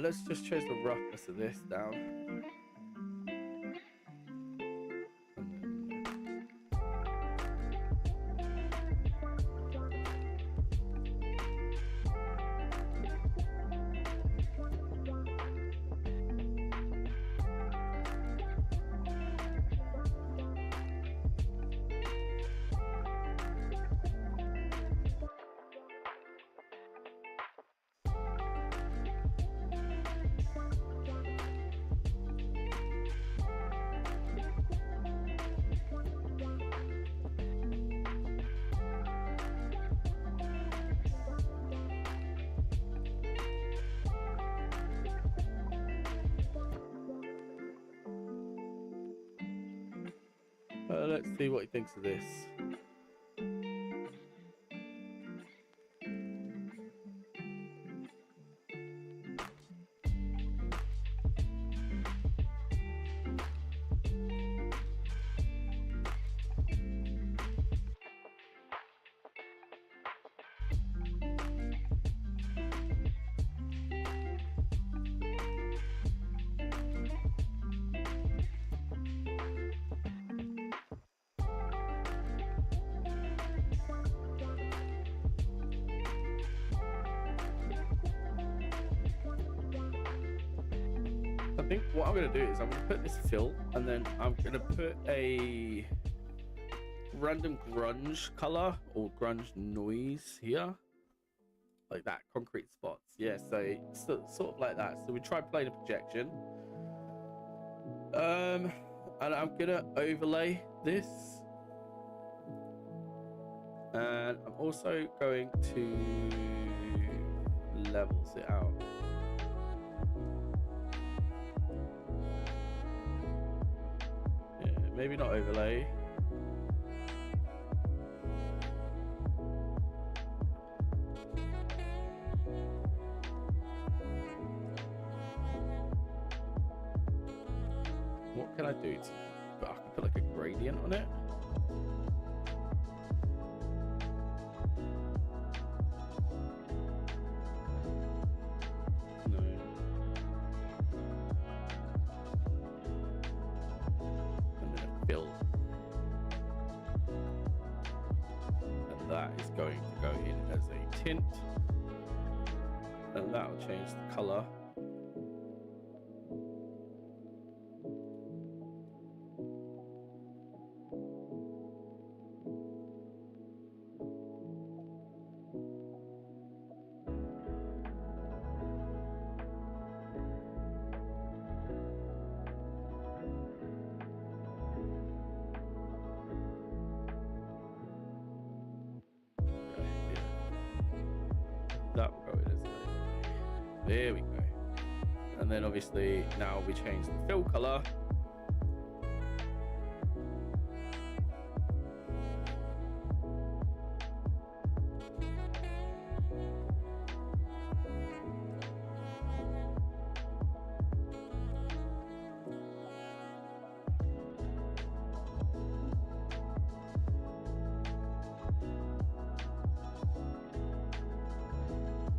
Let's just change the roughness of this down. Let's see what he thinks of this. think what I'm going to do is I'm going to put this fill, and then I'm going to put a random grunge color or grunge noise here, like that, concrete spots. Yeah, so sort of like that. So we try playing a projection. And I'm gonna overlay this, and I'm also going to levels it out. Yeah, maybe not overlay. What can I do to, I can put like a gradient on it. No. And then a fill. And that is going to go in as a tint. And that will change the color. That will go in as a, there we go. And then obviously now we change the fill color.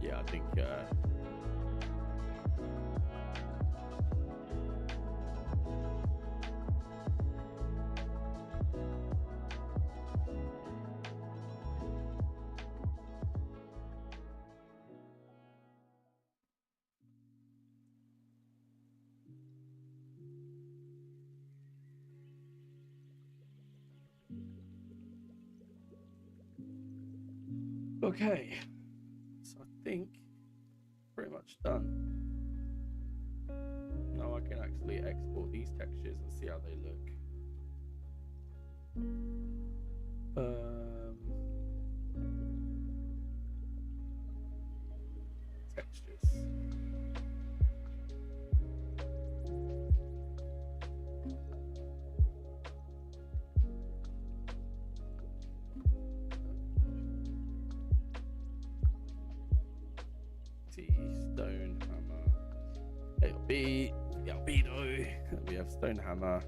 Yeah, I think okay. So I think pretty much done. Now I can actually export these textures and see how they look. Textures. Stone hammer. ALB, the albedo. We have stone hammer.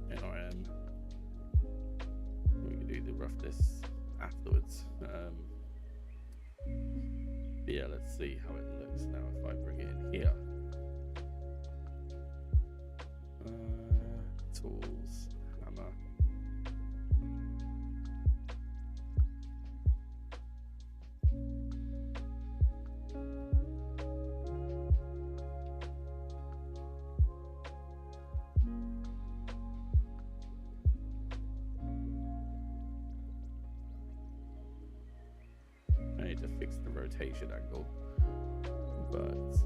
NRM. We can do the roughness afterwards. Yeah, let's see how it looks now if I bring it in here. Tools, hammer. I need to fix the rotation angle, but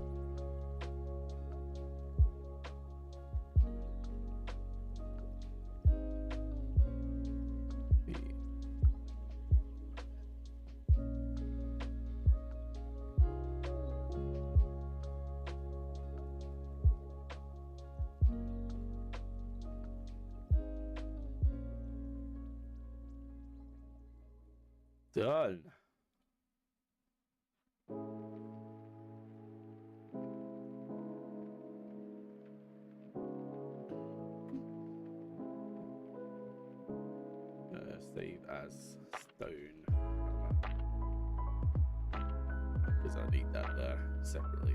done. Save as stone because I need that there separately.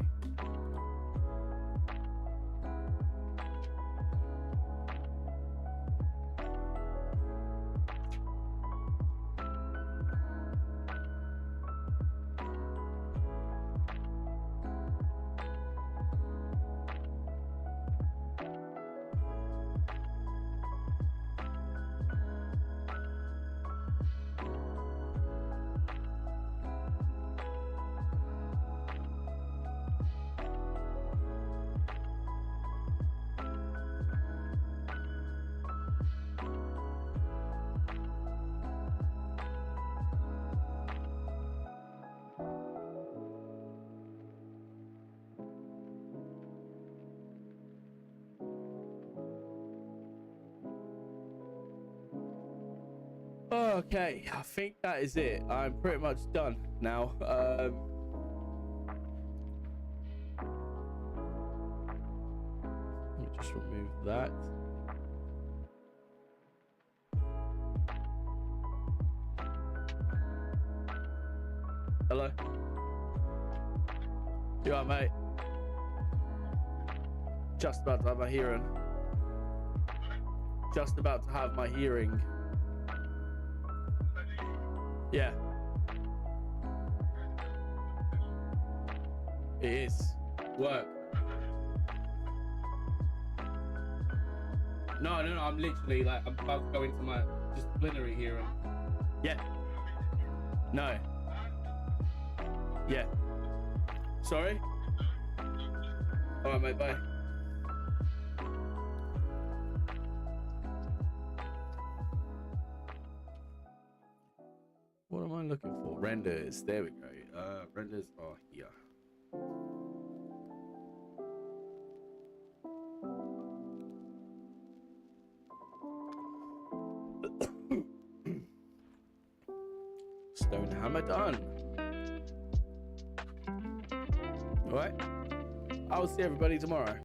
Okay, I think that is it. I'm pretty much done now. Let me just remove that. Hello? You alright, mate? Just about to have my hearing. Just about to have my hearing. Yeah. It is. Work. No, I'm literally like, I'm about to go into my disciplinary hearing. Yeah. No. Yeah. Sorry? Alright, mate, bye. What am I looking for? Renders. There we go. Renders are here. Stone hammer done. All right. I will see everybody tomorrow.